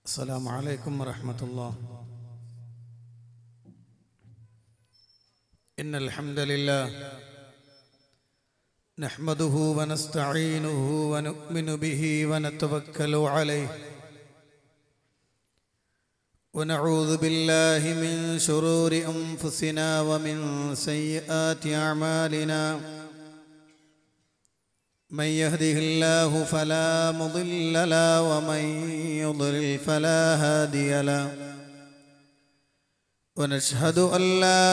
السلام عليكم ورحمة الله. إن الحمد لله نحمده ونستعينه ونؤمن به ونتوكل عليه ونعوذ بالله من شرور أنفسنا ومن سيئات أعمالنا. من يهده الله فلا مضل له ومن يضلل فلا هادي له. ونشهد أن لا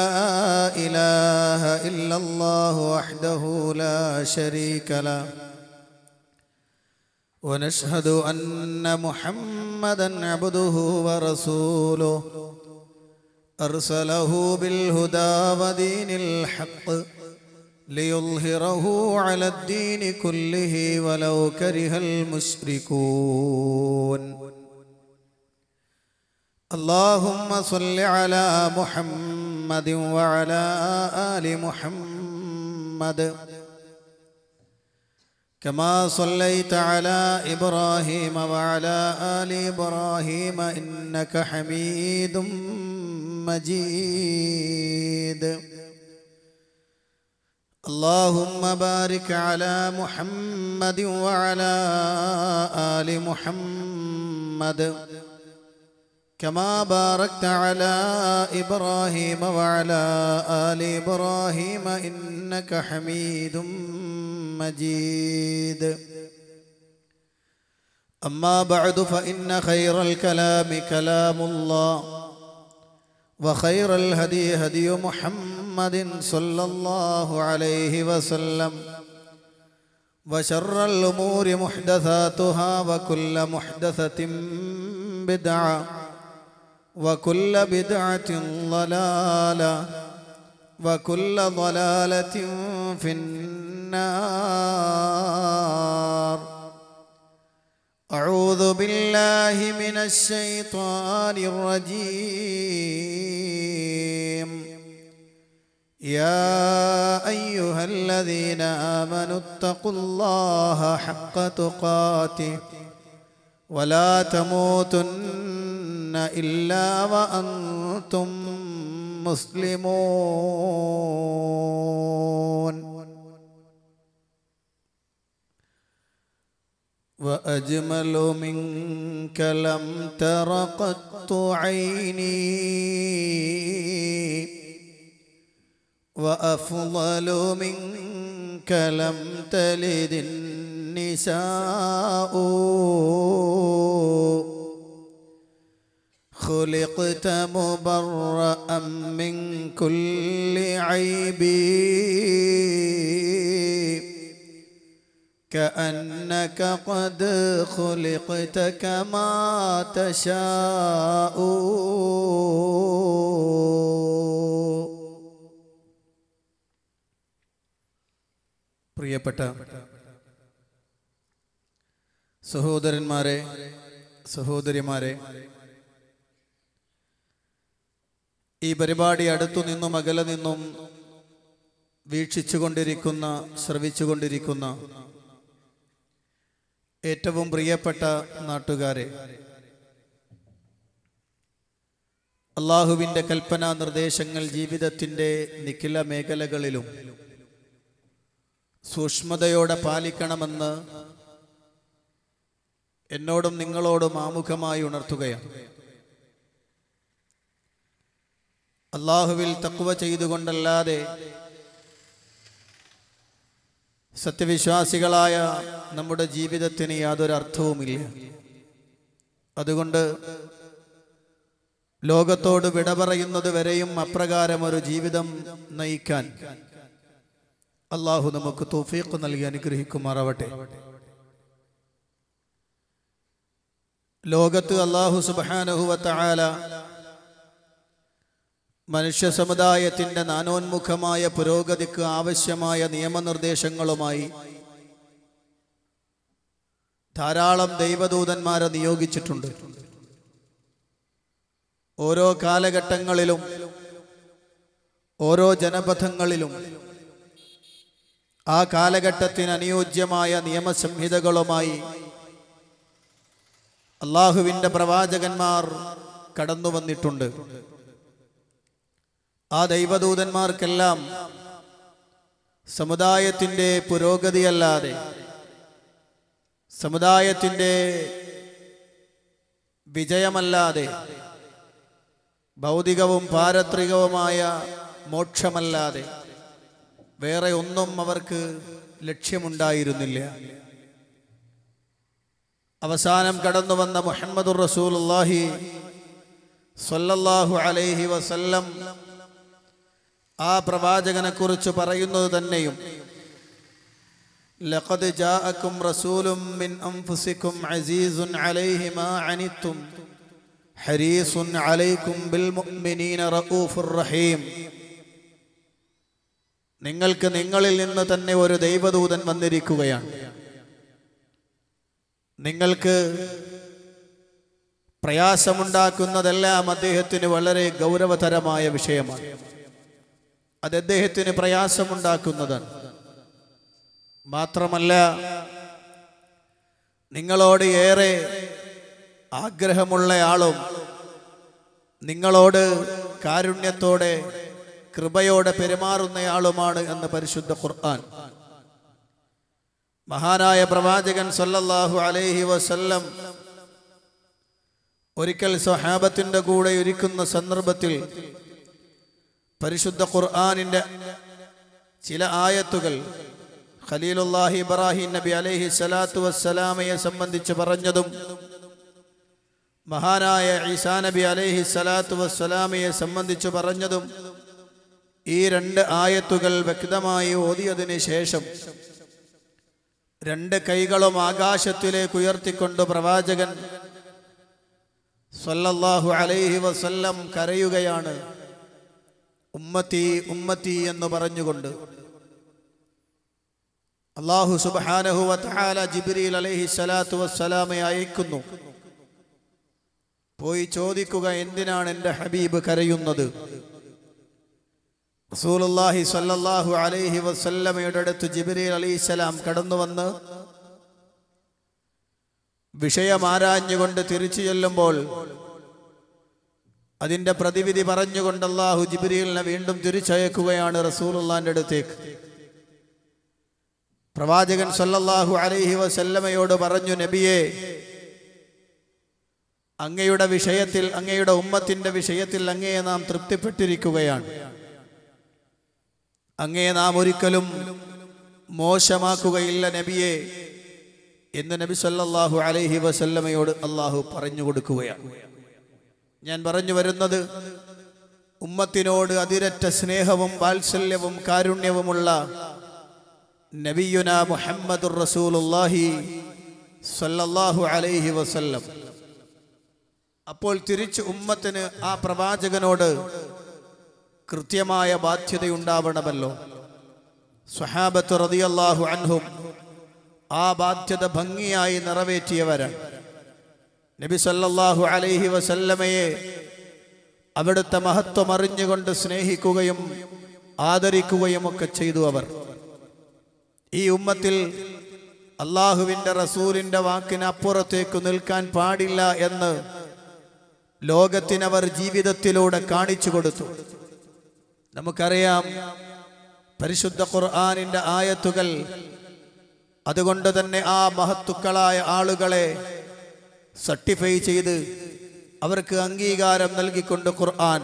إله إلا الله وحده لا شريك له. ونشهد أن محمدا عبده ورسوله أرسله بالهدى ودين الحق ليظهره على الدين كله ولو كره المشركون. اللهم صل على محمد وعلى آل محمد كما صليت على إبراهيم وعلى آل إبراهيم إنك حميد مجيد. اللهم بارك على محمد وعلى آل محمد كما باركت على إبراهيم وعلى آل إبراهيم إنك حميد مجيد. أما بعد فإن خير الكلام كلام الله وخير الهدي هدي محمد صلى الله عليه وسلم وشر الأمور محدثاتها وكل محدثة بدعة وكل بدعة ضلالة وكل ضلالة في النار. أعوذ بالله من الشيطان الرجيم. يا أيها الذين آمنوا اتقوا الله حق تقاته ولا تموتن إلا وأنتم مسلمون. وأجمل منك لم تر قط عيني وأفضل منك لم تلد النساء. خلقت مبرأ من كل عيب كأنك قد خلقت كما تشاء. പ്രിയപ്പെട്ട സഹോദരന്മാരെ, സഹോദരിമാരെ, ഈ പരിപാടി അടുത്തു നിന്നും അകലെ നിന്നും വീക്ഷിച്ചുകൊണ്ടിരിക്കുന്ന, ശ്രവിച്ചുകൊണ്ടിരിക്കുന്ന ഏറ്റവും പ്രിയപ്പെട്ട നാട്ടുകാരെ, അള്ളാഹുവിൻ്റെ കൽപ്പനാ നിർദ്ദേശങ്ങൾ ജീവിതത്തിൻ്റെ നിഖില മേഖലകളിലും സൂക്ഷ്മതയോടെ പാലിക്കണമെന്ന് എന്നോടും നിങ്ങളോടും ആമുഖമായി ഉണർത്തുകയാണ്. അള്ളാഹുവിൽ തഖ്വ ചെയ്തുകൊണ്ടല്ലാതെ സത്യവിശ്വാസികളായ നമ്മുടെ ജീവിതത്തിന് യാതൊരു അർത്ഥവുമില്ല. അതുകൊണ്ട് ലോകത്തോട് വിട പറയുന്നത് വരെയും അപ്രകാരം ഒരു ജീവിതം നയിക്കാൻ അള്ളാഹു നമുക്ക് തൗഫീഖ് നൽകി അനുഗ്രഹിക്കുമാറാവട്ടെ. ലോകത്ത് അള്ളാഹു സുബ്ഹാനഹു വ തആല മനുഷ്യ സമുദായത്തിൻ്റെ നാനോന്മുഖമായ പുരോഗതിക്ക് ആവശ്യമായ നിയമനിർദ്ദേശങ്ങളുമായി ധാരാളം ദൈവദൂതന്മാരെ നിയോഗിച്ചിട്ടുണ്ട്. ഓരോ കാലഘട്ടങ്ങളിലും ഓരോ ജനപഥങ്ങളിലും ആ കാലഘട്ടത്തിന് അനുയോജ്യമായ നിയമസംഹിതകളുമായി അള്ളാഹുവിൻ്റെ പ്രവാചകന്മാർ കടന്നു വന്നിട്ടുണ്ട്. ആ ദൈവദൂതന്മാർക്കെല്ലാം സമുദായത്തിൻ്റെ പുരോഗതിയല്ലാതെ, സമുദായത്തിൻ്റെ വിജയമല്ലാതെ, ഭൗതികവും പാരത്രികവുമായ മോക്ഷമല്ലാതെ വേറെ ഒന്നും അവർക്ക് ലക്ഷ്യമുണ്ടായിരുന്നില്ല. അവസാനം കടന്നു വന്ന മുഹമ്മദുർ റസൂലുള്ളാഹി സ്വല്ലല്ലാഹു അലൈഹി വസല്ലം ആ പ്രവാചകനെ കുറിച്ച് പറയുന്നത് തന്നെയും ലഖദ് ജാഅക്കും റസൂലും മിൻ അൻഫുസിക്കും അസീസുൻ അലൈഹി മാ അനിത്തും ഹരീസുൻ അലൈക്കും ബിൽ മുഅ്മിനീന റഊഫുർ റഹീം. നിങ്ങൾക്ക് നിങ്ങളിൽ നിന്ന് തന്നെ ഒരു ദൈവദൂതൻ വന്നിരിക്കുകയാണ്. നിങ്ങൾക്ക് പ്രയാസമുണ്ടാക്കുന്നതെല്ലാം അദ്ദേഹത്തിന് വളരെ ഗൗരവതരമായ വിഷയമാണ്. അത് അദ്ദേഹത്തിന് പ്രയാസമുണ്ടാക്കുന്നതാണ്. മാത്രമല്ല, നിങ്ങളോട് ഏറെ ആഗ്രഹമുള്ളയാളും നിങ്ങളോട് കാരുണ്യത്തോടെ കൃപയോടെ പെരുമാറുന്നയാളുമാണ് എന്ന് പരിശുദ്ധ ഖുർആൻ. മഹാനായ പ്രവാചകൻ സല്ലല്ലാഹു അലൈഹി വസല്ലം ഒരിക്കൽ സ്വഹാബത്തിന്റെ കൂടെ ഇരിക്കുന്ന സന്ദർഭത്തിൽ പരിശുദ്ധ ഖുർആനിന്റെ ചില ആയത്തുകൾ ഖലീലുല്ലാഹി ഇബ്രാഹിം നബി അലൈഹി സ്വലാത്തു വസ്സലാമയെ സംബന്ധിച്ച് പറഞ്ഞതും മഹാനായ ഈസാ നബി അലൈഹി സ്വലാത്തു വസ്സലാമയെ സംബന്ധിച്ച് പറഞ്ഞതും ഈ രണ്ട് ആയത്തുകൾ വ്യക്തമായി ഓതിയതിന് ശേഷം രണ്ട് കൈകളും ആകാശത്തിലേക്ക് ഉയർത്തിക്കൊണ്ട് പ്രവാചകൻ സ്വല്ലല്ലാഹു അലൈഹി വസല്ലം കരയുകയാണ്, ഉമ്മത്തി ഉമ്മത്തി എന്ന് പറഞ്ഞുകൊണ്ട്. അല്ലാഹു സുബ്ഹാനഹു വ തആല ജിബ്രീൽ അലൈഹി സ്വലാത്തു വസ്സലാമയെ അയക്കുന്നു. പോയി ചോദിക്കുക, എന്തിനാണ് എൻ്റെ ഹബീബ് കരയുന്നത്? റസൂലുള്ളാഹി സ്വല്ലല്ലാഹു അലൈഹി വസല്ലമയുടെ അടുത്ത് ജിബ്രീൽ അലൈഹിസ്സലാം കടന്നു വന്ന് വിഷയം ആരാഞ്ഞുകൊണ്ട് തിരിച്ചു ചെല്ലുമ്പോൾ അതിൻ്റെ പ്രതിവിധി പറഞ്ഞുകൊണ്ട് അല്ലാഹു ജിബ്രീലിനെ വീണ്ടും തിരിച്ചയക്കുകയാണ് റസൂലുള്ളാഹിന്റെ അടുത്തേക്ക്. പ്രവാചകൻ സ്വല്ലല്ലാഹു അലൈഹി വസല്ലമയോട് പറഞ്ഞു, നബിയേ, അങ്ങയുടെ വിഷയത്തിൽ, അങ്ങയുടെ ഉമ്മത്തിന്റെ വിഷയത്തിൽ അങ്ങയെ നാം തൃപ്തിപ്പെട്ടിരിക്കുകയാണ്. അങ്ങയെ നാം ഒരിക്കലും മോശമാക്കുകയില്ല നബിയെ എന്ന് നബി സല്ലല്ലാഹു അലൈഹി വസല്ലമയോട് അല്ലാഹു പറഞ്ഞു കൊടുക്കുകയാണ്. ഞാൻ പറഞ്ഞു വരുന്നത്, ഉമ്മത്തിനോട് അതിരറ്റ സ്നേഹവും വാത്സല്യവും കാരുണ്യവുമുള്ള നബിയുനാ മുഹമ്മദുർ റസൂലുള്ളാഹി സ്വല്ലല്ലാഹു അലൈഹി വസല്ലം അപ്പോൾ തിരിച്ച് ഉമ്മത്തിന് ആ പ്രവാചകനോട് കൃത്യമായ ബാധ്യതയുണ്ടാവണമല്ലോ. സ്വഹാബത്ത് റളിയല്ലാഹു അൻഹും ആ ബാധ്യത ഭംഗിയായി നിറവേറ്റിയവരാണ്. നബി സല്ലല്ലാഹു അലൈഹി വസല്ലമയെ അവിടുത്തെ മഹത്വം അറിഞ്ഞുകൊണ്ട് സ്നേഹിക്കുകയും ആദരിക്കുകയും ഒക്കെ ചെയ്തു അവർ. ഈ ഉമ്മത്തിൽ അള്ളാഹുവിൻ്റെ റസൂലിൻ്റെ വാക്കിന് അപ്പുറത്തേക്ക് നിൽക്കാൻ പാടില്ല എന്ന് ലോകത്തിനവർ ജീവിതത്തിലൂടെ കാണിച്ചു കൊടുത്തു. നമുക്കറിയാം, പരിശുദ്ധ ഖുർആനിന്റെ ആയത്തുകൾ അതുകൊണ്ട് തന്നെ ആ മഹത്തുക്കളായ ആളുകളെ സർട്ടിഫൈ ചെയ്ത് അവർക്ക് അംഗീകാരം നൽകിക്കൊണ്ട് ഖുർആൻ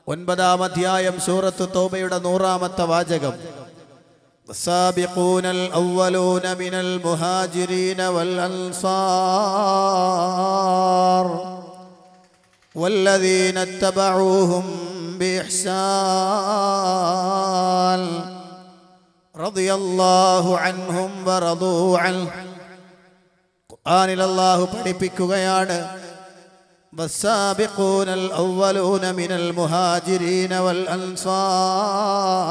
9-ാം അധ്യായം സൂറത്ത് തൗബയുടെ 100-ാമത്തെ വാചകം, വസാബിഖൂനൽ അവ്വലൂന മിനൽ മുഹാജിരീന വൽ അൻസാർ വല്ലദീന തബഊഹും ബിഇഹ്സാൻ റളിയല്ലാഹു അൻഹും വറദൂ അൻഹു. ഖുർആനിൽ അല്ലാഹു പഠിപ്പിക്കുകയാണ്, വസാബിഖൂനൽ അവ്വലൂന മിനൽ മുഹാജിരീന വൽ അൻസാർ.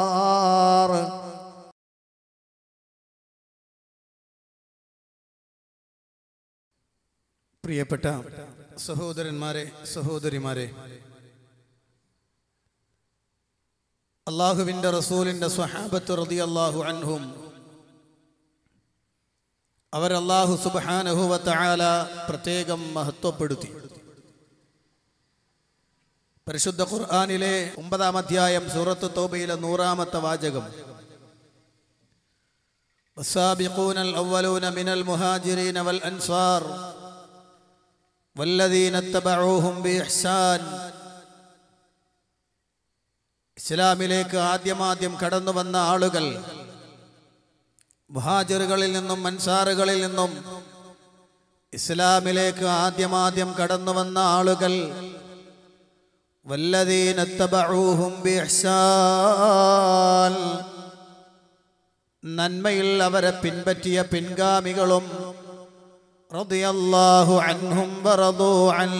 പ്രിയപ്പെട്ട സഹോദരന്മാരെ, സഹോദരിമാരെ, അള്ളാഹുവിൻ്റെ റസൂലിൻ്റെ സ്വഹാബത്ത് റളിയല്ലാഹു അൻഹും അവർ അല്ലാഹു സുബ്ഹാനഹു വ തആല പ്രത്യേകം മഹത്വപ്പെടുത്തി. പരിശുദ്ധ ഖുർആനിലെ 9-ാം അധ്യായം സൂറത്ത് തൗബയിലെ 100-ാമത്തെ വാചകം, വസ്സാബിഖൂനൽ അവ്വലൂന മിനൽ മുഹാജിരീന വൽ അൻസാർ വല്ലദീന തബഊഹും ബിഇഹ്സാൻ. ഇസ്ലാമിലേക്ക് ആദ്യം കടന്നു വന്ന ആളുകൾ, മുഹാജിറുകളിൽ നിന്നും അൻസാറുകളിൽ നിന്നും ഇസ്ലാമിലേക്ക് ആദ്യം കടന്നു വന്ന ആളുകൾ, വല്ലദീന തബഊഹും ബിഇഹ്സാൻ, നന്മയിൽ അവരെ പിൻപറ്റിയ പിൻഗാമികളും, റളിയല്ലാഹു അൻഹും വറദൂ അൻ,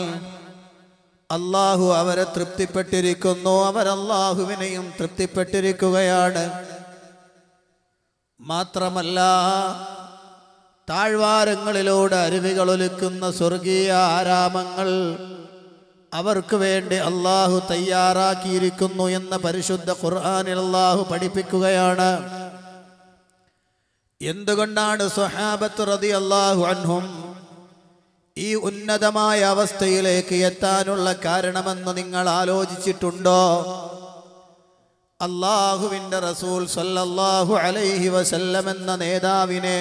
അല്ലാഹു അവരെ തൃപ്തിപ്പെട്ടിരിക്കുന്നു, അവർ അല്ലാഹുവിനെയും തൃപ്തിപ്പെട്ടിരിക്കുകയാണ്. മാത്രമല്ല, താഴ്വാരങ്ങളിലൂടെ അരുവികളൊലിക്കുന്ന സ്വർഗീയ ആരാമങ്ങൾ അവർക്ക് വേണ്ടി അല്ലാഹു തയ്യാറാക്കിയിരിക്കുന്നു എന്ന പരിശുദ്ധ ഖുർആനിൽ അല്ലാഹു പഠിപ്പിക്കുകയാണ്. എന്തുകൊണ്ടാണ് സ്വഹാബത്ത് റളിയല്ലാഹു അൻഹും ഈ ഉന്നതമായ അവസ്ഥയിലേക്ക് എത്താനുള്ള കാരണമെന്ന് നിങ്ങൾ ആലോചിച്ചിട്ടുണ്ടോ? അല്ലാഹുവിൻ്റെ റസൂൽ സല്ലല്ലാഹു അലൈഹി വസല്ലം എന്ന നേതാവിനെ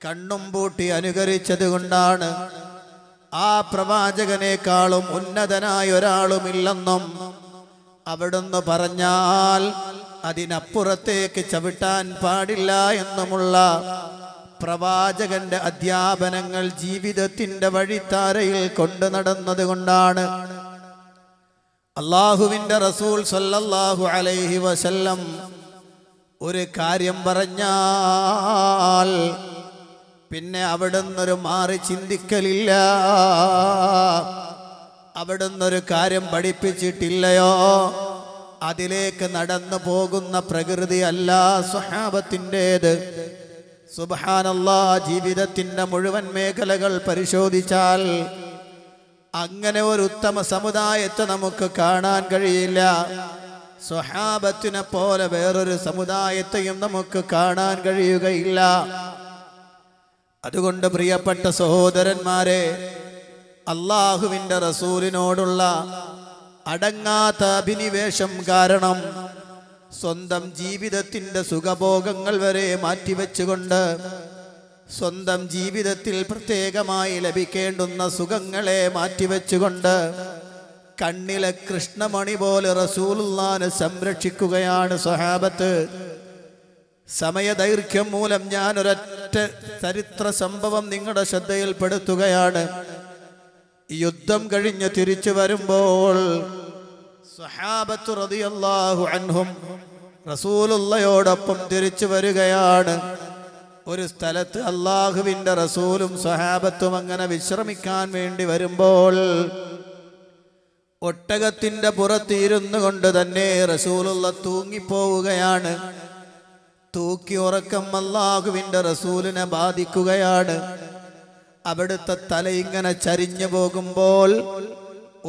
കണ്ണും പൂട്ടി അനുകരിച്ചത് കൊണ്ടാണ്. ആ പ്രവാചകനേക്കാളും ഉന്നതനായ ഒരാളുമില്ലെന്നും അവിടുന്ന് പറഞ്ഞാൽ അതിനപ്പുറത്തേക്ക് ചവിട്ടാൻ പാടില്ല എന്നുമുള്ള പ്രവാചകന്റെ അധ്യാപനങ്ങൾ ജീവിതത്തിന്റെ വഴിത്താരയിൽ കൊണ്ടു നടന്നത് കൊണ്ടാണ് അല്ലാഹുവിൻ്റെ റസൂൽ സല്ലല്ലാഹു അലൈഹി വസല്ലം ഒരു കാര്യം പറഞ്ഞാൽ പിന്നെ അവിടുന്നൊരു മാറി ചിന്തിക്കലില്ല. അവിടുന്നൊരു കാര്യം പഠിപ്പിച്ചിട്ടില്ലയോ അതിലേക്ക് നടന്നു പോകുന്ന പ്രകൃതി അല്ല സ്വഹാബത്തിൻ്റേത്. സുബ്ഹാനല്ലാഹ്, ജീവിതത്തിൻ്റെ മുഴുവൻ മേഖലകൾ പരിശോധിച്ചാൽ അങ്ങനെ ഒരു ഉത്തമ സമുദായത്തെ നമുക്ക് കാണാൻ കഴിയില്ല. സ്വഹാബത്തിനെ പോലെ വേറൊരു സമുദായത്തെയും നമുക്ക് കാണാൻ കഴിയുകയില്ല. അതുകൊണ്ട് പ്രിയപ്പെട്ട സഹോദരന്മാരെ, അല്ലാഹുവിൻ്റെ റസൂലിനോടുള്ള അടങ്ങാത്ത അഭിനിവേശം കാരണം സ്വന്തം ജീവിതത്തിൻ്റെ സുഖഭോഗങ്ങൾ വരെ മാറ്റിവെച്ചുകൊണ്ട് സ്വന്തം ജീവിതത്തിൽ പ്രത്യേകമായി ലഭിക്കേണ്ടുന്ന സുഖങ്ങളെ മാറ്റിവെച്ചുകൊണ്ട് കണ്ണിലെ കൃഷ്ണമണി പോലെ റസൂലുള്ളാഹിനെ സംരക്ഷിക്കുകയാണ് സ്വഹാബത്ത്. സമയദൈർഘ്യം മൂലം ഞാൻ ഒരൊറ്റ ചരിത്ര സംഭവം നിങ്ങളുടെ ശ്രദ്ധയിൽപ്പെടുത്തുകയാണ്. യുദ്ധം കഴിഞ്ഞ് തിരിച്ചു വരുമ്പോൾ സ്വഹാബത്ത് റളിയല്ലാഹു അൻഹും റസൂലുള്ളാഹിയോടൊപ്പം തിരിച്ചു വരികയാണ്. ഒരു സ്ഥലത്ത് അല്ലാഹുവിൻ്റെ റസൂലും സ്വഹാബത്തും അങ്ങനെ വിശ്രമിക്കാൻ വേണ്ടി വരുമ്പോൾ ഒട്ടകത്തിൻ്റെ പുറത്ത് ഇരുന്നു കൊണ്ട് തന്നെ റസൂലുള്ളാഹി തൂങ്ങിപ്പോവുകയാണ്. തൂക്കി ഉറക്കം അല്ലാഹുവിൻ്റെ റസൂലിനെ ബാധിക്കുകയാണ്. അവിടുത്തെ തല ഇങ്ങനെ ചരിഞ്ഞു പോകുമ്പോൾ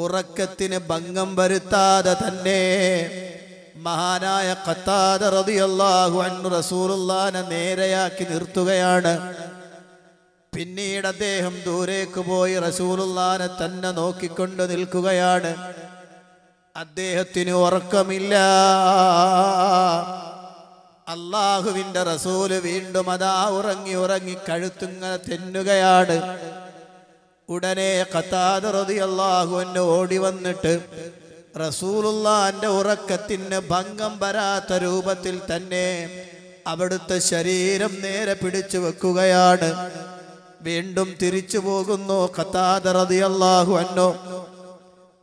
ഉറക്കത്തിന് ഭംഗം വരുത്താതെ തന്നെ മഹാനായ ഖത്താദ റളിയല്ലാഹു അൻഹു റസൂലുള്ളാഹിനെ നേരെയാക്കി നിർത്തുകയാണ്. പിന്നീട് അദ്ദേഹം ദൂരേക്ക് പോയി റസൂലുള്ളാഹിനെ തന്നെ നോക്കിക്കൊണ്ട് നിൽക്കുകയാണ്. അദ്ദേഹത്തിന് ഉറക്കമില്ല. അല്ലാഹുവിൻ്റെ റസൂല് വീണ്ടും അതാ ഉറങ്ങി കഴുത്തിങ്ങനെ തെന്നുകയാണ്. ഉടനെ ഖത്താദ റളിയല്ലാഹു അൻഹു ഓടി വന്നിട്ട് റസൂലുള്ളാഹിന്റെ ഉറക്കത്തിന് ഭംഗം വരാത്ത രൂപത്തിൽ തന്നെ അവിടുത്തെ ശരീരം നേരെ പിടിച്ചു വെക്കുകയാണ്. വീണ്ടും തിരിച്ചു പോകുന്നു ഖത്താദ റളിയല്ലാഹു അൻഹു.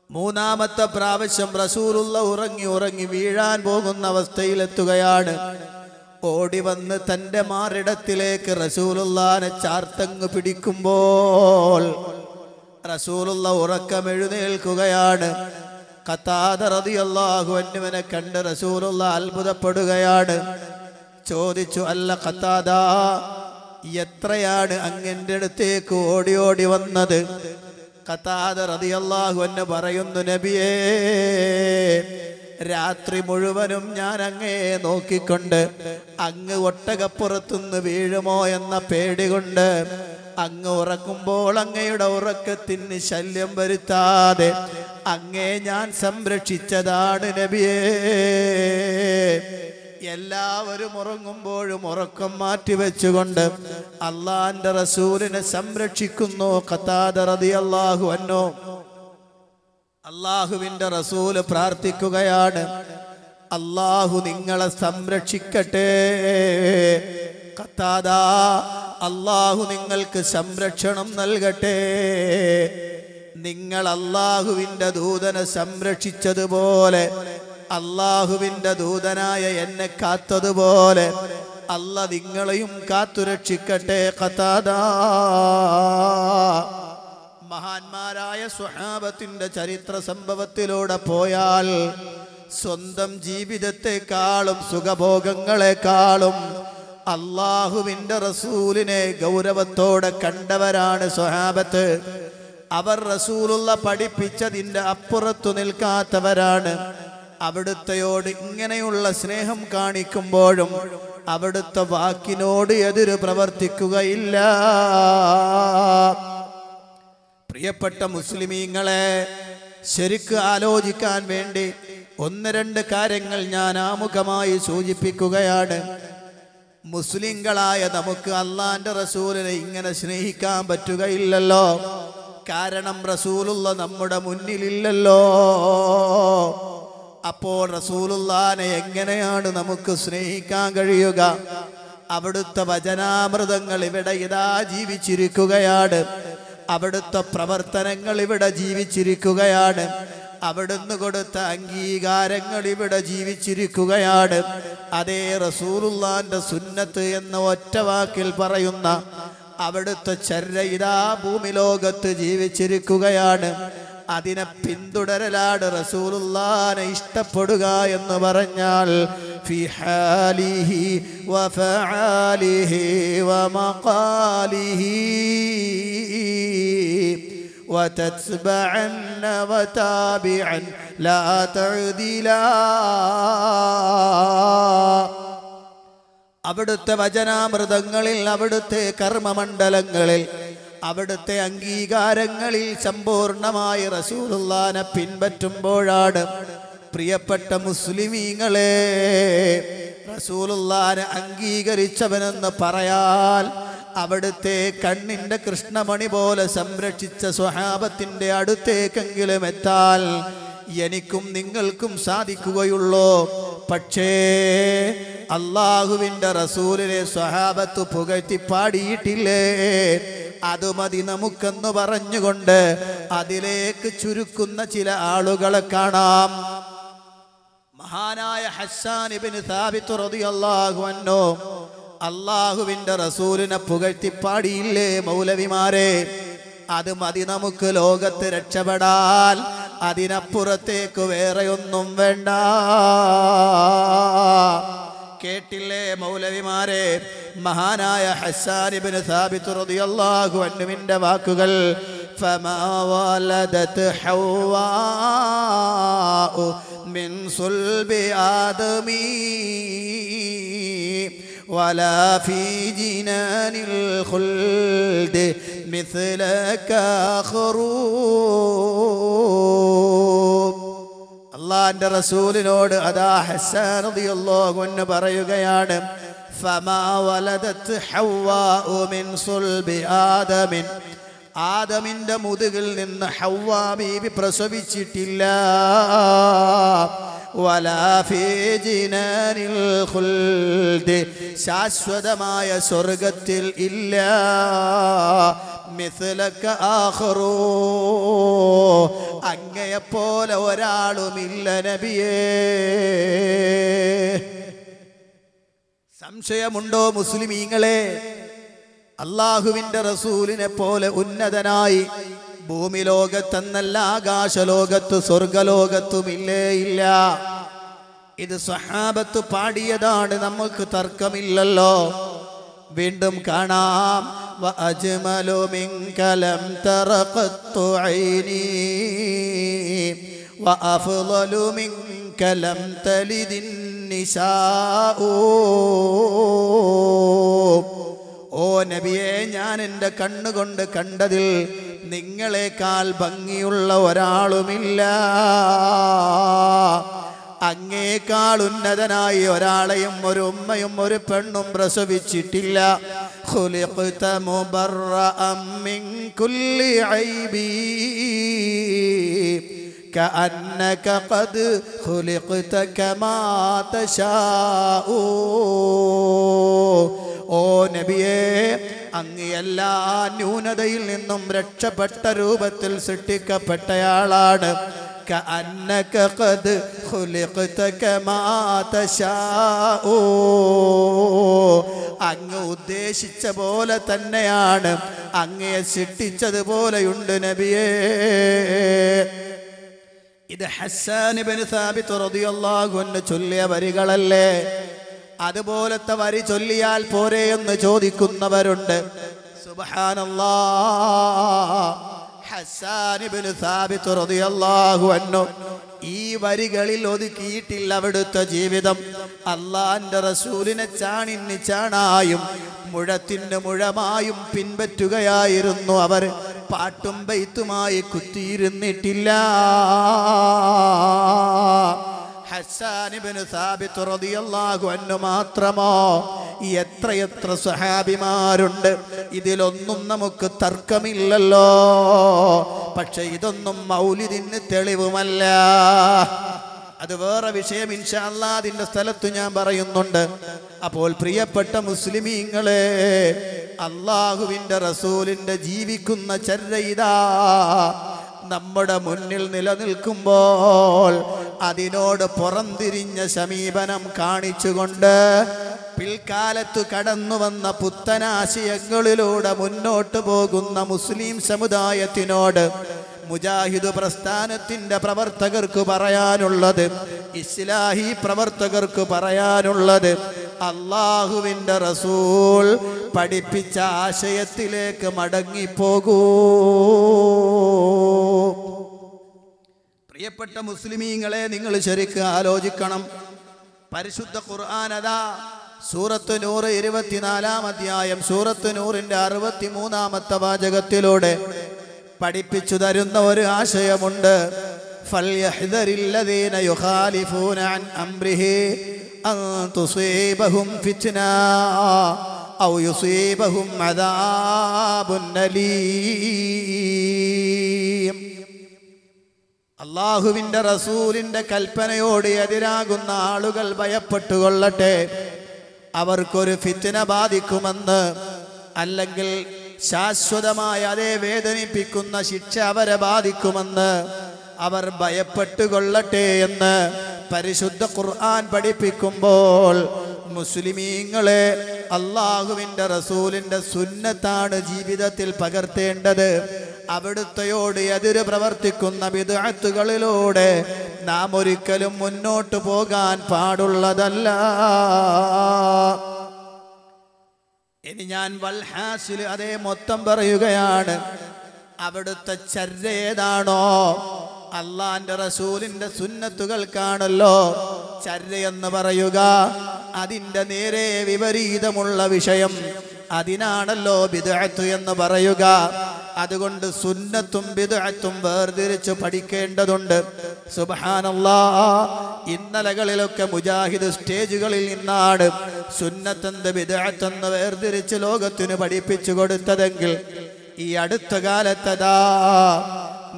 മൂന്നാമത്തെ പ്രാവശ്യം റസൂലുള്ളാഹി ഉറങ്ങി വീഴാൻ പോകുന്ന അവസ്ഥയിലെത്തുകയാണ്. ഓടി വന്ന് തൻ്റെ മാറിടത്തിലേക്ക് റസൂലുള്ളാഹിനെ ചാർത്തങ്ങ് പിടിക്കുമ്പോൾ റസൂലുള്ളാഹി ഉറക്കമെഴുന്നേൽക്കുകയാണ്. ഖത്താദ റളിയല്ലാഹു അൻഹുവിനെ കണ്ട് റസൂലുള്ളാഹി അത്ഭുതപ്പെടുകയാണ്. ചോദിച്ചു, അല്ല ഖത്താദ, എത്രയാണ് അങ്ങൻ്റെ അടുത്തേക്ക് ഓടി വന്നത്? ഖത്താദ റളിയല്ലാഹു അൻഹു പറയുന്നു, നബിയേ, രാത്രി മുഴുവനും ഞാൻ അങ്ങയെ നോക്കിക്കൊണ്ട് അങ്ങ് ഒട്ടകപ്പുറത്തുനിന്ന് വീഴുമോ എന്ന പേടി കൊണ്ട് അങ്ങ് ഉറക്കുമ്പോൾ അങ്ങയുടെ ഉറക്കത്തിന് ശല്യം വരുത്താതെ അങ്ങേ ഞാൻ സംരക്ഷിച്ചതാണ് നബിയേ. എല്ലാവരും ഉറങ്ങുമ്പോഴും ഉറക്കം മാറ്റിവെച്ചുകൊണ്ട് അള്ളാന്റെ റസൂലിനെ സംരക്ഷിക്കുന്നു ഖതാദ റളിയല്ലാഹു അൻഹു. അള്ളാഹുവിന്റെ റസൂല് പ്രാർത്ഥിക്കുകയാണ്, അള്ളാഹു നിങ്ങളെ സംരക്ഷിക്കട്ടെ ഖതാദ, അള്ളാഹു നിങ്ങൾക്ക് സംരക്ഷണം നൽകട്ടെ. നിങ്ങൾ അള്ളാഹുവിന്റെ ദൂതനെ സംരക്ഷിച്ചതുപോലെ, അള്ളാഹുവിന്റെ ദൂതനായ എന്നെ കാത്തതുപോലെ അല്ലാഹ് നിങ്ങളെയും കാത്തുരക്ഷിക്കട്ടെ ഖതാദ. മഹാന്മാരായ സ്വഹാബത്തിന്റെ ചരിത്ര സംഭവത്തിലൂടെ പോയാൽ സ്വന്തം ജീവിതത്തെക്കാളും സുഖഭോഗങ്ങളെക്കാളും അള്ളാഹുവിന്റെ റസൂലിനെ ഗൗരവത്തോടെ കണ്ടവരാണ് സ്വഹാബത്ത്. അവർ റസൂലുള്ള പഠിപ്പിച്ചതിൻ്റെ അപ്പുറത്തു നിൽക്കാത്തവരാണ്. അവിടുത്തെയോട് ഇങ്ങനെയുള്ള സ്നേഹം കാണിക്കുമ്പോഴും അവിടുത്തെ വാക്കിനോട് എതിര് പ്രവർത്തിക്കുകയില്ല. പ്രിയപ്പെട്ട മുസ്ലിമീങ്ങളെ, ശരിക്ക് ആലോചിക്കാൻ വേണ്ടി ഒന്ന് രണ്ട് കാര്യങ്ങൾ ഞാൻ ആമുഖമായി സൂചിപ്പിക്കുകയാണ്. മുസ്ലിങ്ങളായ നമുക്ക് അള്ളാന്റെ റസൂലിനെ ഇങ്ങനെ സ്നേഹിക്കാൻ പറ്റുകയില്ലല്ലോ. കാരണം റസൂലുള്ള നമ്മുടെ മുന്നിലില്ലല്ലോ. അപ്പോൾ റസൂലുള്ളാനെ എങ്ങനെയാണ് നമുക്ക് സ്നേഹിക്കാൻ കഴിയുക? അവിടുത്തെ വചനാമൃതങ്ങൾ ഇവിടെ ഇതാ ജീവിച്ചിരിക്കുകയാണ്. അവിടുത്തെ പ്രവർത്തനങ്ങൾ ഇവിടെ ജീവിച്ചിരിക്കുകയാണ്. അവിടുന്ന് കൊടുത്ത അംഗീകാരങ്ങൾ ഇവിടെ ജീവിച്ചിരിക്കുകയാണ്. അതേ റസൂലുള്ളാന്റെ സുന്നത്ത് എന്ന ഒറ്റ വാക്കിൽ പറയുന്ന അവിടുത്തെ ചര്യ ഇതാ ഭൂമി ലോകത്ത് ജീവിച്ചിരിക്കുകയാണ്. അതിനെ പിന്തുടരലാണ് റസൂലുള്ളാനെ ഇഷ്ടപ്പെടുക എന്ന് പറഞ്ഞാൽ ഫി ഹാലിഹി വഫആലിഹി വമഖാലിഹി വതത്ബഅൻ വതാബിഅൻ ലാ തഅദിലാ. അവിടുത്തെ വചനാമൃതങ്ങളിൽ, അവിടുത്തെ കർമ്മമണ്ഡലങ്ങളിൽ, അവിടുത്തെ അംഗീകാരങ്ങളിൽ സമ്പൂർണമായി റസൂലുള്ളാനെ പിൻപറ്റുമ്പോഴാണ് പ്രിയപ്പെട്ട മുസ്ലിമീങ്ങളെ റസൂലുള്ളാനെ അംഗീകരിച്ചവനെന്ന് പറയാൻ അവിടുത്തെ കണ്ണിന്റെ കൃഷ്ണമണി പോലെ സംരക്ഷിച്ച സ്വഹാബത്തിന്റെ അടുത്തേക്കെങ്കിലും എത്താൻ എനിക്കും നിങ്ങൾക്കും സാധിക്കുകയുള്ളൂ. പക്ഷേ അള്ളാഹുവിന്റെ റസൂലിനെ സ്വഹാബത്ത് പുകഴ്ത്തി പാടിയിട്ടില്ലേ? അത് മതി നമുക്കെന്ന് പറഞ്ഞുകൊണ്ട് അതിലേക്ക് ചുരുക്കുന്ന ചില ആളുകളെ കാണാം. മഹാനായ ഹസ്സാൻ ഇബ്നു സാബിത്ത് റളിയല്ലാഹു അൻഹു അള്ളാഹുവിന്റെ റസൂലിനെ പുകഴ്ത്തി പാടിയില്ലേ മൗലവിമാരെ? അത് മതി നമുക്ക് ലോകത്ത് രക്ഷപ്പെടാൻ. അതിനപ്പുറത്തേക്ക് വേറെയൊന്നും വേണ്ട. കേട്ടില്ലേ മൗലവിമാരെ? മഹാനായ ഹസ്സാൻ ഇബ്നു സാബിത്ത് റളിയല്ലാഹു അൻഹുവിന്റെ വാക്കുകൾ, ഫമാ വലദത് ഹവ്വാ മിൻ സുൽബി ആദമി വലാ ഫീ ജിനാനിൽ ഖുൽദി മിസ്ലക ഖറൂബ്. അള്ളാന്റെ റസൂലിനോട് അതാ ഹസ്സാൻ റളിയല്ലാഹു അൻഹു പറയുകയാണ്, ഫമാ വലദത് ഹവ്വാ മിൻ സുൽബി ആദമിൻ, ആദമിന്റെ മുതുകിൽ നിന്ന് ഹവ്വാ ബീവി പ്രസവിച്ചിട്ടില്ല. വലാ ഫീ ജിനാനിൽ ഖുൽദി, ശാശ്വതമായ സ്വർഗത്തിൽ ഇല്ല. മിസ്ലക ആഖറൂ, അങ്ങയെപ്പോലെ ഒരാളുമില്ല നബിയേ. സംശയമുണ്ടോ മുസ്ലിമീങ്ങളെ? അള്ളാഹുവിന്റെ റസൂലിനെ പോലെ ഉന്നതനായി ഭൂമി ലോകത്തെന്നല്ല ആകാശലോകത്ത് സ്വർഗലോകത്തും ഇല്ലേ ഇല്ല. ഇത് സ്വഹാബത്ത് പാടിയതാണ്, നമുക്ക് തർക്കമില്ലല്ലോ. വീണ്ടും കാണാം, വഅജ്മലു മിൻക ലം തറഖത്തു ഐനി വഅഫ്ളലു മിൻക കലം തലിദിൻ നിസാഉ. ഓ നബിയെ, ഞാൻ എൻ്റെ കണ്ണുകൊണ്ട് കണ്ടതിൽ നിങ്ങളെക്കാൾ ഭംഗിയുള്ള ഒരാളുമില്ല. അങ്ങേക്കാൾ ഉന്നതനായി ഒരാളെയും ഒരു ഉമ്മയും ഒരു പെണ്ണും പ്രസവിച്ചിട്ടില്ല. ഖുലിഖ്ത മുബറഅൻ മിൻ കുല്ലി ഐബി കഅന്നക ഖദ് ഖുലിഖ്ത കമാ തശാഉ. ഓ നബിയേ, അങ്ങ് എല്ലാ ന്യൂനതയിൽ നിന്നും രക്ഷപ്പെട്ട രൂപത്തിൽ സൃഷ്ടിക്കപ്പെട്ടയാളാണ്. കഅന്നക ഖദ് ഖുലിഖ്ത കമാ തശാഉ. അങ്ങ് ഉദ്ദേശിച്ച പോലെ തന്നെയാണ്, അങ്ങയെ സൃഷ്ടിച്ചതുപോലെയുണ്ട് നബിയേ. ഇത് ഹസ്സാൻ ഇബ്നു സാബിത്ത് റളിയല്ലാഹു അൻഹു ചൊല്ലിയ വരികളല്ലേ? അതുപോലത്തെ വരി ചൊല്ലിയാൽ പോരെ എന്ന് ചോദിക്കുന്നവരുണ്ട്. സുബ്ഹാനല്ലാഹ്, ഹസ്സാൻ ഇബ്നു സാബിത്ത് റളിയല്ലാഹു അൻഹു ഈ വരികളിൽ ഒതുക്കിയിട്ടില്ല അവിടുത്തെ ജീവിതം. അള്ളാന്റെ റസൂലിനെ ചാണിന് ചാണായും മുഴത്തിന് മുഴമായും പിൻപറ്റുകയായിരുന്നു അവർ. പാട്ടും ബൈത്തുമായി കുത്തിയിരുന്നിട്ടില്ല. ഹസ്സാൻ ഇബ്നു സാബിത്ത് റളിയല്ലാഹു അൻഹു മാത്രമോ, എത്രയെത്ര സ്വഹാബിമാരുണ്ട്. ഇതിലൊന്നും നമുക്ക് തർക്കമില്ലല്ലോ. പക്ഷെ ഇതൊന്നും മൗലിദിന് തെളിവുമല്ല. അത് വേറെ വിഷയം, ഇൻഷാ അല്ലാഹ് അതിൻ്റെ സ്ഥലത്ത് ഞാൻ പറയുന്നുണ്ട്. അപ്പോൾ പ്രിയപ്പെട്ട മുസ്ലിമീങ്ങളെ, അള്ളാഹുവിൻ്റെ റസൂലിൻ്റെ ജീവിക്കുന്ന ചര്യ നമ്മുടെ മുന്നിൽ നിലനിൽക്കുമ്പോൾ അതിനോട് പുറംതിരിഞ്ഞ സമീപനം കാണിച്ചുകൊണ്ട് പിൽക്കാലത്ത് കടന്നു വന്ന പുത്തനാശയങ്ങളിലൂടെ മുന്നോട്ട് പോകുന്ന മുസ്ലിം സമുദായത്തിനോട്, മുജാഹിദ് പ്രസ്ഥാനത്തിൻ്റെ പ്രവർത്തകർക്ക് പറയാനുള്ളത്, ഇസ്ലാഹി പ്രവർത്തകർക്ക് പറയാനുള്ളത്, അള്ളാഹുവിൻ്റെ റസൂൽ പഠിപ്പിച്ച ആശയത്തിലേക്ക് മടങ്ങിപ്പോകൂ. പ്രിയപ്പെട്ട മുസ്ലിമീങ്ങളെ, നിങ്ങൾ ശരിക്കും ആലോചിക്കണം. പരിശുദ്ധ ഖുർആൻ അതാ സൂറത്ത് നൂർ 24-ാം അധ്യായം, സൂറത്ത് നൂറിൻ്റെ 63-ാമത്തെ വാചകത്തിലൂടെ പഠിപ്പിച്ചു തരുന്ന ഒരു ആശയമുണ്ട്. ഫൽയഹ്ദരില്ലദീന യുഖാലിഫൂന അൻ അംരിഹി അൻ തുസീബഹും ഫിത്ന ഔ യുസീബഹും അദാബുൻ അലീം. അള്ളാഹുവിൻ്റെ റസൂലിൻ്റെ കൽപ്പനയോട് എതിരാകുന്ന ആളുകൾ ഭയപ്പെട്ടുകൊള്ളട്ടെ. അവർക്കൊരു ഫിത്ന ബാധിക്കുമെന്ന്, അല്ലെങ്കിൽ ശാശ്വതമായ അതേ വേദനിപ്പിക്കുന്ന ശിക്ഷ അവരെ ബാധിക്കുമെന്ന് അവർ ഭയപ്പെട്ടുകൊള്ളട്ടെ എന്ന് പരിശുദ്ധ ഖുർആൻ പഠിപ്പിക്കുമ്പോൾ, മുസ്ലിമീങ്ങളെ, അള്ളാഹുവിൻ്റെ റസൂലിൻ്റെ സുന്നത്താണ് ജീവിതത്തിൽ പകർത്തേണ്ടത്. അവിടുത്തെയോട് എതിര് പ്രവർത്തിക്കുന്ന ബിദ്അത്തുകളിലൂടെ നാം ഒരിക്കലും മുന്നോട്ട് പോകാൻ പാടുള്ളതല്ല. ഇനി ഞാൻ വൽഹാസിൽ അതേ മൊത്തം പറയുകയാണ്. അവിടുത്തെ ചര്യ ഏതാണോ, അള്ളാന്റെ റസൂലിന്റെ സുന്നത്തുകൾക്കാണല്ലോ ചര്യ എന്ന് പറയുക. അതിൻ്റെ നേരെ വിപരീതമുള്ള വിഷയം, അതിനാണല്ലോ ബിദ്അത്ത് എന്ന് പറയുക. അതുകൊണ്ട് സുന്നത്തും ബിദ്അത്തും വേർതിരിച്ച് പഠിക്കേണ്ടതുണ്ട്. സുബ്ഹാനല്ലാഹ്, ഇന്നലകളിലൊക്കെ മുജാഹിദ് സ്റ്റേജുകളിൽ നിന്നാണ് സുന്നത്തെന്ത് ബിദ്അത്തെന്ന് വേർതിരിച്ച് ലോകത്തിന് പഠിപ്പിച്ചു കൊടുത്തതെങ്കിൽ, ഈ അടുത്ത കാലത്തതാ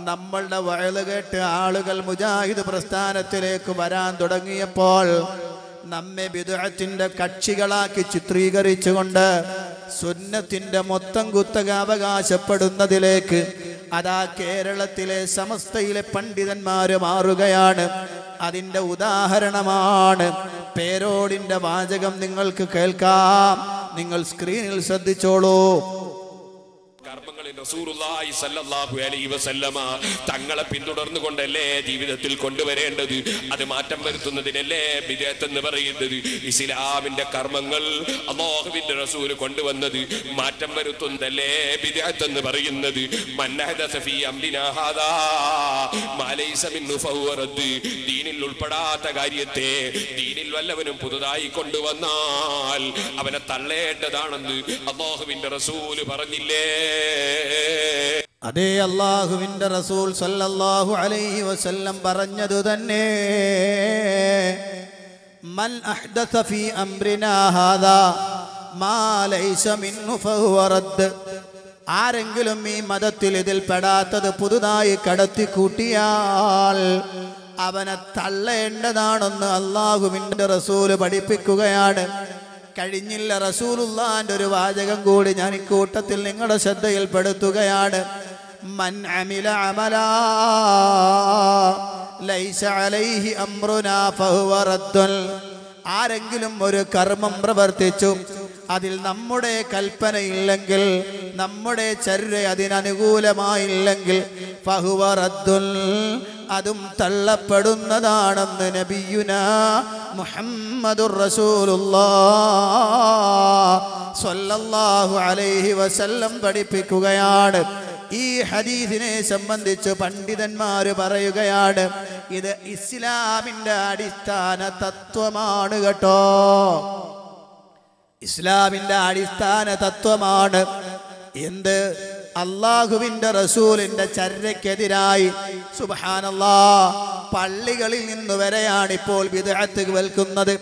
നമ്മളുടെ വഅള് കേട്ട് ആളുകൾ മുജാഹിദ് പ്രസ്ഥാനത്തിലേക്ക് വരാൻ തുടങ്ങിയപ്പോൾ നമ്മെ ബിദ്അത്തിന്റെ കക്ഷികളാക്കി ചിത്രീകരിച്ചുകൊണ്ട് സുന്നത്തിന്റെ മൊത്തം കുത്തക അവകാശപ്പെടുന്നതിലേക്ക് അതാ കേരളത്തിലെ സമസ്തയിലെ പണ്ഡിതന്മാര് മാറുകയാണ്. അതിൻ്റെ ഉദാഹരണമാണ് പേരോടിൻ്റെ വാചകം. നിങ്ങൾക്ക് കേൾക്കാം, നിങ്ങൾ സ്ക്രീനിൽ ശ്രദ്ധിച്ചോളൂ. കർമ്മങ്ങളിൽ റസൂലുള്ളാഹി സ്വല്ലല്ലാഹു അലൈഹി വസല്ലമ തങ്ങളെ പിന്തുടർന്നുകൊണ്ടല്ലേ ജീവിതത്തിൽ കൊണ്ടുവരേണ്ടത്. അത് മാറ്റം വരുത്തുന്നതിനല്ലേ ബിദ്അത്ത് എന്ന് പറയുന്നത്. ഇസ്ലാമിന്റെ കർമ്മങ്ങൾ അല്ലാഹുവിന്റെ റസൂൽ കൊണ്ടുവന്നത് മാറ്റം വരുത്തുന്നതല്ലേ ബിദ്അത്ത് എന്ന് പറയുന്നത്. മൻ അഹദസ ഫീ അംരിനാ ഹാദാ മാ ലൈസ മിൻഹു ഫഹുവ റദ്ദ്. ദീനിൽ ഉൾപ്പെടാത്ത കാര്യത്തെ ദീനിൽ വല്ലവനും പുതുതായി കൊണ്ടുവന്നാൽ അവനെ തള്ളേണ്ടതാണെന്ന് അല്ലാഹുവിന്റെ റസൂൽ പറഞ്ഞില്ലേ? അതേ അല്ലാഹുവിന്റെ റസൂൽ സല്ലല്ലാഹു അലൈഹി വസല്ലം പറഞ്ഞതു തന്നെ. മൻ അഹ്ദസ ഫീ അംരിനാ ഹാദാ മാ ലൈസ മിൻഹു ഫഹുവ റദ്ദ്. ആരെങ്കിലും ഈ മതത്തിൽ ഇതിൽ പെടാത്തത് പുതുതായി കടത്തി കൂട്ടിയാൽ അവനെ തള്ളേണ്ടതാണെന്ന് അല്ലാഹുവിന്റെ റസൂല് പഠിപ്പിക്കുകയാണ്. കഴിഞ്ഞില്ല, റസൂലുള്ളാഹിന്റെ ഒരു വാചകം കൂടി ഞാൻ ഇക്കൂട്ടത്തിൽ നിങ്ങളുടെ ശ്രദ്ധയിൽപ്പെടുത്തുകയാണ്. മൻ അമില അമലാ ലൈസ അലൈഹി അംറുനാ ഫഹുവ റദ്ദുൻ. ആരെങ്കിലും ഒരു കർമ്മം പ്രവർത്തിച്ചു അതിൽ നമ്മുടെ കൽപ്പനയില്ലെങ്കിൽ, നമ്മുടെ ചര്യ അതിനനുകൂലമായില്ലെങ്കിൽ ഫഹുവ റദ്ദുൻ, അതും തള്ളപ്പെടുന്നതാണെന്ന് നബിയുനാ മുഹമ്മദുർ റസൂലുള്ളാഹി സ്വല്ലല്ലാഹു അലൈഹി വസല്ലം പഠിപ്പിക്കുകയാണ്. ഈ ഹദീസിനെ സംബന്ധിച്ച് പണ്ഡിതന്മാർ പറയുകയാണ്, ഇത് ഇസ്ലാമിന്റെ അടിസ്ഥാന തത്വമാണ് കേട്ടോ. ഇസ്ലാമിന്റെ അടിസ്ഥാന തത്വമാണ്. എന്ത്? അല്ലാഹുവിന്റെ റസൂലിന്റെ ചര്യക്കെതിരായി സുബ്ഹാനല്ലാഹ് പള്ളികളിൽ നിന്ന് വരെയാണ് ഇപ്പോൾ ബിദ്അത്ത് കേൾക്കുന്നത്.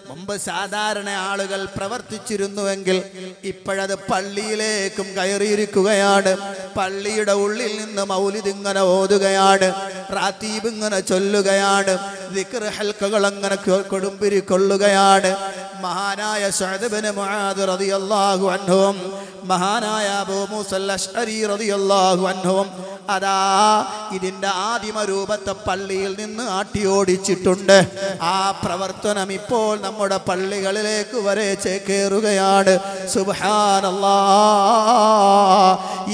മുമ്പ് സാധാരണ ആളുകൾ പ്രവർത്തിച്ചിരുന്നുവെങ്കിൽ ഇപ്പോഴത് പള്ളിയിലേക്കും കയറിയിരിക്കുകയാണ്. പള്ളിയുടെ ഉള്ളിൽ നിന്ന് മൗലിദ് ഇങ്ങനെ ഓതുകയാണ്, റാത്തീബ് ഇങ്ങനെ ചൊല്ലുകയാണ്, ദിക്ർ ഹൽക്കകൾ അങ്ങനെ കൊടുമ്പിരിക്കൊള്ളുകയാണ്. മഹാനായ സഅദ് ഇബ്നു മുആദ് റളിയല്ലാഹു അൻഹും മഹാനായ അബൂ മൂസൽ അശ്അരി റളിയല്ലാഹു അൻഹും അതാ ഇതിന്റെ ആദിമ രൂപത്തെ പള്ളിയിൽ നിന്ന് ആട്ടിയോടിച്ചിട്ടുണ്ട്. ആ പ്രവർത്തനം ഇപ്പോൾ നമ്മുടെ പള്ളികളിലേക്ക് വരെ ചേക്കേറുകയാണ്. സുബ്ഹാനല്ലാഹ്,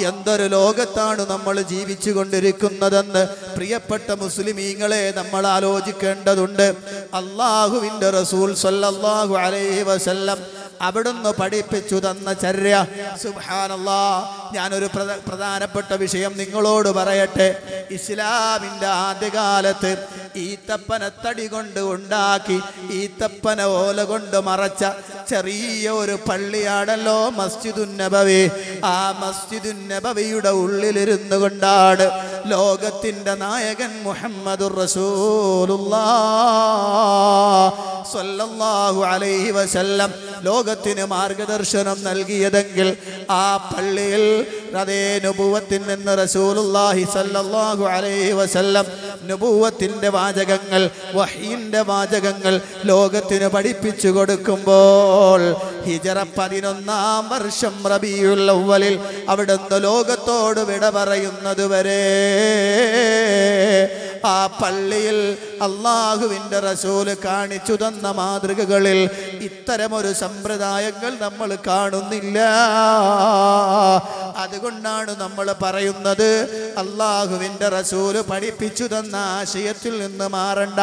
എന്തൊരു ലോകത്താണ് നമ്മൾ ജീവിച്ചു കൊണ്ടിരിക്കുന്നതെന്ന് പ്രിയപ്പെട്ട മുസ്ലിമീങ്ങളെ നമ്മൾ ആലോചിക്കേണ്ടതുണ്ട്. അല്ലാഹുവിന്റെ റസൂൽ സ്വല്ലല്ലാഹു അലൈഹി വസല്ലം അവിടുന്ന് പഠിപ്പിച്ചു തന്ന ചര്യ, സുബ്ഹാനല്ലാഹ്. ഞാനൊരു പ്രധാനപ്പെട്ട വിഷയം നിങ്ങളോട് പറയട്ടെ. ഇസ്ലാമിന്റെ ആദ്യകാലത്ത് ഈത്തപ്പന തടി കൊണ്ട് ഉണ്ടാക്കി ഈത്തപ്പന ഓല കൊണ്ട് മറച്ച ചെറിയ ഒരു പള്ളിയാണല്ലോ മസ്ജിദുൻ നബവി. ആ മസ്ജിദുൻ നബവിയുടെ ഉള്ളിലിരുന്നു കൊണ്ടാണ് ലോകത്തിന്റെ നായകൻ മുഹമ്മദുർ റസൂലുള്ളാഹി സ്വല്ലല്ലാഹു അലൈഹി വസല്ലം ലോകത്തിന് മാർഗദർശനം നൽകിയതെങ്കിൽ ആ പള്ളിയിൽ അതേ നുബുവത്തിൽ നിന്ന് റസൂലുള്ളാഹി സ്വല്ലല്ലാഹു അലൈഹി വസല്ലം നുബുവത്തിന്റെ വാചകങ്ങൾ, വഹീന്റെ വാചകങ്ങൾ ലോകത്തിന് പഠിപ്പിച്ചു കൊടുക്കുമ്പോൾ ഹിജറ 11-ാം വർഷം റബീഉൽ അവ്വലിൽ അവിടുന്ന് ലോകത്തോട് വിട പറയുന്നത് വരെ ആ പള്ളിയിൽ അല്ലാഹുവിന്റെ റസൂല് കാണിച്ചു തന്ന മാതൃകകളിൽ ഇത്തരമൊരു സമ്പ്രദായങ്ങൾ നമ്മൾ കാണുന്നില്ല. അതുകൊണ്ടാണ് നമ്മൾ പറയുന്നത് അല്ലാഹുവിന്റെ റസൂല് പഠിപ്പിച്ചു തന്ന ആശയത്തിൽ നിന്ന് മാറണ്ട.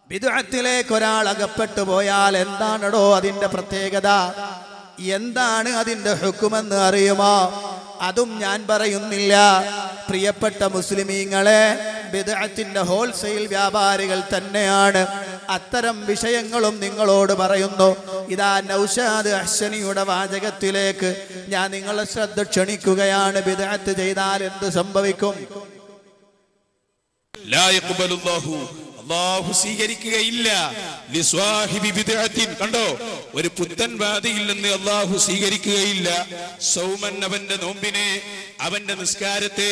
ബിദ്അത്തിലേക്ക് ഒരാൾ അകപ്പെട്ടു പോയാൽ എന്താണോ അതിന്റെ പ്രത്യേകത, എന്താണ് അതിന്റെ ഹുക്കുമെന്ന് അറിയുമോ? അതും ഞാൻ പറയുന്നില്ല. പ്രിയപ്പെട്ട മുസ്ലിമീങ്ങളെ, ബിദ്അത്തിന്റെ ഹോൾസെയിൽ വ്യാപാരികൾ തന്നെയാണ്. അത്തരം വിഷയങ്ങളും നിങ്ങളോട് പറയുന്നു. ഇതാ നൗഷാദ് അഹ്സനിയുടെ വാചകത്തിലേക്ക് ഞാൻ നിങ്ങളെ ശ്രദ്ധ ക്ഷണിക്കുകയാണ്. ബിദ്അത്ത് ചെയ്താൽ എന്ത് സംഭവിക്കും? ലാ യഖ്ബലുല്ലാഹു, അല്ലാഹു സ്വീകരിക്കുകയില്ല. ലിസ്വാഹിബി ബിദ്അത്തിൻ, കണ്ടോ, ഒരു പുത്തൻവാദിയിൽ നിന്ന് അല്ലാഹു സ്വീകരിക്കുകയില്ല. സൗമൻ, അവന്റെ നോമ്പിനെ, അവന്റെ നിസ്കാരത്തെ,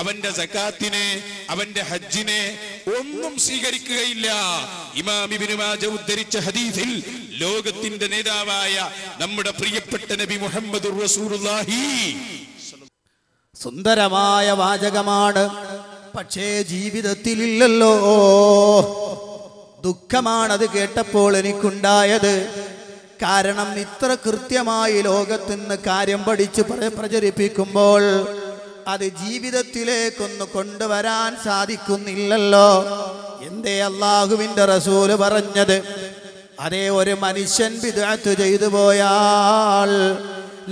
അവന്റെ സകാത്തിനെ, അവന്റെ ഹജ്ജിനെ ഒന്നും സ്വീകരിക്കുകയില്ല. ഇമാം ഇബ്നു മാജ ഉദ്ധരിച്ച ഹദീസിൽ ലോകത്തിന്റെ നേതാവായ നമ്മുടെ പ്രിയപ്പെട്ട നബി മുഹമ്മദുർ റസൂലുള്ളാഹി, സുന്ദരമായ വാചകമാണ്. പക്ഷേ ജീവിതത്തിലില്ലല്ലോ. ദുഃഖമാണത് കേട്ടപ്പോൾ എനിക്കുണ്ടായത്. കാരണം ഇത്ര കൃത്യമായി ലോകത്തിന് കാര്യം പഠിച്ച് പ്രചരിപ്പിക്കുമ്പോൾ അത് ജീവിതത്തിലേക്കൊന്ന് കൊണ്ടുവരാൻ സാധിക്കുന്നില്ലല്ലോ. എന്തേ അള്ളാഹുവിൻ്റെ റസൂല് പറഞ്ഞത്? അതേ, ഒരു മനുഷ്യൻ ബിദ്അത്ത് ചെയ്തു പോയാൽ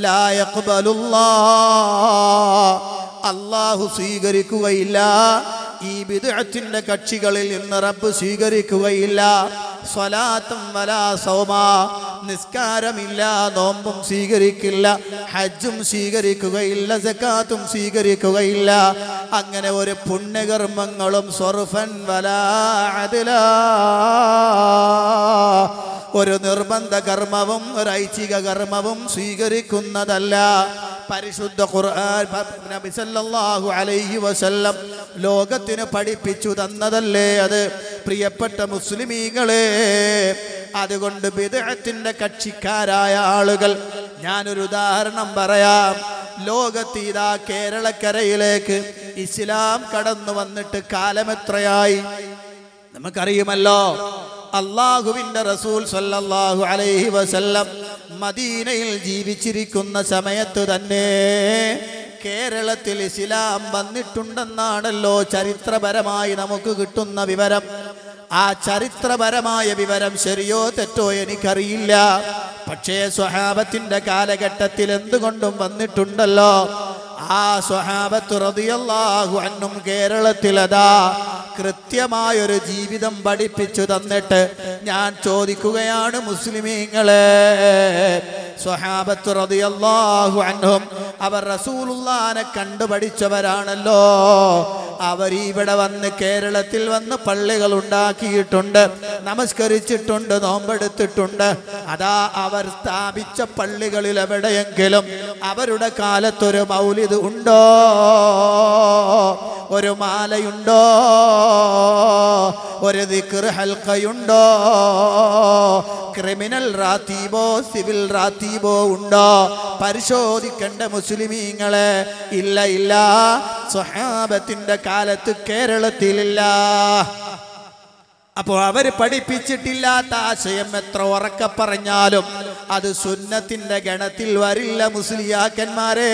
ലാ യഖ്ബലുല്ലാഹ്, അള്ളാഹു സ്വീകരിക്കുകയില്ല. ഈ ബിദ്അത്തിന്റെ കക്ഷികളിൽ നിന്ന് റബ്ബ് സ്വീകരിക്കുകയില്ല. സ്വലാത്തും വലാ സൗമാ, നിസ്കാരമില്ല, നോമ്പും സ്വീകരിക്കില്ല, ഹജ്ജും സ്വീകരിക്കുകയില്ല, സകാത്തും സ്വീകരിക്കുകയില്ല. അങ്ങനെ ഒരു പുണ്യകർമ്മങ്ങളും സർഫൻ വലാ അദ്ലാ, ഒരു നിർബന്ധ കർമ്മവും ഒരു ഐച്ഛിക കർമ്മവും സ്വീകരിക്കുന്നതല്ല. പരിശുദ്ധ ഖുർആൻ നബി സല്ലല്ലാഹു അലൈഹി വസല്ലം ലോകത്തിന് പഠിപ്പിച്ചു തന്നതല്ലേ അത്. പ്രിയപ്പെട്ട മുസ്ലിമീങ്ങളെ, അതുകൊണ്ട് ബിദ്അത്തിന്റെ കക്ഷിക്കാരായ ആളുകൾ, ഞാനൊരു ഉദാഹരണം പറയാം. ലോകത്ത് ഇതാ കേരളക്കരയിലേക്ക് ഇസ്ലാം കടന്നു വന്നിട്ട് കാലമെത്രയായി നമുക്കറിയുമല്ലോ. അള്ളാഹുവിൻ്റെ റസൂൽ സല്ലല്ലാഹു അലൈഹി വസല്ലം മദീനയിൽ ജീവിച്ചിരിക്കുന്ന സമയത്ത് തന്നെ കേരളത്തിൽ ഇസ്ലാം വന്നിട്ടുണ്ടെന്നാണല്ലോ ചരിത്രപരമായി നമുക്ക് കിട്ടുന്ന വിവരം. ആ ചരിത്രപരമായ വിവരം ശരിയോ തെറ്റോ എനിക്കറിയില്ല. പക്ഷേ സ്വഹാബത്തിന്റെ കാലഘട്ടത്തിൽ എന്തുകൊണ്ടും വന്നിട്ടുണ്ടല്ലോ. ആ സ്വഹാബത്ത് റളിയല്ലാഹു അൻഹും കേരളത്തിലതാ കൃത്യമായൊരു ജീവിതം പഠിപ്പിച്ചു തന്നിട്ട് ഞാൻ ചോദിക്കുകയാണ് മുസ്ലിമീങ്ങളെ, സ്വഹാബത്ത് റളിയല്ലാഹു അൻഹും അവർ റസൂലുള്ളാഹിനെ കണ്ടുപഠിച്ചവരാണല്ലോ. അവർ ഇവിടെ വന്ന് കേരളത്തിൽ വന്ന് പള്ളികൾ ഉണ്ടാക്കിയിട്ടുണ്ട്, നമസ്കരിച്ചിട്ടുണ്ട്, നോമ്പെടുത്തിട്ടുണ്ട്. അതാ അവർ സ്ഥാപിച്ച പള്ളികളിൽ എവിടെയെങ്കിലും അവരുടെ കാലത്തൊരു മൗലിദ് ഉണ്ടോ? ഒരു മാലയുണ്ടോ? ഒരു ദിക്ർ ഹൽഖയുണ്ടോ? ക്രിമിനൽ റാത്തീബോ സിവിൽ റാത്തീബോ ഉണ്ടോ? പരിശോധിക്കേണ്ട മുസ്ലിമീങ്ങളെ. ഇല്ല, ഇല്ല. സ്വഹാബത്തിന്റെ കാലത്ത് കേരളത്തിലില്ല. അപ്പോൾ അവർ പഠിപ്പിച്ചിട്ടില്ലാത്ത ആശയം എത്ര ഉറക്കെ പറഞ്ഞാലും അത് സുന്നത്തിന്റെ ഗണത്തിൽ വരില്ല മുസ്ലിയാക്കന്മാരെ.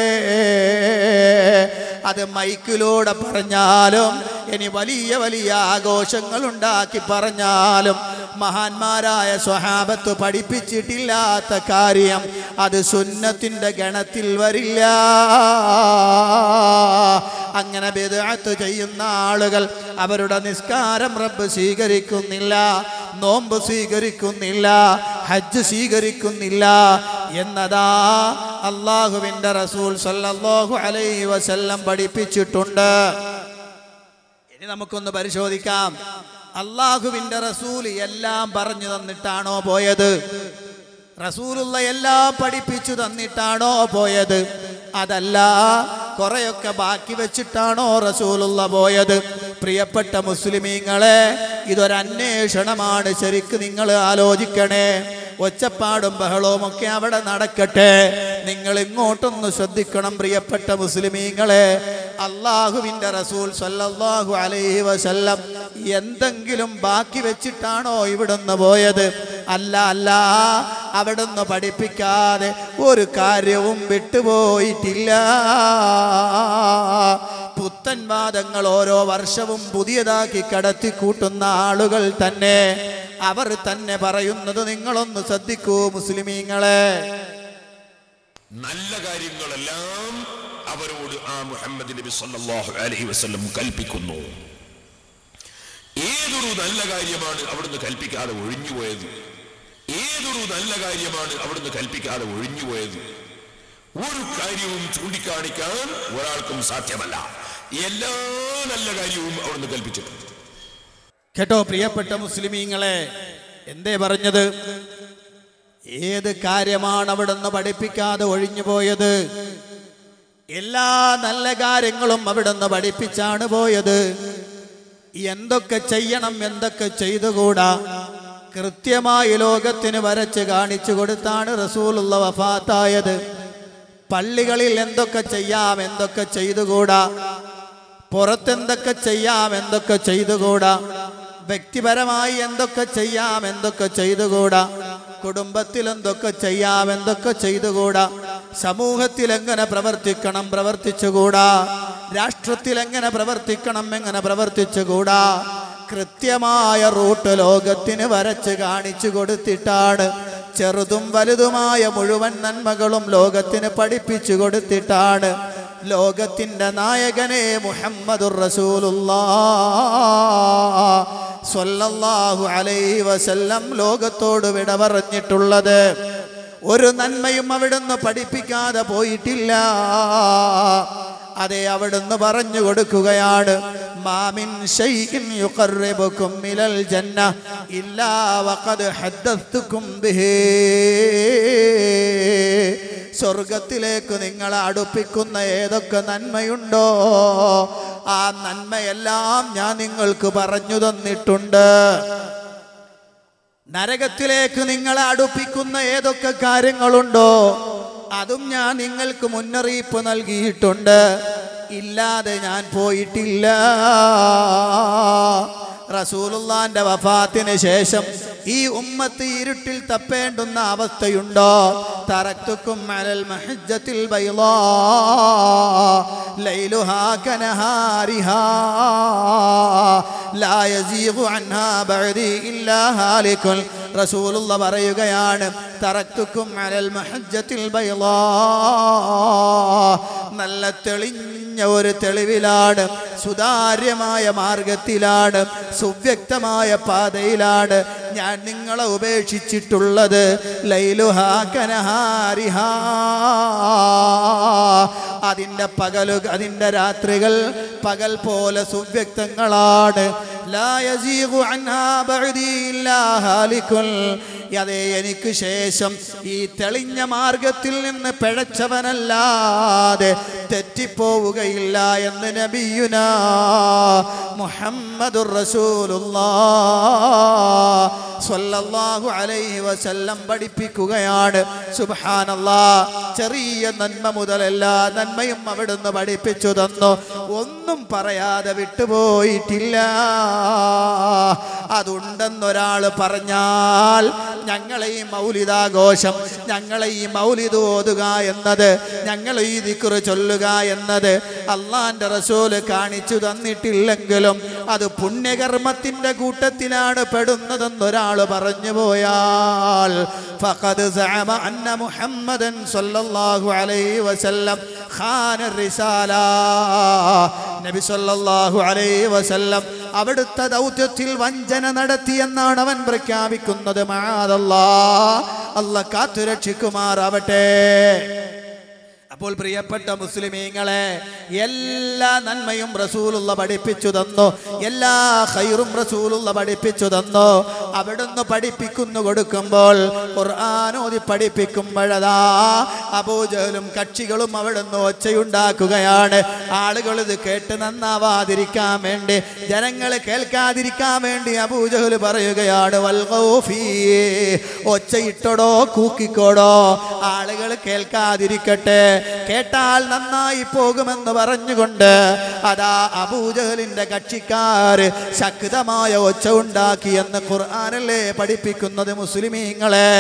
അത് മൈക്കിലൂടെ പറഞ്ഞാലും ഇനി വലിയ വലിയ ആഘോഷങ്ങൾ ഉണ്ടാക്കി പറഞ്ഞാലും മഹാന്മാരായ സ്വഹാബത്ത് പഠിപ്പിച്ചിട്ടില്ലാത്ത കാര്യം അത് സുന്നത്തിന്റെ ഗണത്തിൽ വരില്ല. അങ്ങനെ ബിദ്അത്ത് ചെയ്യുന്ന ആളുകൾ അവരുടെ നിസ്കാരം റബ്ബ് സ്വീകരിക്കുന്നില്ല, നോമ്പ് സ്വീകരിക്കുന്നില്ല, ഹജ്ജ് സ്വീകരിക്കുന്നില്ല എന്നതാ അള്ളാഹുവിൻ്റെ റസൂൽ സല്ലല്ലാഹു അലൈഹി വസല്ലം പഠിപ്പിച്ചിട്ടുണ്ട്. ഇനി നമുക്കൊന്ന് പരിശോധിക്കാം. അള്ളാഹുവിൻ്റെ റസൂൽ എല്ലാം പറഞ്ഞു തന്നിട്ടാണോ പോയത്? റസൂലുള്ള എല്ലാം പഠിപ്പിച്ചു തന്നിട്ടാണോ പോയത്? അതല്ല, കുറെയൊക്കെ ബാക്കി വെച്ചിട്ടാണോ റസൂലുള്ള പോയത്? പ്രിയപ്പെട്ട മുസ്ലിമീങ്ങളെ, ഇതൊരന്വേഷണമാണ്. ശരിക്ക് നിങ്ങൾ ആലോചിക്കണേ. ഒച്ചപ്പാടും ബഹളവും ഒക്കെ അവിടെ നടക്കട്ടെ, നിങ്ങൾ ഇങ്ങോട്ടൊന്ന് ശ്രദ്ധിക്കണം പ്രിയപ്പെട്ട മുസ്ലിമീങ്ങളെ. അള്ളാഹുവിൻ്റെ റസൂൽ സല്ലല്ലാഹു അലൈഹി വസല്ലം എന്തെങ്കിലും ബാക്കി വെച്ചിട്ടാണോ ഇവിടുന്ന് പോയത്? അല്ല, അല്ല. അവിടുന്ന് പഠിപ്പിക്കാതെ ഒരു കാര്യവും വിട്ടുപോയിട്ടില്ല. പുത്തൻ വാദങ്ങൾ ഓരോ വർഷവും പുതിയതാക്കി കടത്തിക്കൂട്ടുന്ന ആളുകൾ തന്നെ, അവർ തന്നെ പറയുന്നത് നിങ്ങളൊന്ന് ശ്രദ്ധിക്കൂ മുസ്ലിമീങ്ങളെ. നല്ല കാര്യങ്ങളെല്ലാം അവരോട് ആ മുഹമ്മദ് നബി സല്ലല്ലാഹു അലൈഹി വസല്ലം കൽപ്പിക്കുന്നു. ഏതൊരു നല്ല കാര്യമാണ് അവിടുന്ന് കൽപ്പിക്കാതെ ഒഴിഞ്ഞുപോയത്? ഏതൊരു നല്ല കാര്യമാണ് അവിടുന്ന് കൽപ്പിക്കാതെ ഒഴിഞ്ഞുപോയത്? ഒരു കാര്യവും ചൂണ്ടിക്കാണിക്കാൻ ഒരാൾക്കും സാധ്യമല്ല. എല്ലാ നല്ല കാര്യവും അവിടുന്ന് കൽപ്പിച്ചിട്ടുണ്ട്. കേട്ടോ പ്രിയപ്പെട്ട മുസ്ലിമീങ്ങളെ, എന്തേ പറഞ്ഞത്? ഏത് കാര്യമാണ് അവിടുന്ന് പഠിപ്പിക്കാതെ ഒഴിഞ്ഞുപോയത്? എല്ലാ നല്ല കാര്യങ്ങളും അവിടുന്ന് പഠിപ്പിച്ചാണ് പോയത്. എന്തൊക്കെ ചെയ്യണം, എന്തൊക്കെ ചെയ്തുകൂടാ, കൃത്യമായി ലോകത്തിന് വരച്ച് കാണിച്ചു കൊടുത്താണ് റസൂലുള്ള വഫാത്തായത്. പള്ളികളിൽ എന്തൊക്കെ ചെയ്യാം, എന്തൊക്കെ ചെയ്തുകൂടാ, പുറത്തെന്തൊക്കെ ചെയ്യാം, എന്തൊക്കെ ചെയ്തുകൂടാ, വ്യക്തിപരമായി എന്തൊക്കെ ചെയ്യാം, എന്തൊക്കെ ചെയ്തുകൂടാ, കുടുംബത്തിൽ എന്തൊക്കെ ചെയ്യാം, എന്തൊക്കെ ചെയ്തുകൂടാ, സമൂഹത്തിൽ എങ്ങനെ പ്രവർത്തിക്കണം, പ്രവർത്തിച്ചുകൂടാ, രാഷ്ട്രത്തിൽ എങ്ങനെ പ്രവർത്തിക്കണം, എങ്ങനെ പ്രവർത്തിച്ചുകൂടാ, കൃത്യമായ റൂട്ട് ലോകത്തിന് വരച്ച് കാണിച്ചു കൊടുത്തിട്ടാണ്, ചെറുതും വലുതുമായ മുഴുവൻ നന്മകളും ലോകത്തിന് പഠിപ്പിച്ചു കൊടുത്തിട്ടാണ് ലോകത്തിൻ്റെ നായകനെ മുഹമ്മദുർ റസൂലുള്ളാഹ് സ്വല്ലല്ലാഹു അലൈഹി വസല്ലം ലോകത്തോട് വിട പറഞ്ഞിട്ടുള്ളത്. ഒരു നന്മയും അവിടുന്ന് പഠിപ്പിക്കാതെ പോയിട്ടില്ല. അതെ, അവിടുന്ന് പറഞ്ഞു കൊടുക്കുകയാണ്, മാമിൻ ശൈഇൻ യുഖർരിബുകും മിനൽ ജന്ന ഇല്ലാ വഖദ് ഹദ്ദസ്തുകും ബിഹി. സ്വർഗത്തിലേക്ക് നിങ്ങളെ അടുപ്പിക്കുന്ന ഏതൊക്കെ നന്മയുണ്ടോ ആ നന്മയെല്ലാം ഞാൻ നിങ്ങൾക്ക് പറഞ്ഞു തന്നിട്ടുണ്ട്. നരകത്തിലേക്ക് നിങ്ങളെ അടുപ്പിക്കുന്ന ഏതൊക്കെ കാര്യങ്ങളുണ്ടോ അതും ഞാൻ നിങ്ങൾക്ക് മുന്നറിയിപ്പ് നൽകിയിട്ടുണ്ട്. ഇല്ലാതെ ഞാൻ പോയിട്ടില്ല. റസൂലുള്ളാന്റെ വഫാത്തിന് ശേഷം ഈ ഉമ്മത്ത് ഇരുട്ടിൽ തപ്പേണ്ടുന്ന അവസ്ഥയുണ്ടോ? തറക്തുക്കും അലൽ മഹജ്ജത്തിൽ ബൈളാ ലൈലുഹാ കനഹാരിഹാ ലാ യസീഗു അൻഹാ ബഅദി ഇല്ലാ ഹാലികുൻ. റസൂലുള്ള പറയുകയാണ്, തറക്തുക്കും അലൽ മഹജ്ജത്തിൽ ബൈളാ, നല്ല തെളിഞ്ഞ ഒരു തെളിവിലാണ്, സുതാര്യമായ മാർഗത്തിലാണ്, സുവ്യക്തമായ പാതയിലാണ് ഞാൻ നിങ്ങളെ ഉപേക്ഷിച്ചിട്ടുള്ളത്. ലൈലുഹാ കനഹാരിഹാ, അതിൻ്റെ രാത്രികൾ പകൽ പോലെ സുവ്യക്തങ്ങളാണ്. ലാ യസീഗു അൻഹാ ബഅദി ഇല്ലാ ഹാലികുൻ. അതെ, എനിക്ക് ശേഷം ഈ തെളിഞ്ഞ മാർഗത്തിൽ നിന്ന് പിഴച്ചവനല്ലാതെ തെറ്റിപ്പോവുകയില്ല എന്ന് നബിയുനാ മുഹമ്മദുർ റസൂലുള്ളാഹ് സ്വല്ലല്ലാഹു അലൈഹി വസല്ലം പഠിപ്പിക്കുകയാണ്. സുബ്ഹാനല്ലാഹ്, ചെറിയ നന്മ മുതൽ എല്ലാ നന്മയും അവിടുന്ന് പഠിപ്പിച്ചു തന്നു. ഒന്നും പറയാതെ വിട്ടുപോയിട്ടില്ല. അതുണ്ടെന്നൊരാൾ പറഞ്ഞാൽ ഞങ്ങളെ ഈ മൗലിദാഘോഷം, ഞങ്ങളെ ഈ മൗലിദ് ഓതുക എന്നത്, ഞങ്ങൾ ഈ ദിക്ർ ചൊല്ലുക എന്നത് അള്ളാന്റെ റസൂല് കാണിച്ചു തന്നിട്ടില്ലെങ്കിലും അത് പുണ്യകർമ്മത്തിന്റെ കൂട്ടത്തിലാണ് പെടുന്നതെന്നൊരാൾ പറഞ്ഞു പോയാൽ ഫഖദ് സഅമ അന്ന മുഹമ്മദൻ സ്വല്ലല്ലാഹു അലൈഹി വസല്ലം ഖാന റിസാല. നബി സ്വല്ലല്ലാഹു അലൈഹി വസല്ലം അവിടുത്തെ ദൗത്യത്തിൽ വഞ്ചന നടത്തിയെന്നാണ് അവൻ പ്രഖ്യാപിക്കുന്നത്. മഅദല്ലാഹ്, അല്ലാഹ് കാത്തുരക്ഷിക്കുമാറാവട്ടെ. അപ്പോൾ പ്രിയപ്പെട്ട മുസ്ലിമീങ്ങളെ, എല്ലാ നന്മയും റസൂലുള്ള പഠിപ്പിച്ചു തന്നു, എല്ലാ ഖൈറും റസൂലുള്ള പഠിപ്പിച്ചു തന്നു. അവിടുന്ന് പഠിപ്പിക്കുന്നു കൊടുക്കുമ്പോൾ, ഖുർആൻ ഓതി പഠിപ്പിക്കുമ്പോഴതാ അബൂജഹലും കക്ഷികളും അവിടുന്ന് ഒച്ചയുണ്ടാക്കുകയാണ്. ആളുകൾ ഇത് കേട്ട് നന്നാവാതിരിക്കാൻ വേണ്ടി, ജനങ്ങൾ കേൾക്കാതിരിക്കാൻ വേണ്ടി അബൂജഹൽ പറയുകയാണ്, വൽഖൗഫി, ഒച്ചയിട്ടോടോ കൂക്കിക്കോടോ, ആളുകൾ കേൾക്കാതിരിക്കട്ടെ, കേട്ടാൽ നന്നായി പോകുമെന്ന് പറഞ്ഞുകൊണ്ട് അതാ അബൂജഹലിന്റെ കക്ഷിക്കാർ ശക്തമായ ഒച്ച ഉണ്ടാക്കി എന്ന് ഖുർആനല്ലേ പഠിപ്പിക്കുന്നത്. മുസ്ലിമീങ്ങളെ,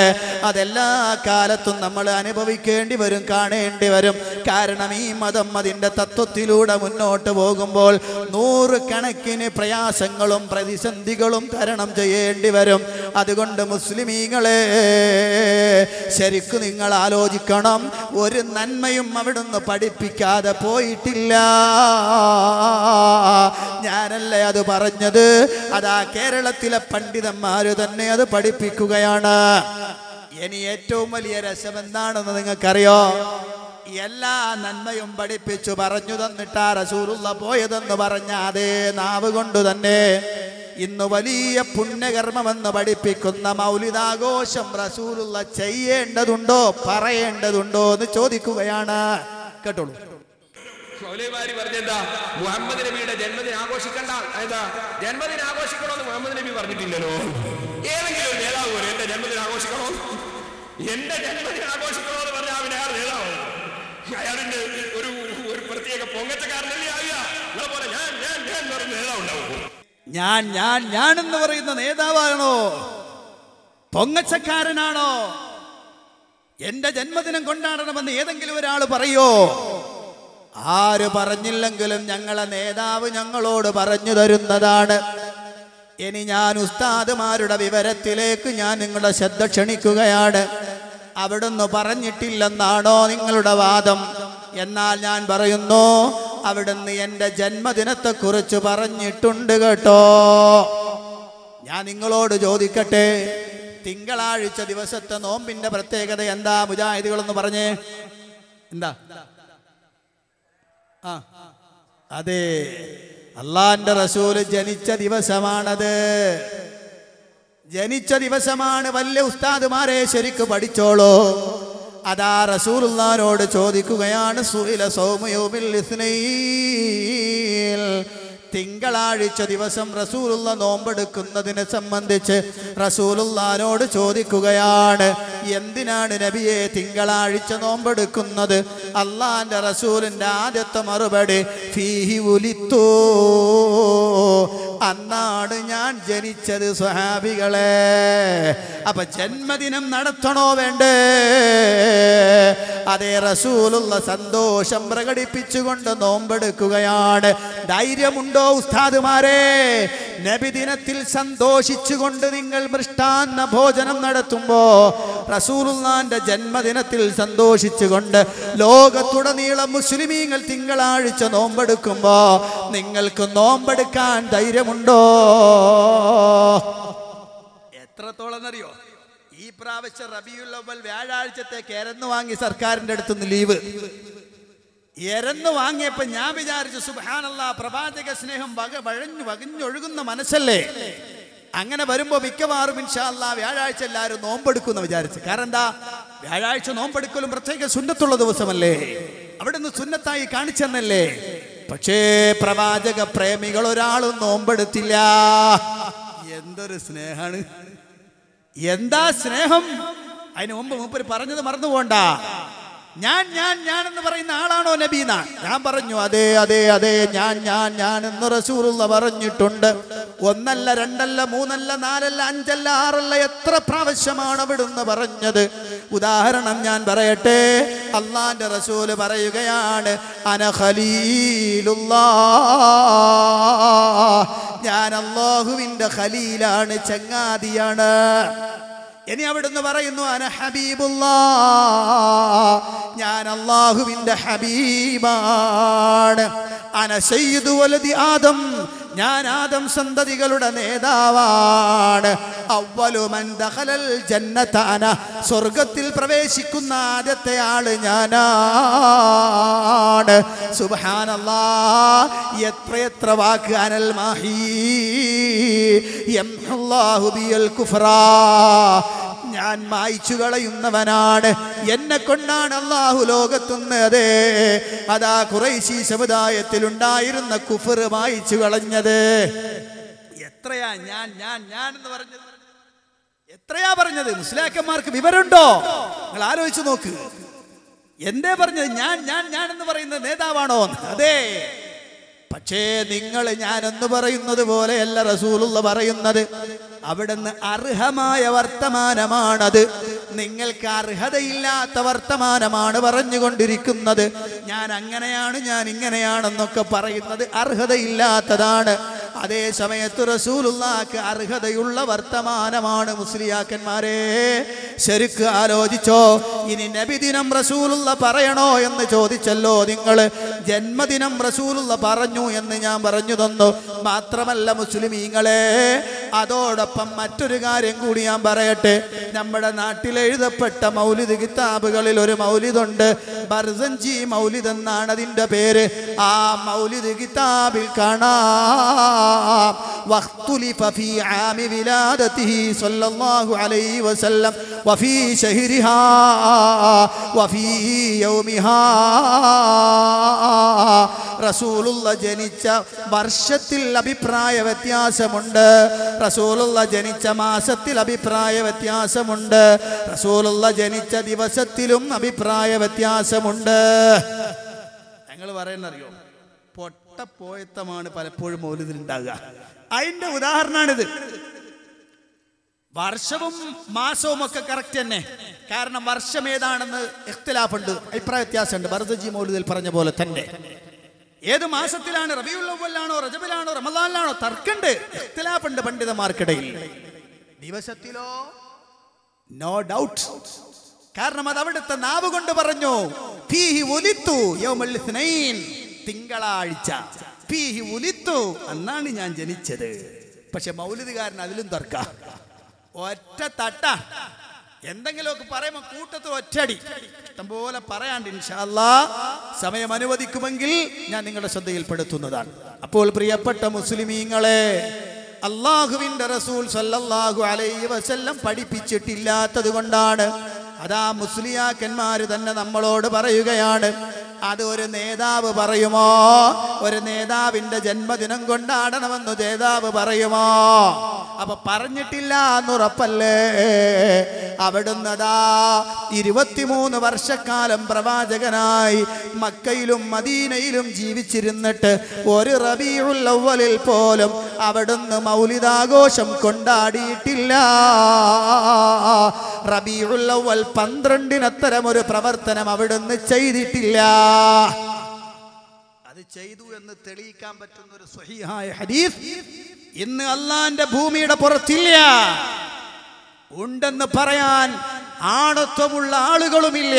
അതെല്ലാ കാലത്തും നമ്മൾ അനുഭവിക്കേണ്ടി വരും, കാണേണ്ടി വരും. കാരണം ഈ മതം അതിൻ്റെ തത്വത്തിലൂടെ മുന്നോട്ട് പോകുമ്പോൾ 100 കണക്കിന് പ്രയാസങ്ങളും പ്രതിസന്ധികളും തരണം ചെയ്യേണ്ടി വരും. അതുകൊണ്ട് മുസ്ലിമീങ്ങളെ, ശരിക്കും നിങ്ങൾ ആലോചിക്കണം, ഒരു നന്മയും അവിടുന്ന് പഠിപ്പിക്കാതെ പോയിട്ടില്ല. ഞാനല്ലേ അത് പറഞ്ഞത്, അതാ കേരളത്തിലെ പണ്ഡിതന്മാര് തന്നെ അത് പഠിപ്പിക്കുകയാണ്. ഇനി ഏറ്റവും വലിയ രസം എന്താണെന്ന് നിങ്ങൾക്കറിയോ? എല്ലാ നന്മയും പഠിപ്പിച്ചു പറഞ്ഞു തന്നിട്ടാ റസൂലുള്ള പോയതെന്ന് പറഞ്ഞ അതേ നാവ് കൊണ്ട് തന്നെ ഇന്ന് വലിയ പുണ്യകർമ്മമെന്ന് പഠിപ്പിക്കുന്ന മൗലിദാഘോഷം റസൂലുള്ള ചെയ്യേണ്ടതുണ്ടോ, പറയേണ്ടതുണ്ടോ എന്ന് ചോദിക്കുകയാണ്. കേട്ടോളൂ. മൗലവിമാര് പറഞ്ഞെന്താ, മുഹമ്മദ് നബിയുടെ ജന്മദിനം ആഘോഷിക്കണ്ട, എന്താ ജന്മദിനം ആഘോഷിക്കണമെന്ന് മുഹമ്മദ് നബി പറഞ്ഞിട്ടില്ലല്ലോ. ഏതെങ്കിലും ഒരു നേതാവ് പോലെ എന്റെ ജന്മദിനം ആഘോഷിക്കണോ, എന്റെ ജന്മദിനം ആഘോഷിക്കണോ എന്ന് പറഞ്ഞാൽ അവൻ അയാൾ നേതാവ്, അയാളിന്റെ ഒരു പ്രത്യേക പൊങ്ങച്ചക്കാരനല്ലേ ആവുക. നിങ്ങളെ പോലെ ഞാൻ ഞാൻ ഞാൻ എന്ന് പറയുന്ന നേതാവ് ഉണ്ടാവും. ഞാൻ ഞാൻ ഞാൻ എന്ന് പറയുന്ന നേതാവാണോ? പൊങ്ങച്ചക്കാരനാണോ? എന്റെ ജന്മദിനം കൊണ്ടാടണമെന്ന് ഏതെങ്കിലും ഒരാൾ പറയോ? ആര് പറഞ്ഞില്ലെങ്കിലും ഞങ്ങളെ നേതാവ് ഞങ്ങളോട് പറഞ്ഞു തരുന്നതാണ്. ഇനി ഞാൻ ഉസ്താദുമാരുടെ വിവരത്തിലേക്ക് ഞാൻ നിങ്ങളുടെ ശ്രദ്ധ ക്ഷണിക്കുകയാണ്. അവിടുന്ന് പറഞ്ഞിട്ടില്ലെന്നാണോ നിങ്ങളുടെ വാദം? എന്നാൽ ഞാൻ പറയുന്നു, അവിടുന്ന് എൻ്റെ ജന്മദിനത്തെക്കുറിച്ച് പറഞ്ഞിട്ടുണ്ട് കേട്ടോ. ഞാൻ നിങ്ങളോട് ചോദിക്കട്ടെ, തിങ്കളാഴ്ച ദിവസത്തെ നോമ്പിന്റെ പ്രത്യേകത എന്താ? മുജാഹിദുകളെന്ന് പറഞ്ഞേ. എന്താ? അതെ, അള്ളാന്റെ റസൂല് ജനിച്ച ദിവസമാണത്. ജനിച്ച ദിവസമാണ്. വലിയ ഉസ്താദുമാരെ ശരിക്ക് പഠിച്ചോളൂ. അതാ റസൂലുള്ളാഹിനോട് ചോദിക്കുകയാണ്, സുഇല സൗമു യൗമിൽ ഇസ്നൈൻ, തിങ്കളാഴ്ച ദിവസം റസൂലുള്ള നോമ്പെടുക്കുന്നതിനെ സംബന്ധിച്ച് റസൂലുള്ളാഹിനോട് ചോദിക്കുകയാണ്, എന്തിനാണ് നബിയെ തിങ്കളാഴ്ച നോമ്പെടുക്കുന്നത്? അള്ളാന്റെ റസൂലിന്റെ ആദ്യത്തെ മറുപടി, ഫീഹി ഉലിത്തു, അന്നാണ് ഞാൻ ജനിച്ചത്. സ്വഹാബികളെ, അപ്പൊ ജന്മദിനം നടത്തണോ വേണ്ടേ? അതേ, റസൂലുള്ള സന്തോഷം പ്രകടിപ്പിച്ചുകൊണ്ട് നോമ്പെടുക്കുകയാണ്. ധൈര്യമുണ്ടോ ഉസ്താദുമാരെ? നബിദിനത്തിൽ സന്തോഷിച്ചുകൊണ്ട് നിങ്ങൾ മൃഷ്ടാന്ന ഭോജനം നടത്തുമ്പോ, റസൂലുള്ളാഹിന്റെ ജന്മദിനത്തിൽ സന്തോഷിച്ചുകൊണ്ട് ലോകത്തുടനീളം മുസ്ലിമീങ്ങൾ തിങ്കളാഴ്ച നോമ്പെടുക്കുമ്പോ നിങ്ങൾക്ക് നോമ്പെടുക്കാൻ ധൈര്യമുണ്ടോ? എത്രത്തോളം അറിയോ? ഈ പ്രാവശ്യം റബീഉൽ അവ്വൽ വ്യാഴാഴ്ചത്തേക്ക് എരന്ന് വാങ്ങി സർക്കാരിന്റെ അടുത്തുനിന്ന് ലീവ്. എരന്ന് വാങ്ങിയപ്പോ ഞാൻ വിചാരിച്ചു, സുബ്ഹാനല്ലാഹ്, പ്രവാചക സ്നേഹം വകഞ്ഞൊഴുകുന്ന മനസ്സല്ലേ. അങ്ങനെ വരുമ്പോ മിക്കവാറും ഇൻഷാ അല്ലാഹ് വ്യാഴാഴ്ച എല്ലാവരും നോമ്പെടുക്കുമെന്ന് വിചാരിച്ചു. കാരണം എന്താ? വ്യാഴാഴ്ച നോമ്പെടുക്കലും പ്രത്യേക സുന്നത്തുള്ള ദിവസമല്ലേ, അവിടുന്ന് സുന്നത്തായി കാണിച്ചെന്നല്ലേ. പക്ഷേ പ്രവാചക പ്രേമികൾ ഒരാളും നോമ്പെടുത്തില്ല. എന്തൊരു സ്നേഹാണ്! എന്താ സ്നേഹം! അതിന് മുമ്പ് മൂപ്പര് പറഞ്ഞത് മറന്നു പോണ്ട. ഞാൻ എന്ന് പറയുന്ന ആളാണോ നബീന? ഞാൻ പറഞ്ഞു, അതെ അതെ അതെ, ഞാൻ എന്ന് റസൂലുള്ള പറഞ്ഞിട്ടുണ്ട്. ഒന്നല്ല, രണ്ടല്ല, മൂന്നല്ല, നാലല്ല, അഞ്ചല്ല, ആറല്ല, എത്ര പ്രാവശ്യമാണ് അവിടുന്ന് പറഞ്ഞത്? ഉദാഹരണം ഞാൻ പറയട്ടെ. അള്ളാന്റെ റസൂല് പറയുകയാണ്, അന ഖലീലുല്ലാഹ്, ഞാൻ അല്ലാഹുവിന്റെ ഖലീലാണ്, ചങ്ങാതിയാണ്. ഇനി അവിടുന്ന് പറയുന്നു, അന ഹബീബുല്ലാഹ്, ഞാൻ അല്ലാഹുവിന്റെ ഹബീബാണ്. അന സയ്യിദു വലദി ആദം, ഞാൻ ആദം സന്തതികളുടെ നേതാവാണ്. അവ്വലു മൻ ദഖലൽ ജന്നത അന, സ്വർഗ്ഗത്തിൽ പ്രവേശിക്കുന്ന ആദ്യത്തെ ആള് ഞാനാണ്. സുബ്ഹാനല്ലാഹ്, എത്ര വാക്ക്! അനൽ മാഹി യംഹുല്ലാഹു ബിൽ കുഫ്റാ, ഞാൻ മായ്ച്ചു കളയുന്നവനാണ്. എന്നെ കൊണ്ടാണ് അല്ലാഹു ലോകത്തുനിന്ന് അതാ ഖുറൈശി സമുദായത്തിൽ ഉണ്ടായിരുന്ന കുഫർ മായ്ച്ചു കളഞ്ഞത്. എത്രയാ ഞാൻ എന്ന് പറഞ്ഞത്? എത്രയാ പറഞ്ഞത്? മുസ്ലിയാക്കന്മാർക്ക് വിവരമുണ്ടോ? നിങ്ങൾ ആലോചിച്ചു നോക്ക്. എന്തേ പറഞ്ഞത്? ഞാൻ എന്ന് പറയുന്നത് നേതാവാണോ? അതെ. പക്ഷേ നിങ്ങൾ ഞാനെന്ന് പറയുന്നത് പോലെയല്ല റസൂലുള്ള പറയുന്നത്. അവിടുന്ന് അർഹമായ വർത്തമാനമാണത്. നിങ്ങൾക്ക് അർഹതയില്ലാത്ത വർത്തമാനമാണ് പറഞ്ഞുകൊണ്ടിരിക്കുന്നത്. ഞാൻ അങ്ങനെയാണ്, ഞാൻ ഇങ്ങനെയാണെന്നൊക്കെ പറയുന്നത് അർഹതയില്ലാത്തതാണ്. അതേ സമയത്ത് റസൂലുള്ളാഹിക്ക് അർഹതയുള്ള വർത്തമാനമാണ്. മുസ്ലിയാക്കന്മാരെ, ശരിക്ക് ആലോചിച്ചോ. ഇനി നബിദിനം റസൂലുള്ള പറയണോ എന്ന് ചോദിച്ചല്ലോ നിങ്ങൾ. ജന്മദിനം റസൂലുള്ള പറഞ്ഞു എന്ന് ഞാൻ പറഞ്ഞു തന്നു. മാത്രമല്ല മുസ്ലിമീങ്ങളെ, അതോടൊപ്പം മറ്റൊരു കാര്യം കൂടി ഞാൻ പറയട്ടെ. നമ്മുടെ നാട്ടിൽ എഴുതപ്പെട്ട മൗലിദ് കിതാബുകളിൽ ഒരു മൗലിദുണ്ട്, ബർസഞ്ചി മൗലിദ് എന്നാണ് അതിന്റെ പേര്. ആ മൗലിദ് കിതാബിൽ കാണാം, വഖ്തുലിഫ ഫീ ആമി വിലാദതിഹി സ്വല്ലല്ലാഹു അലൈഹി വസല്ലം വഫീ ശഹരിഹാ വഫീ യൗമിഹാ. റസൂലുള്ള ജനിച്ച വർഷത്തിൽ അഭിപ്രായ വ്യത്യാസമുണ്ട്, റസൂലുള്ള ജനിച്ച മാസത്തിൽ അഭിപ്രായ വ്യത്യാസമുണ്ട്, റസൂലുള്ള ജനിച്ച ദിവസത്തിലും അഭിപ്രായ വ്യത്യാസമുണ്ട്. ഞങ്ങൾ പറയുന്നറിയോ, പൊട്ടപ്പോയത്തമാണ് പലപ്പോഴും മൗലിദിൽ ഉണ്ടാകുക. അതിന്റെ ഉദാഹരണമാണിത്. വർഷവും മാസവും ഒക്കെ കറക്റ്റ് തന്നെ. കാരണം വർഷം ഏതാണെന്ന് ഇഖ്തിലാഫുണ്ട്, അഭിപ്രായ വ്യത്യാസമുണ്ട്. ബർദജി മൗലിദിൽ പറഞ്ഞ പോലെ തന്നെ ഏത് മാസത്തിലാണ്, റബീഉൽ അവ്വലാണോ റജബിലാണോ റമദാനിലാണോ, തർക്കമുണ്ട്, ഇഖ്തിലാഫുണ്ട് പണ്ഡിതന്മാർക്കിടയിൽ. ദിവസത്തിലോ നോ ഡൗട്ട്. കാരണം അത് അവിടുത്തെ നാവ് കൊണ്ട് പറഞ്ഞു, ഫീഹി ഉലിത്തു യൗമുൽ ഇത്നൈൻ, തിങ്കളാഴ്ച, ഫീഹി ഉലിത്തു, അന്നാണ് ഞാൻ ജനിച്ചത്. പക്ഷെ മൗലിദുകാരൻ അതിലും തർക്ക, ഒറ്റ തട്ട. എന്തെങ്കിലുമൊക്കെ പറയുമ്പോൾ കൂട്ടത്തിൽ ഒറ്റടി. ഇഷ്ടംപോലെ പറയാണ്ട് ഇൻഷാ അല്ലാഹ് സമയം അനുവദിക്കുമെങ്കിൽ ഞാൻ നിങ്ങളുടെ ശ്രദ്ധയിൽപ്പെടുത്തുന്നതാണ്. അപ്പോൾ പ്രിയപ്പെട്ട മുസ്ലിമീങ്ങളെ, അല്ലാഹുവിന്റെ റസൂൽ സല്ലല്ലാഹു അലൈഹി വസല്ലം പഠിപ്പിച്ചിട്ടില്ലാത്തത് കൊണ്ടാണ് അതാ മുസ്ലിയാക്കന്മാര് തന്നെ നമ്മളോട് പറയുകയാണ്. അത് ഒരു നേതാവ് പറയുമോ? ഒരു നേതാവിന്റെ ജന്മദിനം കൊണ്ടാടണമെന്ന് നേതാവ് പറയുമോ? അപ്പൊ പറഞ്ഞിട്ടില്ല എന്നുറപ്പല്ലേ? അവിടുന്ന് അതാ 23 വർഷക്കാലം പ്രവാചകനായി മക്കയിലും മദീനയിലും ജീവിച്ചിരുന്നിട്ട് ഒരു റബീഉൽ അവ്വലിൽ പോലും അവിടുന്ന് മൗലിദാഘോഷം കൊണ്ടാടിയിട്ടില്ല. റബീഉൽ അവ്വൽ 12 അത്തരം ഒരു പ്രവർത്തനം അവിടുന്ന് ചെയ്തിട്ടില്ല. അത് ചെയ്തു എന്ന് തെളിയിക്കാൻ പറ്റുന്ന ഒരു സ്വഹീഹായ ഹദീസ് ഇന്ന് അള്ളാന്റെ ഭൂമിയുടെ പുറത്തില്ല. ഉണ്ടെന്ന് പറയാൻ ആണത്വമുള്ള ആളുകളുമില്ല.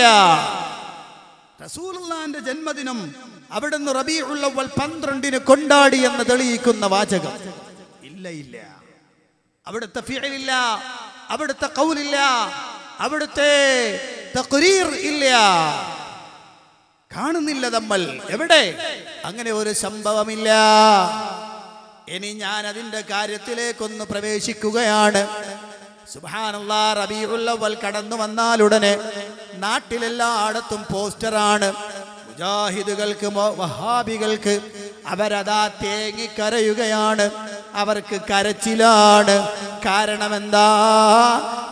റസൂലുള്ളാഹിന്റെ ജന്മദിനം അവിടുന്ന് റബീഉൽ അവ്വൽ 12 കൊണ്ടാടി എന്ന് തെളിയിക്കുന്ന വാചകം ഇല്ല, ഇല്ല. അവിടുത്തെ ഫിഅലില്ല, അവിടുത്തെ ഖൗലില്ല, അവിടുത്തെ തഖ്രീർ ഇല്ല, കാണുന്നില്ല നമ്മൾ. എവിടെ? അങ്ങനെ ഒരു സംഭവമില്ല. ഇനി ഞാൻ അതിന്റെ കാര്യത്തിലേക്കൊന്ന് പ്രവേശിക്കുകയാണ്. സുബ്ഹാനല്ലാഹ്, റബീഉൽ അവ്വൽ കടന്നു വന്നാലുടനെ നാട്ടിലെല്ലായിടത്തും പോസ്റ്ററാണ്. മുജാഹിദുകൾക്ക് വഹാബികൾക്ക് അവരതാ തേങ്ങിക്കരയുകയാണ്. അവർക്ക് കരച്ചിലാണ്. കാരണം എന്താ?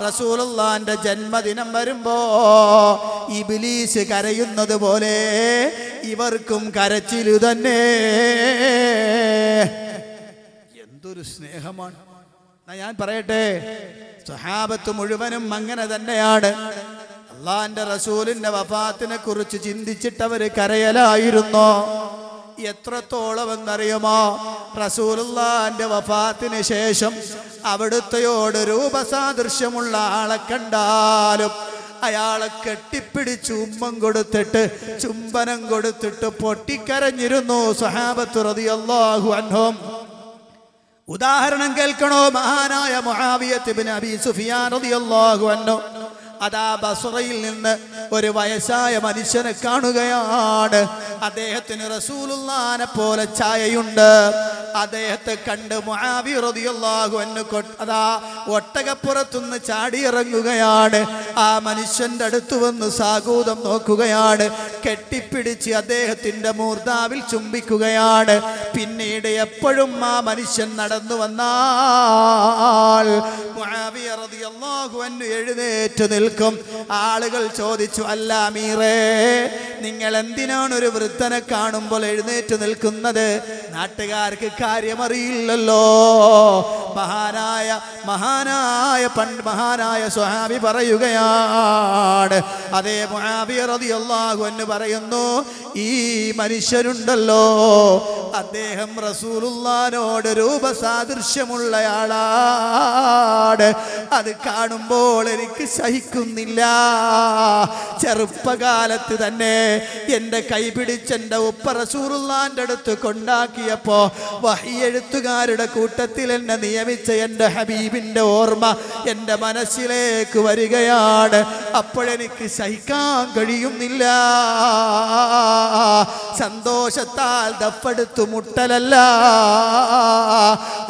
റസൂലുള്ളാഹിന്റെ ജന്മദിനം വരുമ്പോ ഇബ്ലീസ് കരയുന്നത് പോലെ ഇവർക്കും കരച്ചില് തന്നെ. എന്തൊരു സ്നേഹമാണ്! ഞാൻ പറയട്ടെ, സ്വഹാബത്ത് മുഴുവനും അങ്ങനെ തന്നെയാണ്. അള്ളാന്റെ റസൂലിന്റെ വഫാത്തിനെ കുറിച്ച് ചിന്തിച്ചിട്ടവര് കരയലായിരുന്നോ? എത്രത്തോളം എന്നറിയുമോ? റസൂലുള്ളാഹിന്റെ വഫാത്തിന് ശേഷം അവിടുത്തെയോട് രൂപസാദൃശ്യമുള്ള ആളെ കണ്ടാലും അയാളെ കെട്ടിപ്പിടിച്ച് ഉമ്മം കൊടുത്തിട്ട് ചുംബനം കൊടുത്തിട്ട് പൊട്ടിക്കരഞ്ഞിരുന്നു സ്വഹാബത്ത് റളിയല്ലാഹു അൻഹും. ഉദാഹരണം കേൾക്കണോ? മഹാനായ മുആവിയത്ത് ഇബ്നു അബീ സുഫിയാൻ റളിയല്ലാഹു അൻഹു അതാ ബസ്റയിൽ നിന്ന് ഒരു വയസ്സായ മനുഷ്യനെ കാണുകയാണ്. അദ്ദേഹത്തിന് റസൂലുള്ളാഹിനെ പോലെ ഛായയുണ്ട്. അദ്ദേഹത്തെ കണ്ട് മുആവിയ റളിയല്ലാഹു അൻഹു അതാ ഒട്ടകപ്പുറത്തുനിന്ന് ചാടിയിറങ്ങുകയാണ്. ആ മനുഷ്യന്റെ അടുത്ത് വന്ന് സാഗൂതം നോക്കുകയാണ്. കെട്ടിപ്പിടിച്ച് അദ്ദേഹത്തിന്റെ മൂർധാവിൽ ചുംബിക്കുകയാണ്. പിന്നീട് എപ്പോഴും ആ മനുഷ്യൻ നടന്നു വന്നാൽ മുആവിയ റളിയല്ലാഹു അൻഹു എഴുന്നേറ്റ് നിൽക്കും. ആളുകൾ ചോദിച്ചു, അല്ല അമീറേ, നിങ്ങൾ എന്തിനാണ് ഒരു വൃദ്ധനെ കാണുമ്പോൾ എഴുന്നേറ്റ് നിൽക്കുന്നത്? നാട്ടുകാർക്ക് കാര്യമറിയില്ലല്ലോ. മഹാനായ സ്വഹാബി പറയുകയാണ്. അതേ മുആവിയ റളിയല്ലാഹു അൻഹു പറയുന്നു, ഈ മനുഷ്യരുണ്ടല്ലോ, അദ്ദേഹം റസൂലുള്ളാഹിനോട് രൂപസാദൃശ്യമുള്ളയാളാണ്. അത് കാണുമ്പോൾ എനിക്ക് സഹിക്കുന്നില്ല. ചെറുപ്പകാലത്ത് തന്നെ എൻ്റെ കൈപിടിച്ച് എൻ്റെ ഉപ്പ റസൂലുള്ളാഹിന്റെ അടുത്ത് കൊണ്ടാക്കിയപ്പോ വഹി എഴുത്തുകാരുടെ കൂട്ടത്തിൽ എന്നെ നിയമിച്ച എൻ്റെ ഹബീബിന്റെ ഓർമ്മ എൻ്റെ മനസ്സിലേക്ക് വരികയാണ്. അപ്പോഴെനിക്ക് സഹിക്കാൻ കഴിയുന്നില്ല. സന്തോഷത്താൽ ദഫെടുത്തു മുട്ടലല്ല,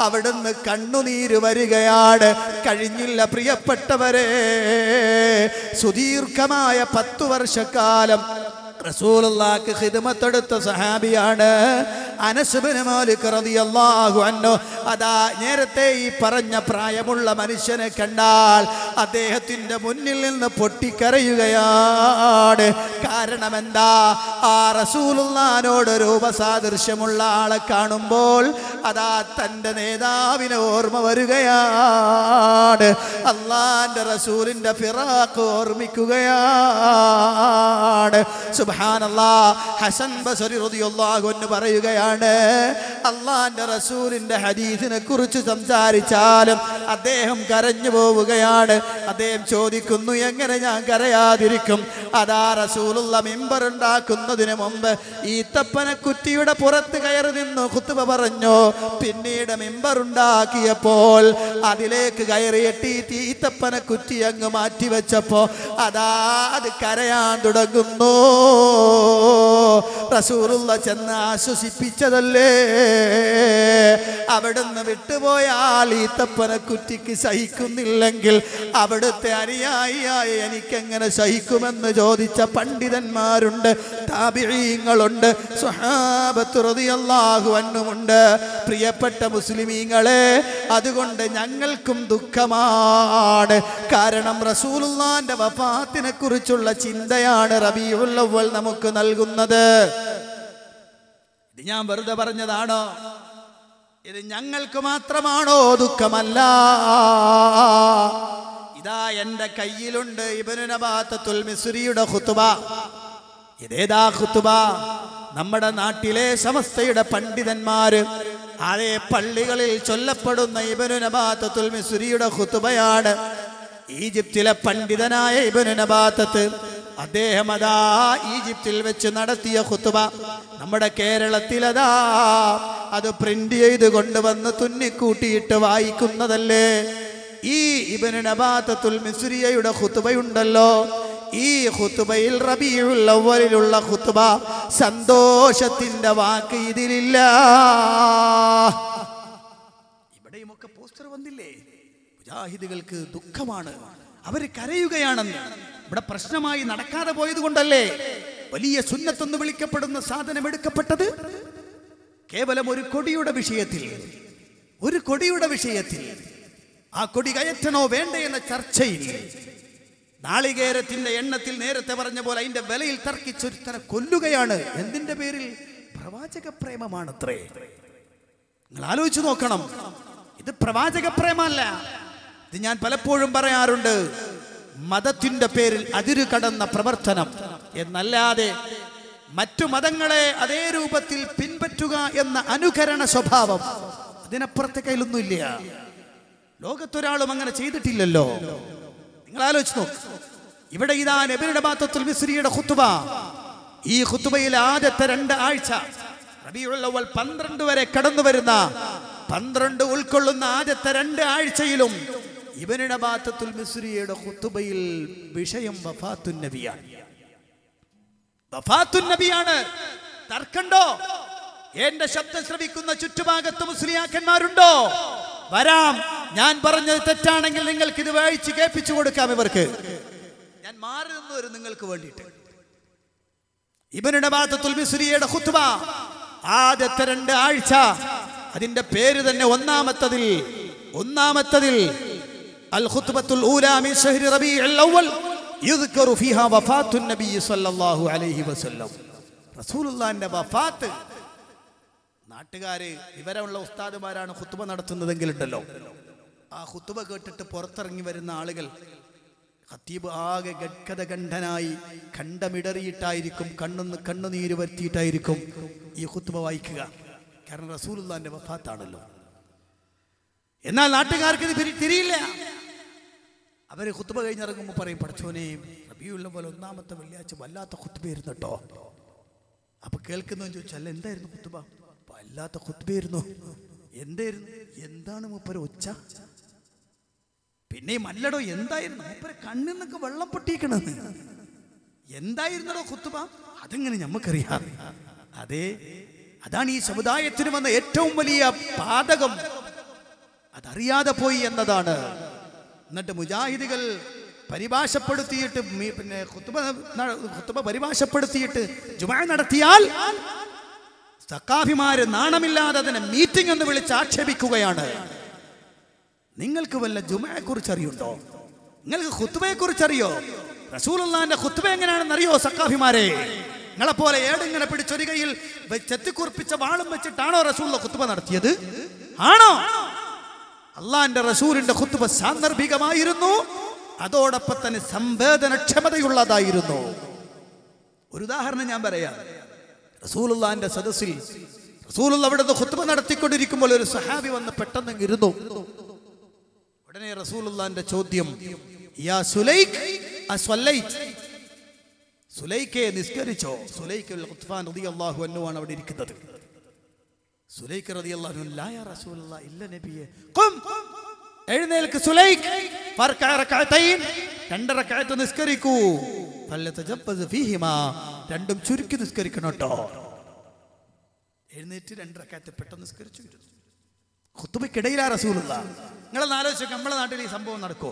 അവിടുന്ന് കണ്ണുനീര് വരികയാണ്. കഴിഞ്ഞില്ല പ്രിയപ്പെട്ടവരെ, സുദീർഘമായ 10 വർഷക്കാലം റസൂലുള്ളാഹിക്ക് ഖിദ്മത്തെടുത്ത സഹാബിയാണ് അനസ് ഇബ്നു മാലിക് റളിയല്ലാഹു അൻഹു. അതാ നേരത്തെ ഈ പറഞ്ഞ പ്രായമുള്ള മനുഷ്യനെ കണ്ടാൽ അദ്ദേഹത്തിന്റെ മുന്നിൽ നിന്ന് പൊട്ടിക്കരയുകയാണ്. കാരണം എന്താ? ആ റസൂലുള്ളാഹിനോട് രൂപസാദൃശ്യമുള്ള ആളെ കാണുമ്പോൾ അതാ തൻ്റെ നേതാവിനെ ഓർമ്മ വരികയാണ്. അള്ളാന്റെ റസൂലിന്റെ ഫിറാഖ് ഓർമ്മിക്കുകയാണ്. സുബ്ഹാനല്ലാഹ്. ഹസൻ ബസരി റളിയല്ലാഹു അൻഹു പറയുകയാണ്, അള്ളാന്റെ റസൂലിന്റെ ഹദീസിനെ കുറിച്ച് സംസാരിച്ചാലും അദ്ദേഹം കരഞ്ഞു പോവുകയാണ്. അദ്ദേഹം ചോദിക്കുന്നു, എങ്ങനെ ഞാൻ കരയാതിരിക്കും? അതാ റസൂലുള്ള മിമ്പർ ഉണ്ടാക്കുന്നതിന് മുമ്പ് ഈത്തപ്പന കുറ്റിയുടെ പുറത്ത് കയറി നിന്നു ഖുത്ബ പറഞ്ഞു. പിന്നീട് മിമ്പർ ഉണ്ടാക്കിയപ്പോൾ അതിലേക്ക് കയറിയിട്ട് ഈത്തപ്പന കുറ്റി അങ്ങ് മാറ്റിവെച്ചപ്പോ അതാ അത് കരയാൻ തുടങ്ങുന്നു. റസൂലുള്ള ചെന്ന് ആശ്വസിപ്പിച്ചതല്ലേ. അവിടുന്ന് വിട്ടുപോയാൽ ഈത്തപ്പന കുറ്റിക്ക് സഹിക്കുന്നില്ലെങ്കിൽ അവിടുത്തെ അനുയായിയായി എനിക്കെങ്ങനെ സഹിക്കുമെന്ന് ചോദിച്ച പണ്ഡിതന്മാരുണ്ട്, താബിഈങ്ങളുണ്ട്, സ്വഹാബത്ത് റളിയല്ലാഹു അൻഹുമുണ്ട്. പ്രിയപ്പെട്ട മുസ്ലിമീങ്ങളെ, അതുകൊണ്ട് ഞങ്ങൾക്കും ദുഃഖമാണ്. കാരണം റസൂലുള്ളാഹിന്റെ വഫാത്തിനെ കുറിച്ചുള്ള ചിന്തയാണ് റബീഉൽ അവ്വൽ നമുക്ക് നൽകുന്നത്. ഇത് ഞാൻ വെറുതെ പറഞ്ഞതാണോ? ഇത് ഞങ്ങൾക്ക് മാത്രമാണോ ദുഃഖമല്ല. ഇതാ എൻ്റെ കയ്യിലുണ്ട് ഇബ്നു നബാത്തത്തുൽ മിസ്രിയുടെ ഖുത്ബ. ഇതേതാ ഖുത്ബ? നമ്മുടെ നാട്ടിലെ സമസ്തയുടെ പണ്ഡിതന്മാര് അതേ പള്ളികളിൽ ചൊല്ലപ്പെടുന്ന ഇബ്നു നബാത്തത്തുൽ മിസ്രിയുടെ ഖുത്ബയാണ്. ഈജിപ്തിലെ പണ്ഡിതനായ ഇബ്നു നബാത്തത്ത് അദ്ദേഹം അതാ ഈജിപ്തിൽ വെച്ച് നടത്തിയ ഖുത്ബ നമ്മുടെ കേരളത്തിലതാ അത് പ്രിന്റ് ചെയ്ത് കൊണ്ടുവന്ന് തുന്നിക്കൂട്ടിയിട്ട് വായിക്കുന്നതല്ലേ. ഈ ഇബ്നു നബാത്തത്തുൽ മിസ്രിയുടെ ഖുത്ബയുണ്ടല്ലോ, ഈ ഖുത്ബയിൽ റബീഉൽ അവ്വലിലുള്ള ഖുത്ബ, സന്തോഷത്തിന്റെ വാക്ക് ഇതിലില്ല. ഇവിടെയുമൊക്കെ പോസ്റ്റർ വന്നില്ലേ? മുജാഹിദുകൾക്ക് ദുഃഖമാണ്, അവര് കരയുകയാണെന്ന്. ഇവിടെ പ്രശ്നമായി നടക്കാതെ പോയത് കൊണ്ടല്ലേ വലിയ സുന്നത്തെന്ന് വിളിക്കപ്പെടുന്ന സാധനം എടുക്കപ്പെട്ടത്. കേവലം ഒരു കൊടിയുടെ വിഷയത്തിൽ, ഒരു കൊടിയുടെ വിഷയത്തിൽ ആ കൊടി കയറ്റണോ വേണ്ടേ എന്ന ചർച്ചയിൽ നാളികേരത്തിന്റെ എണ്ണത്തിൽ നേരത്തെ പറഞ്ഞ പോലെ അതിന്റെ വിലയിൽ തർക്കിച്ചൊരുത്തനെ കൊല്ലുകയാണ്. എന്തിന്റെ പേരിൽ? പ്രവാചക പ്രേമമാണത്രേ. നിങ്ങൾ ആലോചിച്ചു നോക്കണം, ഇത് പ്രവാചക പ്രേമല്ല. ഇത് ഞാൻ പലപ്പോഴും പറയാറുണ്ട്, മതത്തിന്റെ പേരിൽ അതിരു കടന്ന പ്രവർത്തനം എന്നല്ലാതെ മറ്റു മതങ്ങളെ അതേ രൂപത്തിൽ പിൻപറ്റുക എന്ന അനുകരണ സ്വഭാവം അതിനപ്പുറത്തെ കയ്യിലൊന്നുമില്ല. ലോകത്തൊരാളും അങ്ങനെ ചെയ്തിട്ടില്ലല്ലോ. നിങ്ങൾ ആലോചിച്ച് നോക്ക്. ഇവിടെ ഇതാ ഇബ്നു നബാത്തത്തുൽ മിസ്രിയുടെ ഖുത്ബ. ഈ ഖുത്ബയിൽ ആദ്യത്തെ 2 ആഴ്ച റബീഉൽ അവ്വൽ 12 വരെ കടന്നു വരുന്ന 12 ഉൾക്കൊള്ളുന്ന ആദ്യത്തെ 2 ആഴ്ചയിലും ഇബ്നു നബാത്തത്തുൽ മിസ്രിയുടെ ഖുത്ബയിൽ വിഷയം വഫാത്തുൻ നബിയാണ്. വഫാത്തുൻ നബിയാണ്. തർക്കണ്ടോ? എന്റെ ശബ്ദം ശ്രവിക്കുന്ന ചുറ്റുഭാഗത്ത് മുസ്ലിയാക്കന്മാരുണ്ടോ? വരാം. ഞാൻ പറഞ്ഞത് തെറ്റാണെങ്കിൽ നിങ്ങൾക്ക് ഇത് വായിച്ച് കേൾപ്പിച്ചു കൊടുക്കാം. ഇവർക്ക് ഞാൻ മാറി നിന്ന് വരും നിങ്ങൾക്ക് വേണ്ടിയിട്ട്. ഇബ്നു നബാത്തത്തുൽ മിസ്രിയുടെ ഖുത്ബ ആദ്യത്തെ 2 ആഴ്ച, അതിന്റെ പേര് തന്നെ ഒന്നാമത്തതിൽ അൽ ഖുത്ബത്തുൽ ഊലാ മിൻ ശഹ്രി റബീഉൽ അവ്വൽ യുദ്കറു ഫീഹാ വഫാത്തുൻ നബി സല്ലല്ലാഹു അലൈഹി വസല്ലം. റസൂലുള്ളാഹിന്റെ വഫാത്ത്. നാട്ടുകാര് വിവരമുള്ള ഉസ്താദുമാരാണ് ഖുത്ബ നടത്തുന്നതെങ്കിലുണ്ടല്ലോ, ആ ഖുത്ബ കേട്ടിട്ട് പുറത്തിറങ്ങി വരുന്ന ആളുകൾ ഖത്തീബ് ആകെ ഗദ്ഗദകണ്ഠനായി കണ്ടമിടറിയിട്ടായിരിക്കും, കണ്ണുനീര് വരുത്തിയിട്ടായിരിക്കും ഈ ഖുത്ബ വായിക്കുക. കാരണം റസൂലുള്ളാഹിന്റെ വഫാത്താണല്ലോ. എന്നാൽ നാട്ടുകാർക്ക് ഇത് തിരിയില്ല. അവര് ഖുത്ബ കഴിഞ്ഞിറങ്ങുമ്പോൾ പറയും, പടച്ചോനെ റബീഉൽ അവ്വൽ 1-ാമത്തെ വെള്ളിയാഴ്ച വല്ലാത്ത ഖുത്ബയായിരുന്നു കേട്ടോ. അപ്പൊ കേൾക്കുന്നവൻ ചോദിച്ചു, അല്ല എന്തായിരുന്നു ഖുത്ബ? വല്ലാത്ത ഖുത്ബയായിരുന്നു. എന്തായിരുന്നു? എന്താണ് മൂപ്പര് ഒച്ച? പിന്നെ മല്ലടോ എന്തായിരുന്നു? മൂപ്പര് കണ്ണിൽ നിന്നൊക്കെ വെള്ളം പൊട്ടിക്കണെന്ന്. എന്തായിരുന്നോ ഖുത്ബ? അതെങ്ങനെ ഞമ്മക്കറിയാം. അതെ, അതാണ് ഈ സമുദായത്തിന് വന്ന ഏറ്റവും വലിയ പാതകം. അതറിയാതെ പോയി എന്നതാണ്. എന്നിട്ട് മുജാഹിദുകൾ പരിഭാഷപ്പെടുത്തിയിട്ട് പിന്നെ ഖുത്ബ പരിഭാഷപ്പെടുത്തിയിട്ട് ജുമുഅ നടത്തിയാൽ സഖാഫിമാര് നാണമില്ലാതെ അതിനെ മീറ്റിംഗ് എന്ന് വിളിച്ച് ആക്ഷേപിക്കുകയാണ്. നിങ്ങൾക്ക് വല്ല ജുമുഅയെ കുറിച്ച് അറിയുണ്ടോ? നിങ്ങൾക്ക് ഖുത്ബയെ കുറിച്ച് അറിയോ? റസൂലുള്ളാഹിന്റെ ഖുത്ബ എങ്ങനെയാണെന്ന് അറിയോ സഖാഫിമാരെ? നിങ്ങളെപ്പോലെ ഏടിങ്ങനെ പിടിച്ചൊരു കയ്യിൽ ചെത്തിക്കുറിപ്പിച്ച വാളും വെച്ചിട്ടാണോ റസൂലുള്ള ഖുത്ബ നടത്തിയത്? ആണോ? അള്ളാഹിന്റെ റസൂലിന്റെ ഖുത്ബ സാന്ദർഭികമായിരുന്നു, അതോടൊപ്പം തന്നെ സംവേദനക്ഷമതയുള്ളതായിരുന്നു. ഒരു ഉദാഹരണം ഞാൻ പറയാം. റസൂലുള്ളാഹിന്റെ സദസ്സിൽ റസൂലുള്ള അവിടുന്ന് ഖുത്ബ നടത്തിക്കൊണ്ടിരിക്കുമ്പോൾ ഒരു സഹാബി വന്ന് പെട്ടെന്ന് ഇരുന്നു. ഉടനെ റസൂലുള്ളാഹിന്റെ ചോദ്യം, യാ സുലൈഖ് അസ്വല്ലൈത്, സുലൈഖെ നിസ്കരിച്ചോ? സുലൈഖ് ഖുത്ഫാൻ റളിയല്ലാഹു അൻഹു ആണ് അവിടെ ഇരിക്കുന്നത്. സുലൈഖ് റളിയല്ലാഹു അൻഹു, ലാ യാ റസൂലല്ലാഹ്, ഇല്ല നബിയേ. ഖും, എഴുന്നേൽക്ക് സുലൈഖ്, ഫർക റകഅതൈൻ, 2 റകഅത്ത് നിസ്കരിക്കൂ. ഫലതജബ്ബസ് ഫീഹിമാ, രണ്ടും ചുരുക്കി നിസ്കരിക്കണം ട്ടോ. എഴുന്നേറ്റ് 2 റകഅത്ത് പെട്ടെന്ന് നിസ്കരിച്ചു. ഖുത്ബയ്ക്കിടയിലാ റസൂലുള്ളാഹ്. നിങ്ങളൊന്ന് ആലോചിച്ച്, നമ്മുടെ നാട്ടിൽ ഈ സംഭവം നടക്കോ?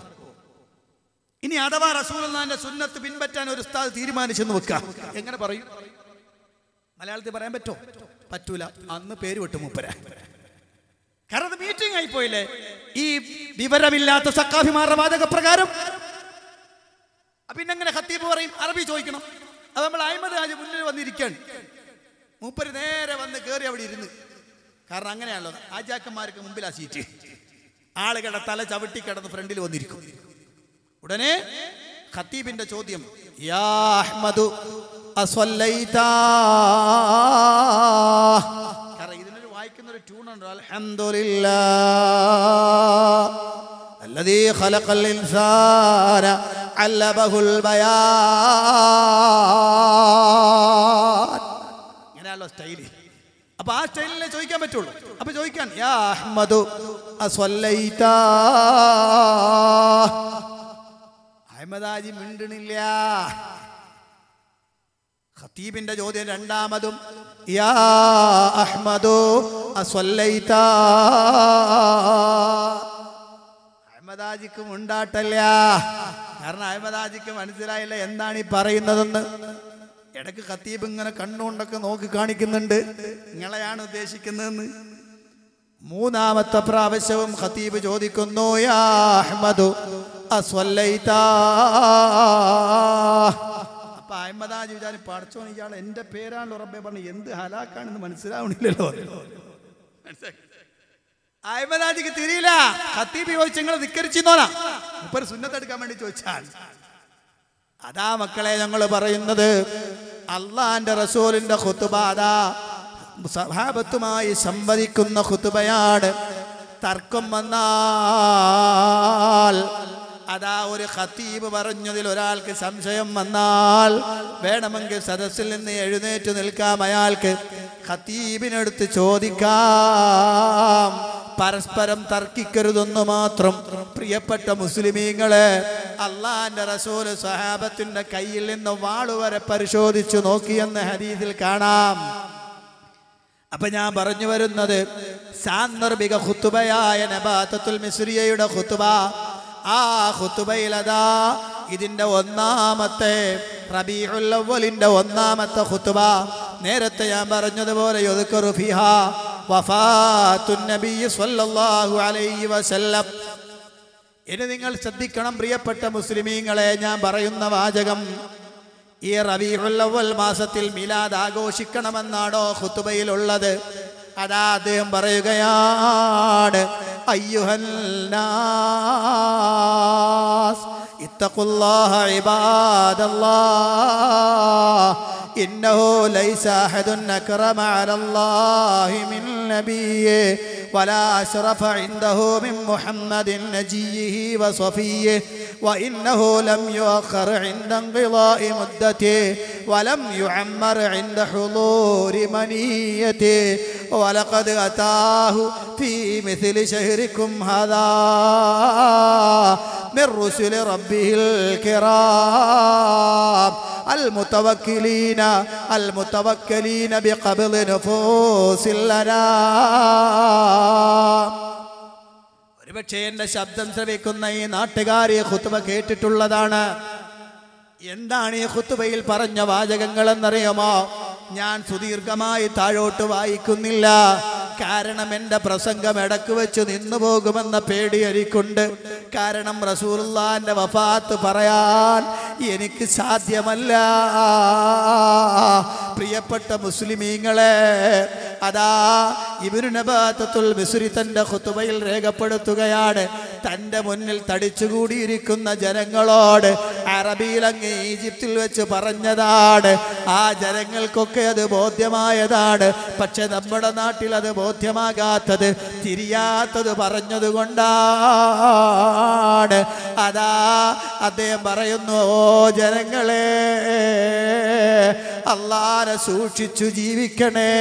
ഇനി അഥവാ റസൂലുള്ളാഹിന്റെ സുന്നത്ത് പിൻപറ്റാൻ ഒരു ഉസ്താദ് തീരുമാനിച്ചെന്ന് വെക്കാം, എങ്ങനെ പറയും? മലയാളത്തിൽ പറയാൻ പറ്റോ? പറ്റൂല. അന്ന് പേര് വിട്ടു മൂപ്പര. കാരണം അത് മീറ്റിംഗ് ആയി പോയില്ലേ? ഈ വിവരമില്ലാത്ത സഖാഫിമാരുടെ വാചകപ്രകാരം. പിന്നെ എങ്ങനെ ഖത്തീബ് പറയും? അറബി ചോദിക്കണം. അത് നമ്മൾ അഹ്മദ് ഹാജി മുന്നിൽ വന്നിരിക്കുകയാണ്. മൂപ്പര് നേരെ വന്ന് കയറി അവിടെ ഇരുന്ന്. കാരണം അങ്ങനെയാണല്ലോ, ആജാക്കന്മാർക്ക് മുമ്പിൽ ആ സീറ്റ്. ആളുകളുടെ തല ചവിട്ടി കിടന്ന് ഫ്രണ്ടിൽ വന്നിരിക്കും. ഉടനെ ഖത്തീബിന്റെ ചോദ്യം, യാ അഹ്മദു അസ്വല്ലൈത. കാരണം ഇതിനൊരു വായിക്കുന്ന ഒരു ട്യൂണുണ്ട്, അൽഹംദുലില്ലാഹ് അല്ലദീ ഖലഖൽ ഇൻസാന അല്ലബഹുൽ ബയാൻ. ഇങ്ങനെയാണല്ലോ സ്റ്റൈല്. അപ്പൊ ആ സ്റ്റൈലിനെ ചോദിക്കാൻ പറ്റുള്ളൂ. അപ്പൊ ചോദിക്കാൻ, യാ അഹ്മദു അസ്വല്ലൈത. അഹ്മദാജി മിണ്ടണില്ല. ഖത്തീബിന്റെ ചോദ്യം രണ്ടാമതും, യാ അഹ്മദു അസ്വല്ലൈത. അഹ്മദാജിക്ക് മുണ്ടാട്ടല്ല. കാരണം അഹ്മദാജിക്ക് മനസ്സിലായില്ല എന്താണ് ഈ പറയുന്നതെന്ന്. ഇടയ്ക്ക് ഖത്തീബ് ഇങ്ങനെ കണ്ണുകൊണ്ടൊക്കെ നോക്കി കാണിക്കുന്നുണ്ട്, നിങ്ങളെയാണ് ഉദ്ദേശിക്കുന്നതെന്ന്. മൂന്നാമത്തെ പ്രാവശ്യവും ഖത്തീബ് ചോദിക്കുന്നു, യാ അഹ്മദു അസ്വല്ലൈത. അപ്പൊ അഹ്മദാജി വിചാരിച്ചു, പഠിച്ചോൻ ഇയാൾ എന്റെ പേരാണല്ലോ റബ്ബേ പറഞ്ഞു, എന്ത് ഹലാക്കാണെന്ന് മനസ്സിലാവണില്ലല്ലോ. അഹ്മദാജിക്ക് തിരിയില്ല. ഖത്തീബ് ചോദിച്ചു, നിങ്ങൾ ധിക്കരിച്ചിരുന്നോനാ? മുപ്പർ സുന്നത്തെടുക്കാൻ വേണ്ടി ചോദിച്ചാൽ. അതാ മക്കളെ ഞങ്ങൾ പറയുന്നത്, അള്ളാന്റെ റസൂലിന്റെ ഖുത്ബ അതാ സഹാബത്തുമായി സംവദിക്കുന്ന ഖുത്ബയാണ്. തർക്കം വന്നാൽ, അതാ ഒരു ഖത്തീബ് പറഞ്ഞതിൽ ഒരാൾക്ക് സംശയം വന്നാൽ വേണമെങ്കിൽ സദസ്സിൽ നിന്ന് എഴുന്നേറ്റ് നിൽക്കാം. അയാൾക്ക് ഖത്തീബിനടുത്ത് ചോദിക്കാം. പരസ്പരം തർക്കിക്കരുതെന്ന് മാത്രം. പ്രിയപ്പെട്ട മുസ്ലിമീങ്ങളെ, അള്ളാന്റെ റസൂൽ സ്വഹാബത്തിന്റെ കയ്യിൽ നിന്ന് വാളുവരെ പരിശോധിച്ചു നോക്കിയെന്ന് ഹദീസിൽ കാണാം. അപ്പൊ ഞാൻ പറഞ്ഞു വരുന്നത്, സാന്ദർഭിക ഖുത്ബയായ നബാത്തത്തുൽ മിസ്രിയയുടെ ഖുത്ബ. ആ ഖുത്ബയിൽ അതാ ഇതിന്റെ ഒന്നാമത്തെ റബീഉൽ അവ്വലിന്റെ ഒന്നാമത്തെ ഖുത്ബ. നേരത്തെ ഞാൻ പറഞ്ഞതുപോലെ യുദ്കറു ഫിഹാ വഫാത്തുൻ നബി സ്വല്ലല്ലാഹു അലൈഹി വസല്ലം. ഇനി നിങ്ങൾ ശ്രദ്ധിക്കണം പ്രിയപ്പെട്ട മുസ്ലിമീങ്ങളെ, ഞാൻ പറയുന്ന വാചകം. ഈ റബീഉൽ അവ്വൽ മാസത്തിൽ മിലാദ് ആഘോഷിക്കണമെന്നാണോ ഖുത്ബയിലുള്ളത്? അതാ അദ്ദേഹം പറയുകയാണ്, അയ്യുഹൽ നാസ് ഇത്തഖുല്ലാഹ ഇബാദല്ലാഹ് ഇന്നഹു ലൈസ അഹദുൻ അക്റമ അലല്ലാഹി മിൻ നബിയ്യി വലാ അശ്റഫ ഇൻദഹു മിൻ മുഹമ്മദിൻ നജിയ്യിഹി വസഫിയ്യിഹി വഇന്നഹു ലം യുഅഖർ ഇൻദ ഇൻഖിളാഇ മുദ്ദതിഹി വലം യുഅമ്മർ ഇൻദ ഹുളൂരി മനിയ്യതിഹി വലഖദ് അതാഹു ഫീ മിസ്ലി ശഹരിക്കും ഹാദാ മിർ റുസുലി റബ്ബിഹിൽ കിറാം المتوكلين بقبض نفوس الأنام. ഒരുപക്ഷെ എന്റെ ശബ്ദം ശ്രവിക്കുന്ന ഈ നാട്ടുകാരെ ഖുത്ബ കേട്ടിട്ടുള്ളതാണ്. എന്താണ് ഈ ഖുത്ബയിൽ പറഞ്ഞ വാചകങ്ങൾ എന്നറിയാമോ? ഞാൻ സുദീർഘമായി താഴോട്ട് വായിക്കുന്നില്ല, കാരണം എൻ്റെ പ്രസംഗം ഇടക്ക് വെച്ച് നിന്നു പോകുമെന്ന പേടി എനിക്കുണ്ട്. കാരണം റസൂലുള്ളാഹിന്റെ വഫാത്ത് പറയാൻ എനിക്ക് സാധ്യമല്ല. പ്രിയപ്പെട്ട മുസ്ലിമീങ്ങളെ, അതാ ഇബ്നു നബാത്തത്തുൽ മിസ്രി തന്റെ ഖുത്ബയിൽ രേഖപ്പെടുത്തുകയാണ്, തൻ്റെ മുന്നിൽ തടിച്ചുകൂടിയിരിക്കുന്ന ജനങ്ങളോട് അറബിയിൽ അങ്ങ് ഈജിപ്തിൽ വെച്ച് പറഞ്ഞതാണ്. ആ ജനങ്ങൾക്കൊക്കെ അത് ബോധ്യമായതാണ്. പക്ഷെ നമ്മുടെ നാട്ടിൽ അത് ബോധ്യമാകാത്തത്, തിരിയാത്തത് പറഞ്ഞത് കൊണ്ടാണ്. അതാ അദ്ദേഹം പറയുന്നു, ഓ ജനങ്ങളെ, അള്ളാനെ സൂക്ഷിച്ചു ജീവിക്കണേ.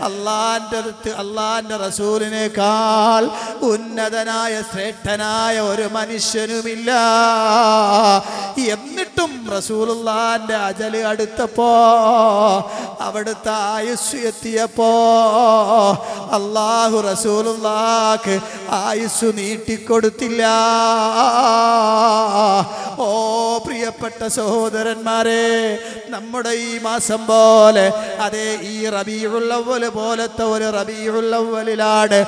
അള്ളാന്റെ റസൂലിനേക്കാൾ ഉന്നതനായ ശ്രേഷ്ഠനായ ഒരു മനുഷ്യനുമില്ല. എന്നിട്ടും റസൂലുള്ളാഹിന്റെ അജല് അടുത്തപ്പോ, അവിടുത്തെ ആയുസ് എത്തിയപ്പോ അള്ളാഹു റസൂലുള്ളാഹിക്ക് ആയുസ് നീട്ടിക്കൊടുത്തില്ല. ഓ പ്രിയപ്പെട്ട സഹോദരന്മാരെ, നമ്മുടെ ഈ മാസം പോലെ, അതേ ഈ റബീഉൽ അവ്വൽ പോലത്തെ ഒരു റബീഉൽ അവ്വലിലാണ്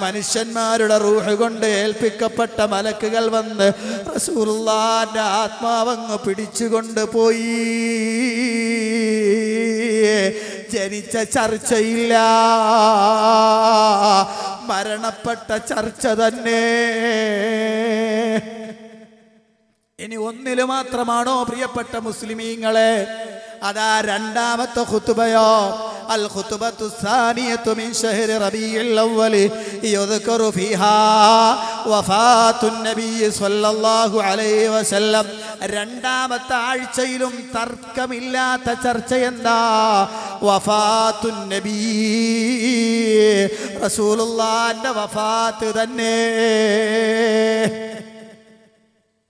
മനുഷ്യന്മാരുടെ റൂഹ് കൊണ്ട് ഏൽപ്പിക്കപ്പെട്ട മലക്കുകൾ വന്ന് റസൂലുള്ളാഹിന്റെ ആത്മാവങ്ങ് പിടിച്ചുകൊണ്ട് പോയി. ജനിച്ച ചർച്ചയില്ല, മരണപ്പെട്ട ചർച്ച തന്നെ. ഇനി ഒന്നില് മാത്രമാണോ പ്രിയപ്പെട്ട മുസ്ലിമീങ്ങളെ? അതാ രണ്ടാമത്തെ ഖുത്ബയോ, അൽ ഖുത്ബത്തു സാനിയത്തു മിൻ ശഹ്രി റബീഉൽ അവ്വൽ യുദ്കറു ഫീഹാ വഫാത്തുൻ നബി സ്വല്ലല്ലാഹു അലൈഹി വസല്ലം. രണ്ടാമത്തെ ആഴ്ചയിലും തർക്കമില്ലാത്ത ചർച്ച എന്താ? വഫാത്തുൻ നബി, റസൂലുള്ളാഹിന്റെ വഫാത്ത് തന്നെ.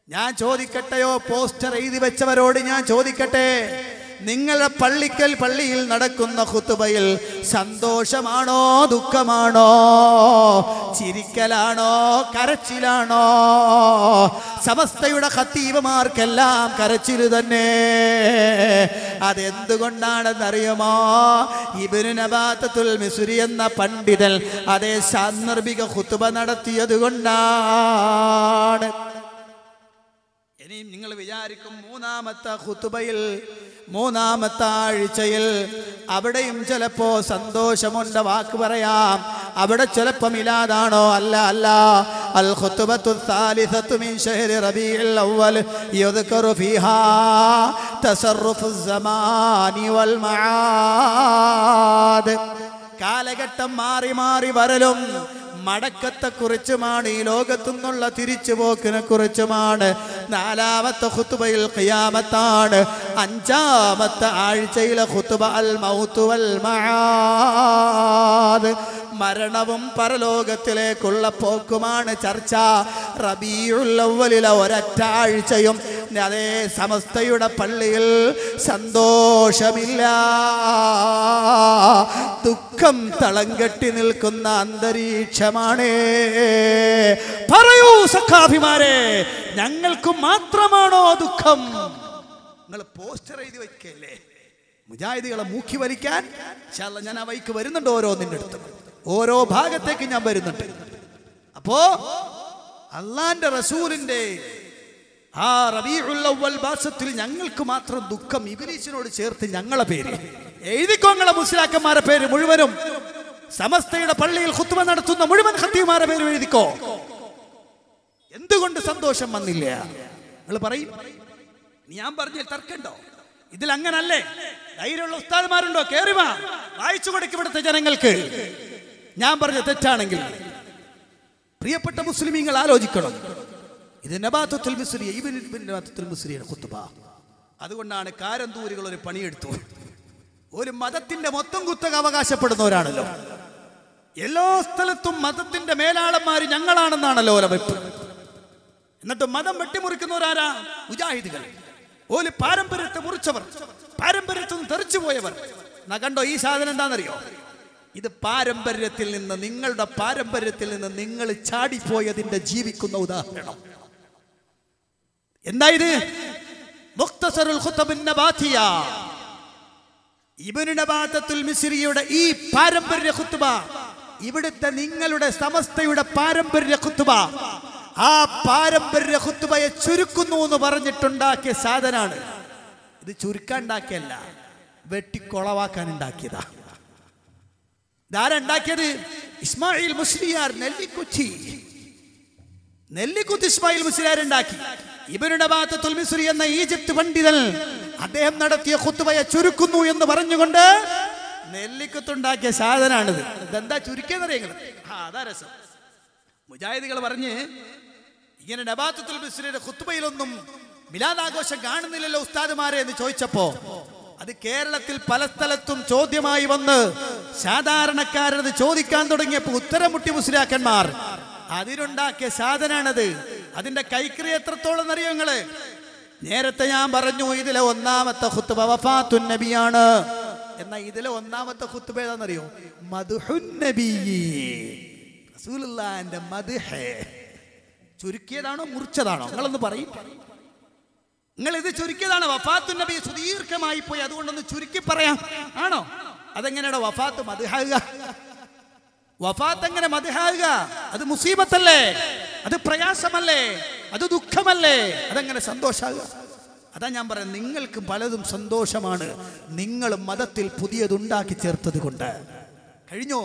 ഞാൻ ചോദിക്കട്ടെയോ, പോസ്റ്റർ എഴുതി വെച്ചവരോട് ഞാൻ ചോദിക്കട്ടെ, നിങ്ങളുടെ പള്ളിയിൽ നടക്കുന്ന ഖുത്ബയിൽ സന്തോഷമാണോ ദുഃഖമാണോ? ചിരിക്കലാണോ കരച്ചിലാണോ? സമസ്തയുടെ ഖത്തീബുമാർക്കെല്ലാം കരച്ചിൽ തന്നെ. അതെന്തുകൊണ്ടാണെന്നറിയുമോ? ഇബ്നു നബാത്തത്തുൽ മിസ്രി എന്ന പണ്ഡിതൻ അതേ സാന്ദർഭിക ഖുത്ബ നടത്തിയത് കൊണ്ടാണ്. ഇനിയും നിങ്ങൾ വിചാരിക്കും, മൂന്നാമത്തെ ഖുത്ബയിൽ, മൂന്നാമത്തെ ആഴ്ചയിൽ അവിടെയും ചിലപ്പോ സന്തോഷമുണ്ട്, വാക്ക് പറയാം. അവിടെ ചിലപ്പോ മിലാദാണോ? അല്ല, അല്ല. അൽ ഖുത്ബത്തു സാലിസത്തു മിൻ ശഹ്രി റബീഉൽ അവ്വൽ യുദ്കറു ഫീഹാ തസറുഫു സമാനി വൽ മആദ്. കാലഘട്ടം മാറി മാറി വരലും മടക്കത്തെക്കുറിച്ചുമാണ്, ഈ ലോകത്തുനിന്നുള്ള തിരിച്ചുപോക്കിനെ കുറിച്ചുമാണ്. നാലാമത്തെ ഖുത്ബയിൽ ഖിയാമത്താണ്. അഞ്ചാമത്തെ ആഴ്ചയിലെ ഖുത്ബ അൽ മൗത്ത് വൽ മആദ്, മരണവും പരലോകത്തിലേക്കുള്ള പോക്കുമാണ് ചർച്ച. റബീഉൽ അവ്വലിലെ ഒരൊറ്റ ആഴ്ചയും അതേ സമസ്തയുടെ പള്ളിയിൽ സന്തോഷമില്ല, ദുഃഖം തളം കെട്ടി നിൽക്കുന്ന അന്തരീക്ഷമാണ്. പറയൂ സഖാഭിമാരെ, ഞങ്ങൾക്ക് മാത്രമാണോ ദുഃഖം? നിങ്ങൾ പോസ്റ്റർ എഴുതി വയ്ക്കല്ലേ മുജാഹിദികളെ മൂക്കി വലിക്കാൻ? ഞാൻ ആ വൈക്ക് വരുന്നുണ്ട്, ഓരോന്നിൻ്റെ അടുത്ത് ഓരോ ഭാഗത്തേക്ക് ഞാൻ വരുന്നുണ്ട്. അപ്പോ അള്ളാന്റെ റസൂലിന്റെ ആ റബീഉൽ അവ്വൽ മാസത്തിൽ ഞങ്ങൾക്ക് മാത്രം ദുഃഖം, ഇബ്ലീസിനോട് ചേർത്ത് ഞങ്ങളെ പേര് എഴുതിക്കോ, നിങ്ങളെ മുസ്ലിയാക്കന്മാരെ പേര് മുഴുവനും, സമസ്തയുടെ പള്ളിയിൽ ഖുത്ബ നടത്തുന്ന മുഴുവൻ ഖത്തീബുമാരെ പേര് എഴുതിക്കോ. എന്തുകൊണ്ട് സന്തോഷം വന്നില്ല? നിങ്ങൾ പറയും. ഞാൻ പറഞ്ഞ തർക്കണ്ടോ? ഇതിൽ അങ്ങനല്ലേ? ധൈര്യമുള്ള ഉസ്താദ്മാരുണ്ടോ? കേറി വാ, വായിച്ചു കൊടുക്കും ഇവിടുത്തെ ജനങ്ങൾക്ക്. ഞാൻ പറഞ്ഞ തെറ്റാണെങ്കിൽ പ്രിയപ്പെട്ട മുസ്ലിമീങ്ങൾ ആലോചിക്കണം. ഇത് നബാത്തുൽ മിസ്രി, ഇബ്നു നബാത്തുൽ മിസ്രിയുടെ ഖുത്ബ. അതുകൊണ്ടാണ് കാരന്തൂരികൾ ഒരു പണിയെടുത്തു. ഒരു മതത്തിന്റെ മൊത്തം കുത്തക അവകാശപ്പെടുന്നവരാണല്ലോ. എല്ലാ സ്ഥലത്തും മതത്തിന്റെ മേലാളന്മാര് ഞങ്ങളാണെന്നാണല്ലോ ഓല വെപ്പ്. എന്നിട്ട് മതം വെട്ടിമുറിക്കുന്നവരാരാ? മുജാഹിദുകൾ. ഓല് പാരമ്പര്യത്തെ മുറിച്ചവർ, പാരമ്പര്യത്തിൽ നിന്ന് തെറിച്ചു പോയവർ. എന്നാ കണ്ടോ, ഈ സാധനം എന്താണെന്നറിയോ? ഇത് പാരമ്പര്യത്തിൽ നിന്ന്, നിങ്ങളുടെ പാരമ്പര്യത്തിൽ നിന്ന് നിങ്ങൾ ചാടിപ്പോയതിന്റെ ജീവിക്കുന്ന ഉദാഹരണം. എന്താ ഇത്? മുഖ്തസറുൽ ഖുത്ബുൻ നബാത്തിയ, ഇബ്നു നബാത്തത്തുൽ മിസ്രിയുടെ ഈ പാരമ്പര്യ ഖുത്ബ, ഇവിടുത്തെ നിങ്ങളുടെ സമസ്തയുടെ പാരമ്പര്യ ഖുത്ബ, ആ പാരമ്പര്യ ഖുത്ബയെ ചുരുക്കുന്നു എന്ന് പറഞ്ഞിട്ടുണ്ടാക്കിയ സാധനാണ് ഇത്. ചുരുക്കാണ്ടാക്കിയല്ല, വെട്ടിക്കൊളവാക്കാൻ ഉണ്ടാക്കിയതാ. ഇതാരുണ്ടാക്കിയത്? ഇസ്മായിൽ മുസ്ലിയാർ, നെല്ലിക്കുത്തി ഇസ്മായിൽ മുസ്ലിയാർ ഉണ്ടാക്കി. ഇബ്നു നബാത്തത്തുൽ മിസ്രി എന്ന ഈജിപ്ത് പണ്ഡിതൻ അദ്ദേഹം നടത്തിയ ഖുത്ബയെ ചുരുക്കുന്നു എന്ന് പറഞ്ഞുകൊണ്ട് നെല്ലിക്കുത്തുണ്ടാക്കിയ സാധനാണിത്. ഇതെന്താ ചുരുക്കിയെന്നറിയങ്ങൾ? അതാ രസം. മുജാഹിദുകൾ പറഞ്ഞ് ഇങ്ങനെ നബാത്തത്തുൽ മിസ്രിയുടെ ഖുത്ബയിലൊന്നും മിലാദാഘോഷം കാണുന്നില്ലല്ലോ ഉസ്താദുമാരെ എന്ന് ചോദിച്ചപ്പോ, അത് കേരളത്തിൽ പല സ്ഥലത്തും ചോദ്യമായി വന്ന് സാധാരണക്കാരത് ചോദിക്കാൻ തുടങ്ങിയപ്പോ ഉത്തരം മുട്ടി മുസ്ലിയാക്കന്മാർ അതിനുണ്ടാക്കിയ സാധനാണത്. അതിന്റെ കൈക്രിയ എത്രത്തോളം അറിയോ നിങ്ങള്? നേരത്തെ ഞാൻ പറഞ്ഞു ഇതിലെ ഒന്നാമത്തെ ഖുത്ബ വഫാത്തുൻ നബിയാണ്. എന്നാ ഇതിലെ ഒന്നാമത്തെ ഖുത്ബ ഏതാണെന്നറിയോ? മദ്ഹുൻ നബി, റസൂലുള്ളാഹിന്റെ മദ്ഹ്. ചുരുക്കിയതാണോ മുറിച്ചതാണോ? നിങ്ങളൊന്ന് പറയും. നിങ്ങൾ ഇത് ചുരുക്കിയതാണ്. വഫാത്തുൻ നബി സുദീർഘമായി പോയി, അതുകൊണ്ടൊന്ന് ചുരുക്കി പറയാം. ആണോ? അതെങ്ങനെയാണ് വഫാത്ത് മദ്ഹാകുക? വഫാത്ത് എങ്ങനെ മദ്ഹാകുക? അത് മുസീബത്തല്ലേ? അത് പ്രയാസമല്ലേ? അത് ദുഃഖമല്ലേ? അതെങ്ങനെ സന്തോഷാകുക? അതാ ഞാൻ പറയാം, നിങ്ങൾക്ക് പലതും സന്തോഷമാണ്, നിങ്ങൾ മതത്തിൽ പുതിയതുണ്ടാക്കി ചേർത്തത് കൊണ്ട്. കഴിഞ്ഞോ?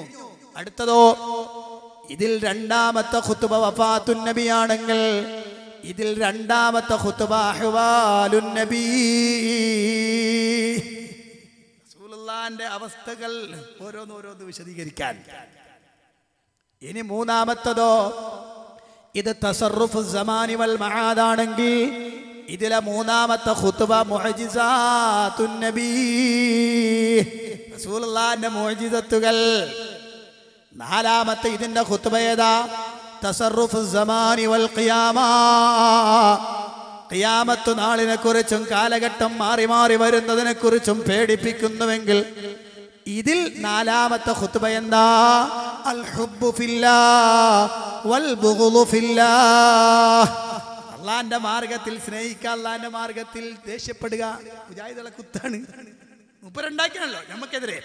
അടുത്തതോ, ഇതിൽ രണ്ടാമത്തെ ഖുത്ബ വഫാത്തുൻ നബിയാണെങ്കിൽ ഇതിൽ രണ്ടാമത്തെ ഖുത്ബ അഹ്വാലുൻ നബി, റസൂലുള്ളാഹിന്റെ അവസ്ഥകൾ ഓരോന്നോരോന്ന് വിശദീകരിക്കാൻ. ഇനി മൂന്നാമത്തതോ, ഇത് തസറുഫ് സമാനി വൽ മആദാണെങ്കിൽ ഇതിലെ മൂന്നാമത്തെ ഖുത്ബ മുഅ്ജിസാത്തുൻ നബി, റസൂലുള്ളാഹിന്റെ മുഅ്ജിസത്തുകൾ. നാലാമത്തെ ഇതിന്റെ ഖുത്ബ ഏതാ? തസറുഫ് സമാനി വൽ ഖിയാമ, ഖിയാമത്ത് നാളിനെ കുറിച്ചും കാലഘട്ടം മാറി മാറി വരുന്നതിനെ കുറിച്ചും പേടിപ്പിക്കുന്നുവെങ്കിൽ ഇതിൽ നാലാമത്തെ ഖുത്ബ എന്താ? അൽ ഹുബ്ബു ഫില്ലാഹ് വൽ ബുഗ്ളു ഫില്ലാഹ്, അല്ലാഹുവിന്റെ മാർഗത്തിൽ സ്നേഹിക്കുക, അല്ലാഹുവിന്റെ മാർഗത്തിൽ ദേഷ്യപ്പെടുക. മുജാഹിദുകളെ കുത്താണ് മുപ്പരുണ്ടാക്കിയാണല്ലോ നമുക്കെതിരെ.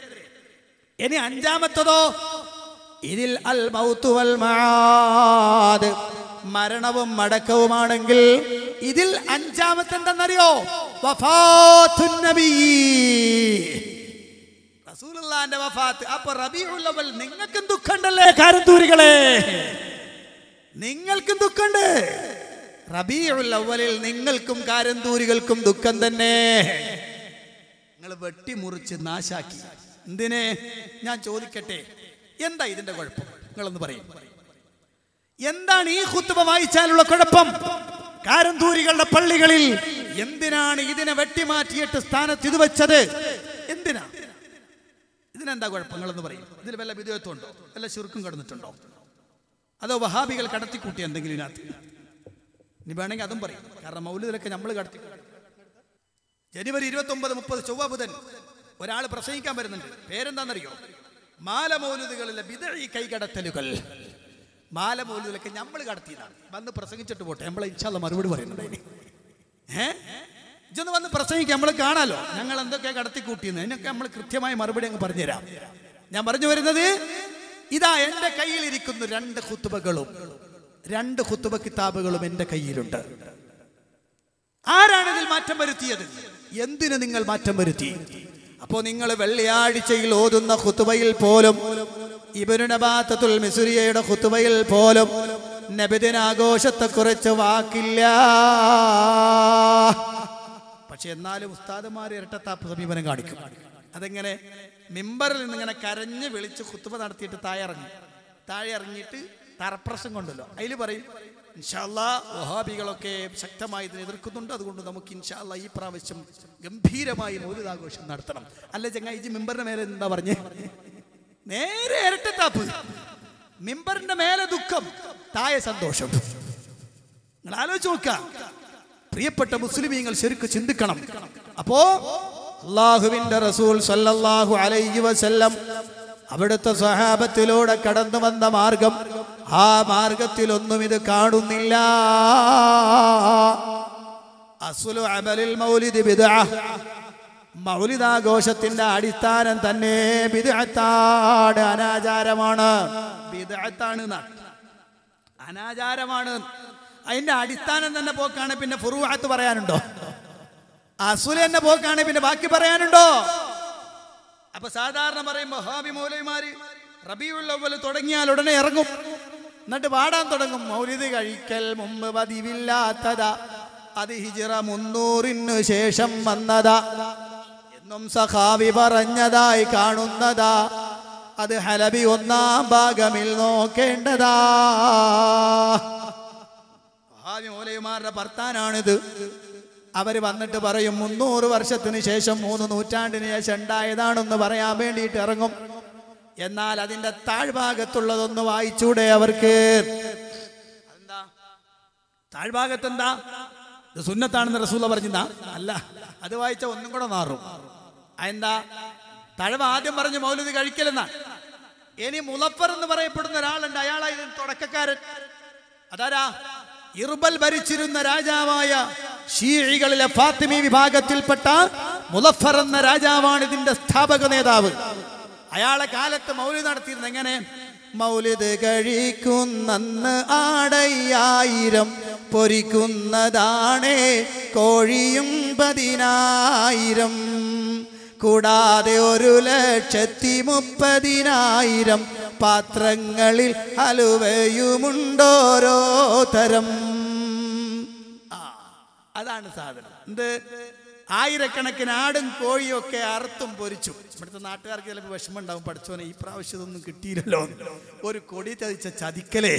ഇനി അഞ്ചാമത്തതോ, ഇതിൽ അൽ മൗതു വൽ മആദ്, മരണവും മടക്കവുമാണെങ്കിൽ ഇതിൽ അഞ്ചാമത്തെ എന്തെന്നറിയോ? വഫാത്തുൻ നബി, റസൂലുള്ളാഹിന്റെ വഫാത്ത്. അപ്പൊ റബീഉൽ അവൽ നിങ്ങൾക്കും ദുഃഖമുണ്ടല്ലേ കാരന്തൂരികളെ? നിങ്ങൾക്കും ദുഃഖമുണ്ട്. റബീഉൽ അവലിൽ നിങ്ങൾക്കും കാരന്തൂരികൾക്കും ദുഃഖം തന്നെ. നിങ്ങൾ വെട്ടിമുറിച്ച് നാശാക്കി. എന്തിനെ? ഞാൻ ചോദിക്കട്ടെ, എന്താ ഇതിന്റെ കുഴപ്പം? നിങ്ങളൊന്ന് പറയും. എന്താണ് ഈ ഖുത്ബ വായിച്ചാലുള്ള കുഴപ്പം? കാരന്തൂരികളുടെ പള്ളികളിൽ എന്തിനാണ് ഇതിനെ വെട്ടിമാറ്റിയിട്ട് സ്ഥാനത്ത് ഇത് വെച്ചത്? എന്തിനാ? ഇതിനെന്താ കുഴപ്പം? നിങ്ങളൊന്ന് പറയും. ഇതിൽ വല്ല വിദ്വേഷമുണ്ടോ? വല്ല ശിർക്കും കടന്നിട്ടുണ്ടോ? അതോ വഹാബികൾ കടത്തിക്കൂട്ടി എന്തെങ്കിലും ഇതിനകത്ത്? ഇനി വേണമെങ്കിൽ അതും പറയും. കാരണം മൗലിദിലൊക്കെ നമ്മൾ കടത്തി. ജനുവരി 29, 30 ചൊവ്വ ബുധൻ ഒരാൾ പ്രസംഗിക്കാൻ വരുന്നുണ്ട്. പേരെന്താണെന്നറിയോ? മാല മൗലിദുകളിലെ ബിദ്ഈ കൈകടത്തലുകൾ. മാല മൗലിദിലൊക്കെ നമ്മൾ കടത്തിയതാണ്. വന്ന് പ്രസംഗിച്ചിട്ട് പോട്ടെ, നമ്മളെ ഇൻഷാ അല്ലാഹ് മറുപടി പറയുന്നുണ്ട്. ഇതൊന്ന് വന്ന് പ്രസംഗിക്കാം, നമ്മൾ കാണാലോ ഞങ്ങൾ എന്തൊക്കെ കടത്തിക്കൂട്ടിയെന്ന്. അതിനൊക്കെ നമ്മൾ കൃത്യമായ മറുപടി അങ്ങ് പറഞ്ഞുതരാം. ഞാൻ പറഞ്ഞു വരുന്നത്, ഇതാ എൻ്റെ കയ്യിലിരിക്കുന്നു 2 ഖുത്ബകളും 2 ഖുത്ബ കിതാബുകളും എൻ്റെ കയ്യിലുണ്ട്. ആരാണ് ഇതിൽ മാറ്റം വരുത്തിയത്? എന്തിന് നിങ്ങൾ മാറ്റം വരുത്തി? അപ്പോ നിങ്ങൾ വെള്ളിയാഴ്ചയിൽ ഓതുന്ന ഖുത്ബയിൽ പോലും, ഇബ്നു നബാത്തത്തുൽ മിസ്രിയുടെ ഖുത്ബയിൽ പോലും നബിദിനാഘോഷത്തെക്കുറിച്ച് വാക്കില്ല. പക്ഷെ എന്നാലും ഉസ്താദുമാർ ഇരട്ടത്താപ്പ് സമീപനം കാണിക്കും. അതെങ്ങനെ? മിമ്പറിൽ നിന്നിങ്ങനെ കരഞ്ഞ് വിളിച്ച് ഖുത്ബ നടത്തിയിട്ട് താഴെ ഇറങ്ങിയിട്ട് തറപ്രസം കൊണ്ടല്ലോ, അതിൽ പറയും ഇൻഷാ അല്ലാഹ് വഹാബികളൊക്കെ ശക്തമായി ഇതിനെ എതിർക്കുന്നുണ്ട്, അതുകൊണ്ട് നമുക്ക് ഇൻഷാ അല്ലാഹ് ഈ പ്രാവശ്യം ഗംഭീരമായി മൗലിദാഘോഷം നടത്തണം. അല്ല ചങ്ങായി, മിമ്പറിന്റെ മേലെ എന്താ പറഞ്ഞേ? നേരെ ഇരട്ടത്താപ്പ്. മിമ്പറിന്റെ മേലെ ദുഃഖം, താഴെ സന്തോഷം. നിങ്ങൾ ആലോചിച്ച് നോക്കുക. പ്രിയപ്പെട്ട മുസ്ലിമീങ്ങൾ ശരിക്കും ചിന്തിക്കണം. അപ്പോ അല്ലാഹുവിന്റെ റസൂൽ സല്ലല്ലാഹു അലൈഹി വസല്ലം അവിടുത്തെ സ്വഹാബത്തിലൂടെ കടന്നു വന്ന മാർഗം, ആ മാർഗത്തിലൊന്നും ഇത് കാണുന്നില്ല. അസ്ലു അമലിൽ മൗലിദ് ബിദ്അ, മൗലിദാഘോഷത്തിന്റെ അടിസ്ഥാനം തന്നെ ബിദ്അത്താണ്, അനാചാരമാണ്. ബിദ്അത്താണ്, അനാചാരമാണ്. അതിന്റെ അടിസ്ഥാനം തന്നെ പോക്കാണ്. പിന്നെ ഫുറൂഅത്ത് പറയാനുണ്ടോ? അസ്ലു തന്നെ പോക്കാണ്, പിന്നെ ബാക്കി പറയാനുണ്ടോ? അപ്പൊ സാധാരണ പറയുമ്പോ വഹാബി മൗലവിമാര് റബീഉൽ അവ്വൽ തുടങ്ങിയാൽ ഉടനെ ഇറങ്ങും, എന്നിട്ട് പാടാൻ തുടങ്ങും. മൗലിദ് കഴിക്കൽ മുമ്പ് പതിവില്ലാത്തതാ, അത് ഹിജ്റ 300 ശേഷം വന്നതാ എന്നും സഖാവി പറഞ്ഞതായി കാണുന്നതാ, അത് ഹലബി 1-ാം ഭാഗമിൽ നോക്കേണ്ടതാ. വഹാബി മൗലവിമാരുടെ ഭർത്താനാണിത്. അവര് വന്നിട്ട് പറയും 300 വർഷത്തിന് ശേഷം 3 നൂറ്റാണ്ടിന് ശേഷം ഉണ്ടായതാണെന്ന് പറയാൻ വേണ്ടിയിട്ട് ഇറങ്ങും. എന്നാൽ അതിന്റെ താഴ്ഭാഗത്തുള്ളതൊന്ന് വായിച്ചൂടെ അവർക്ക്? എന്താ താഴ്ഭാഗത്ത്? എന്താ ഇത്? സുന്നത്താണെന്ന് റസൂല പറഞ്ഞാ? അല്ല, അത് വായിച്ച ഒന്നും കൂടെ മാറും. എന്താ താഴ്വ? ആദ്യം പറഞ്ഞു മൗലിദ് കഴിക്കലെന്നാ. ഇനി മുളഫർ എന്ന് പറയപ്പെടുന്ന ഒരാളുണ്ട്, അയാളാ ഇതിന് തുടക്കക്കാരൻ. അതാരാ? ഇർബൽ ഭരിച്ചിരുന്ന രാജാവായ ഷീഇകളിലെ ഫാത്തിമി വിഭാഗത്തിൽപ്പെട്ട മുളഫർ എന്ന രാജാവാണ് ഇതിന്റെ സ്ഥാപക നേതാവ്. അയാളെ കാലത്ത് മൗലിദ് നടത്തിയിരുന്നത് എങ്ങനെ? മൗലിദ് കഴിക്കുന്നന്ന് ആടയ്യായിരം പൊരിക്കുന്നതാണേ കോഴിയും 10,000, കൂടാതെ 1,30,000 പാത്രങ്ങളിൽ ഹലുവയുമുണ്ടോരോ തരം. അതാണ് സാധനം. എന്ത്? ആയിരക്കണക്കിന് ആടും കോഴിയും ഒക്കെ അറുത്തും പൊരിച്ചു. ഇവിടുത്തെ നാട്ടുകാർക്ക് ചിലപ്പോൾ വിഷമം ഉണ്ടാവും, പഠിച്ചോനെ ഈ പ്രാവശ്യം ഇതൊന്നും കിട്ടിയില്ലല്ലോ, ഒരു കൊടി ചതിച്ച ചതിക്കലേ.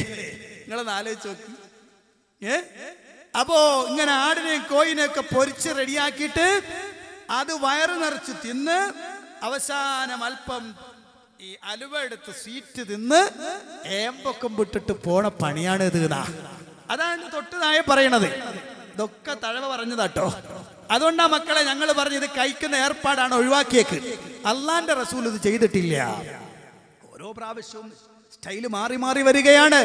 നിങ്ങളൊന്ന് ആലോചിച്ച് നോക്കി. അപ്പോ ഇങ്ങനെ ആടിനെയും കോഴിനെയൊക്കെ പൊരിച്ച് റെഡിയാക്കിയിട്ട് അത് വയറ് നിറച്ച് തിന്ന് അവസാനം അല്പം ഈ അലുവ എടുത്ത് സ്വീറ്റ് തിന്ന് ഏമ്പൊക്കം വിട്ടിട്ട് പോണ പണിയാണ് ഇത്. അതാണ് തൊട്ടതായി പറയണത്. ഇതൊക്കെ തഴവ പറഞ്ഞതാട്ടോ. അതുകൊണ്ടാ മക്കളെ ഞങ്ങൾ പറഞ്ഞു ഇത് കഴിക്കുന്ന ഏർപ്പാടാണ്, ഒഴിവാക്കിയേക്ക്. അള്ളാന്റെ റസൂൽ ഇത് ചെയ്തിട്ടില്ല. ഓരോ പ്രാവശ്യവും സ്റ്റൈല് മാറി മാറി വരികയാണ്.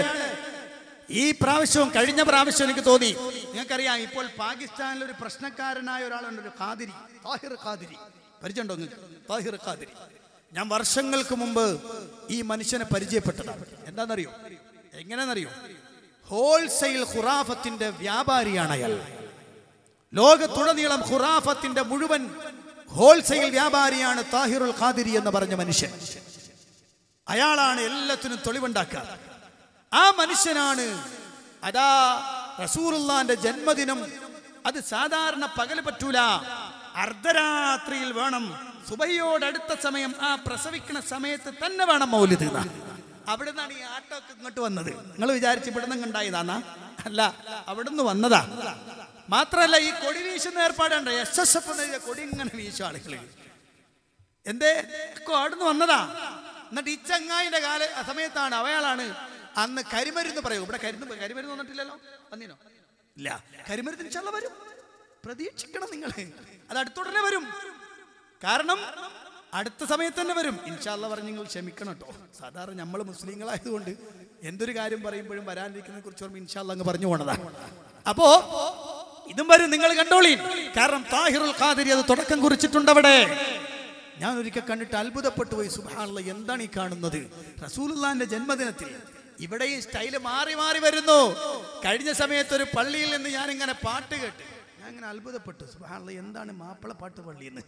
ഈ പ്രാവശ്യവും കഴിഞ്ഞ പ്രാവശ്യം എനിക്ക് തോന്നി, നിങ്ങൾക്കറിയാം ഇപ്പോൾ പാകിസ്ഥാനിൽ ഒരു പ്രശ്നക്കാരനായ ഒരാളുണ്ട്, ഒരു ഖാദിരി, താഹിർ ഖാദിരി. പരിചയമുണ്ടോ നിങ്ങൾക്ക്? താഹിർ ഖാദിരി. ഞാൻ വർഷങ്ങൾക്ക് മുമ്പ് ഈ മനുഷ്യനെ പരിചയപ്പെട്ടതാണ്. എന്താണെന്നറിയോ? എങ്ങനെയെന്നറിയോ? ഹോൾസെയിൽ ഖുറാഫത്തിന്റെ വ്യാപാരിയാണ് അയാൾ. ലോകത്തുടനീളം ഖുറാഫത്തിന്റെ മുഴുവൻ ഹോൾസെയിൽ വ്യാപാരിയാണ് താഹിറുൽ ഖാദിരി എന്ന് പറഞ്ഞ മനുഷ്യൻ. അയാളാണ് എല്ലാത്തിനും തെളിവുണ്ടാക്കുക. ആ മനുഷ്യനാണ് അതാ റസൂലുള്ളാന്റെ ജന്മദിനം, അത് സാധാരണ പകല് പറ്റൂല, അർദ്ധരാത്രിയിൽ വേണം, സുബഹിയോടടുത്ത സമയം, ആ പ്രസവിക്കുന്ന സമയത്ത് തന്നെ വേണം മൗലിദ്. അവിടെ നിന്നാണ് ഈ ആട്ടമൊക്കെ ഇങ്ങോട്ട് വന്നത്. നിങ്ങൾ വിചാരിച്ച് ഇവിടെ നിന്ന് ഉണ്ടായതാന്നാ? അല്ല, അവിടെ നിന്ന് വന്നതാ. മാത്രല്ല ഈ കൊടി വീശുന്ന ഏർപ്പാടുണ്ട്, SSF എന്ന കൊടി ഇങ്ങനെ വീശും ആളുകൾ. എന്തേ? അവിടുന്ന് വന്നതാ. എന്നിട്ട് ഈ ചങ്ങായിന്റെ സമയത്താണ്, അവയാളാണ് അന്ന് കരിമരുന്ന് പറയൂ. ഇവിടെ കരിമരുന്ന് വന്നിട്ടില്ലല്ലോ, വന്നിനോ? ഇല്ല. കരിമരുന്ന് ഇൻഷാല്ലാ വരും, പ്രതീക്ഷിക്കണം നിങ്ങൾ. അത് അടുത്തുടനെ വരും, കാരണം അടുത്ത സമയത്ത് തന്നെ വരും ഇൻഷാല്ലാ. പറഞ്ഞ് നിങ്ങൾ ക്ഷമിക്കണം കേട്ടോ. സാധാരണ നമ്മൾ മുസ്ലിങ്ങളായതുകൊണ്ട് എന്തൊരു കാര്യം പറയുമ്പോഴും വരാനിരിക്കുന്നതിനെ കുറിച്ച് ഓർമ്മ ഇൻഷാല്ലാ അങ്ങ് പറഞ്ഞു പോണതാ. അപ്പോ ഇതും വരും, നിങ്ങൾ കണ്ടോളീ. കാരണം താഹിറുൽ ഖാദിരി അത് തുടക്കം കുറിച്ചിട്ടുണ്ട് അവിടെ. ഞാൻ ഒരിക്കൽ കണ്ടിട്ട് അത്ഭുതപ്പെട്ടു പോയി. സുബ്ഹാനല്ലാഹ്, എന്താണ് ഈ കാണുന്നത്? റസൂലുള്ളാഹിന്റെ ജന്മദിനത്തിൽ ഇവിടെ ഈ സ്റ്റൈല് മാറി മാറി വരുന്നു. കഴിഞ്ഞ സമയത്ത് ഒരു പള്ളിയിൽ നിന്ന് ഞാൻ ഇങ്ങനെ പാട്ട് കേട്ട് ഞാൻ ഇങ്ങനെ അത്ഭുതപ്പെട്ടു. സുബ്ഹാനല്ലാഹ്, എന്താണ് മാപ്പിള പാട്ട് പള്ളി എന്ന്?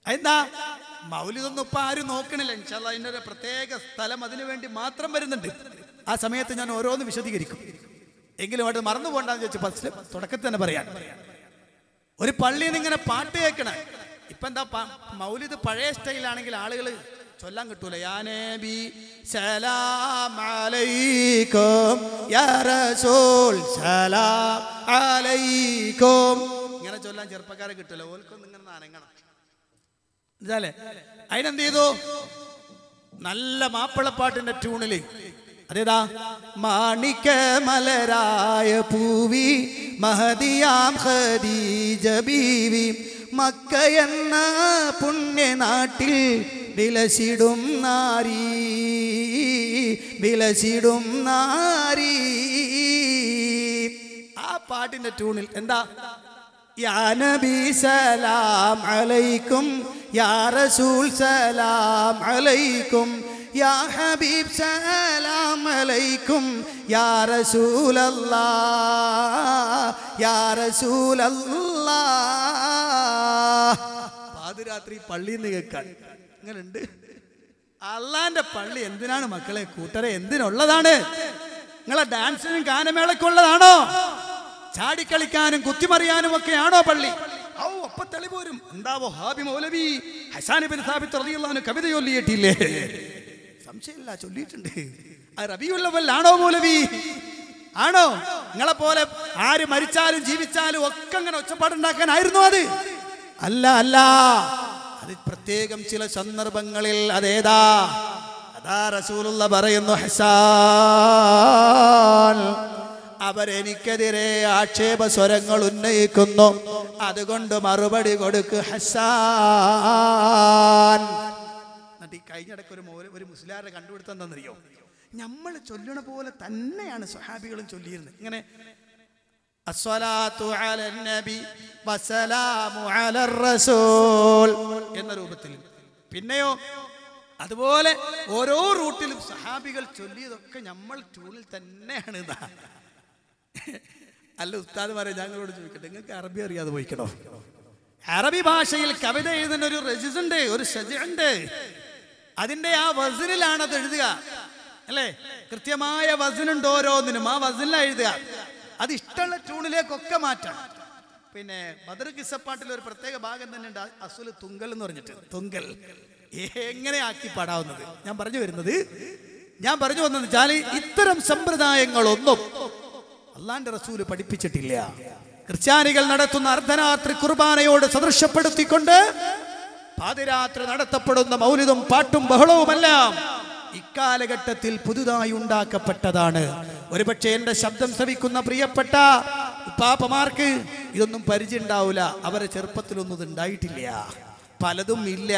എന്താ മൗലിദൊന്നും ഇപ്പൊ ആരും നോക്കണില്ല. ഇൻഷാല്ലാ അതിൻ്റെ ഒരു പ്രത്യേക സ്ഥലം അതിനു വേണ്ടി മാത്രം വരുന്നുണ്ട്. ആ സമയത്ത് ഞാൻ ഓരോന്ന് വിശദീകരിക്കും. എങ്കിലും അവിടെ മറന്നു പോകണ്ടെന്ന് ചോദിച്ചു ഫസ്റ്റ് തുടക്കത്തിൽ തന്നെ പറയാൻ. ഒരു പള്ളിയിൽ നിന്ന് ഇങ്ങനെ പാട്ട് കേൾക്കണേ. ഇപ്പൊ എന്താ മൗലിദ് പഴയ സ്റ്റൈലാണെങ്കിൽ ആളുകൾ ചൊല്ലാൻ കിട്ടൂല. യാ നബി സലാം അലൈക്കും യാ റസൂൽ സലാം അലൈക്കും ഇങ്ങനെ ചൊല്ലാൻ ചെറുപ്പക്കാരെ കിട്ടൂല. ഓൽക്കൊന്നും ഇങ്ങനെ അനങ്ങണം. ഇതല്ലേ? അതിനെന്ത് ചെയ്തു? നല്ല മാപ്പിളപ്പാട്ടിന്റെ ട്യൂണില് അതേതാ? മാണിക്ക മലരായ പൂവി മഹദിയാം ഖദീജ ബീവി മക്ക എന്ന പുണ്യനാട്ടിൽ വിലസിടും നാരി വിലസിടും നാരി. ആ പാട്ടിന്റെ ട്യൂണിൽ എന്താ? യാ നബി സലാം അലൈക്കും, യാ റസൂൽ സലാം അലൈക്കും, യാ ഹബീബ് സലാം അലൈക്കും, യാ റസൂലല്ലാഹ് യാ റസൂലല്ലാഹ്. പാതിരാത്രി പള്ളിയിൽ നിന്ന് കേൾക്കാൻ അങ്ങനെയുണ്ട്. അള്ളാന്റെ പള്ളി എന്തിനാണ് മക്കളെ, കൂട്ടരെ എന്തിനുള്ളതാണ്? നിങ്ങളെ ഡാൻസിനും ഗാനമേളക്കുള്ളതാണോ? ചാടിക്കളിക്കാനും കുത്തിമറിയാനും ഒക്കെയാണോ പള്ളി? അപ്പൊ തെളിപോരും. എന്താ വഹാബി മൗലവി ഹസാൻ ഇബ്നു സാബിത്ത് റളിയല്ലാഹു അൻഹു കവിത ചൊല്ലിയിട്ടില്ലേ? സംശയമില്ല, ചൊല്ലിയിട്ടുണ്ട്. അത് റബീഉൽ അവ്വലാണോ മൗലവി? ആണോ? നിങ്ങളെ പോലെ ആര് മരിച്ചാലും ജീവിച്ചാലും ഒക്കെ അങ്ങനെ ഒച്ചപ്പാടുണ്ടാക്കാനായിരുന്നു അത്? അല്ല അല്ല, അത് പ്രത്യേകം ചില സന്ദർഭങ്ങളിൽ. അതേതാ? അതാ റസൂലുള്ള പറയുന്നു, ഹസാൻ അവരെനിക്കെതിരെ ആക്ഷേപ സ്വരങ്ങൾ ഉന്നയിക്കുന്നു, അതുകൊണ്ട് മറുപടി കൊടുക്ക് ഹസാൻ. എന്നിട്ട് ഈ കഴിഞ്ഞിടയ്ക്ക് ഒരു മുസ്ലിയാരെ കണ്ടുപിടുത്തം എന്താണെന്നറിയോ? നമ്മൾ ചൊല്ലണ പോലെ തന്നെയാണ് സ്വഹാബികളും ചൊല്ലിയിരുന്നത്. ഇങ്ങനെ അസ്സലാത്തു അലൻ നബി വസ്സലാമു അലർ റസൂൽ എന്ന രൂപത്തിൽ. പിന്നെയോ അതുപോലെ ഓരോ റൂട്ടിലും സഹാബികൾ ചൊല്ലിയതൊക്കെ നമ്മൾ ട്യൂണിൽ തന്നെയാണ്. അല്ല ഉസ്താദ്മാരെ, ഞങ്ങളോട് ചോദിക്കട്ടെ, നിങ്ങൾക്ക് അറബി അറിയാതെ പോയിക്കണോ? അറബി ഭാഷയിൽ കവിത എഴുതുന്ന ഒരു രജിസുണ്ട്, ഒരു സജുണ്ട്. അതിന്റെ ആ വസനിലാണ് അത് എഴുതുക, അല്ലേ? കൃത്യമായ വസനുണ്ട് ഓരോന്നിനും. ആ വസനിലാണ് എഴുതുക. അത് ഇഷ്ടമുള്ള ട്യൂണിലേക്കൊക്കെ മാറ്റാം. പിന്നെ ബദർ കിസ്സപ്പാട്ടിൽ ഒരു പ്രത്യേക ഭാഗം തന്നെ ഉണ്ട്, അസുൽ തുങ്കൽ എന്ന് പറഞ്ഞിട്ട്. തുങ്കൽ എങ്ങനെ ആക്കി പാടാവുന്നത് ഞാൻ പറഞ്ഞു വന്നത് വെച്ചാൽ ഇത്തരം സമ്പ്രദായങ്ങളൊന്നും അള്ളാന്റെ റസൂല് പഠിപ്പിച്ചിട്ടില്ല. ക്രിസ്ത്യാനികൾ നടത്തുന്ന അർദ്ധരാത്രി കുർബാനയോട് സദൃശപ്പെടുത്തിക്കൊണ്ട് പാതിരാത്രി നടത്തപ്പെടുന്ന മൗലിദും പാട്ടും ബഹളവുമെല്ലാം ഇക്കാലഘട്ടത്തിൽ പുതുതായി ഉണ്ടാക്കപ്പെട്ടതാണ്. ഒരുപക്ഷെ എന്റെ ശബ്ദം ശ്രവിക്കുന്ന പ്രിയപ്പെട്ട പാപ്പമാർക്ക് ഇതൊന്നും പരിചയം ഉണ്ടാവില്ല. അവരെ ചെറുപ്പത്തിലൊന്നും ഉണ്ടായിട്ടില്ല, പലതും ഇല്ല.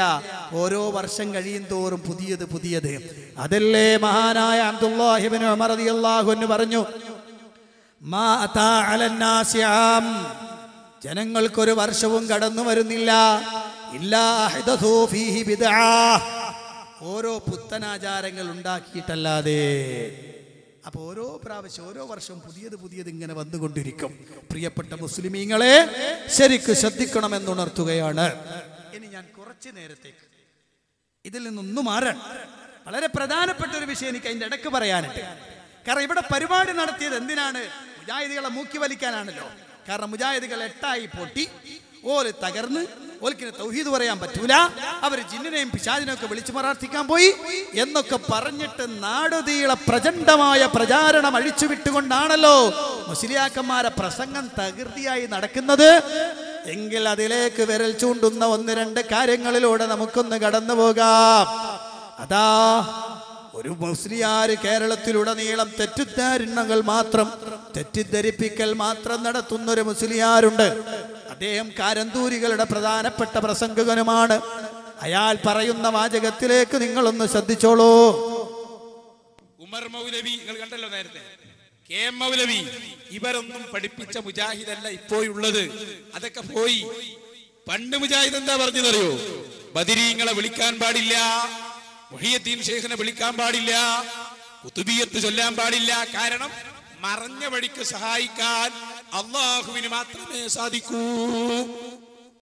ഓരോ വർഷം കഴിയും തോറും പുതിയത്. അതല്ലേ മഹാനായ അബ്ദുല്ലാഹി ഇബ്നു ഉമർ റളിയല്ലാഹു അൻഹു പറഞ്ഞു, മാ അതാ അലന്നാസി ആം, ജനങ്ങൾക്കൊരു വർഷവും കടന്നു വരുന്നില്ല ഇല്ലാ ഹദസൂ ഫീഹി ബിദ്അ, ഓരോ പുത്തനാചാരങ്ങൾ ഉണ്ടാക്കിയിട്ടല്ലാതെ. അപ്പോൾ ഓരോ പ്രാവശ്യം ഓരോ വർഷവും പുതിയത് ഇങ്ങനെ വന്നുകൊണ്ടിരിക്കും. പ്രിയപ്പെട്ട മുസ്ലിമീങ്ങളെ, ശരിക്ക് ശ്രദ്ധിക്കണമെന്നുണർത്തുകയാണ്. ഇനി ഞാൻ കുറച്ചു നേരത്തേക്ക് ഇതിൽ നിന്നൊന്നും മാറാൻ വളരെ പ്രധാനപ്പെട്ട ഒരു വിഷയം എനിക്ക് അതിൻ്റെ ഇടയ്ക്ക് പറയാനുണ്ട്. കാരണം ഇവിടെ പരിപാടി നടത്തിയത് എന്തിനാണ്? മുജാഹിദികളെ മൂക്കി വലിക്കാനാണല്ലോ. കാരണം മുജാഹിദികൾ 8 പൊട്ടി, ഓല് തകർന്ന്, ഓൽക്കിന് തൗഹീദ് പറയാൻ പറ്റൂല, അവർ ജിന്നിനെയും പിശാചിനെയും ഒക്കെ വിളിച്ചു പ്രാർത്ഥിക്കാൻ പോയി എന്നൊക്കെ പറഞ്ഞിട്ട് നാടുതീള പ്രചണ്ഡമായ പ്രചാരണം അഴിച്ചുവിട്ടുകൊണ്ടാണല്ലോ മുസ്ലിയാക്കന്മാരെ പ്രസംഗം തകൃതിയായി നടക്കുന്നത്. എങ്കിൽ അതിലേക്ക് വിരൽ ചൂണ്ടുന്ന 1-2 കാര്യങ്ങളിലൂടെ നമുക്കൊന്ന് കടന്നു പോകാം. അതാ, ഒരു മുസ്ലിയാർ കേരളത്തിലുടനീളം തെറ്റിദ്ധരിപ്പിക്കൽ മാത്രം നടത്തുന്ന ഒരു മുസ്ലിയാരുണ്ട്. അദ്ദേഹം കാരന്തൂരികളുടെ പ്രധാനപ്പെട്ട പ്രസംഗകനുമാണ്. അയാൾ പറയുന്ന വാചകത്തിലേക്ക് നിങ്ങളൊന്ന് ശ്രദ്ധിച്ചോളൂ. ഉമർ മൗലവി നിങ്ങൾ കണ്ടല്ലോ നേരത്തെ, കെ എം മൗലവി, ഇവരൊന്നും പഠിപ്പിച്ച മുജാഹിദല്ല ഇപ്പോഴുള്ളത്. അതൊക്കെ പോയി. പണ്ട് മുജാഹിദ് എന്താ പറഞ്ഞതറിയോ? ബദരീങ്ങളെ വിളിക്കാൻ പാടില്ല, മുഹിയുദ്ദീൻ ശൈഖിനെ വിളിക്കാൻ പാടില്ല, കുതുബിയത്ത് ചൊല്ലാൻ പാടില്ല. കാരണം മറഞ്ഞ വഴിക്ക് സഹായിക്കാൻ അള്ളാഹുവിന് മാത്രമേ സാധിക്കൂ.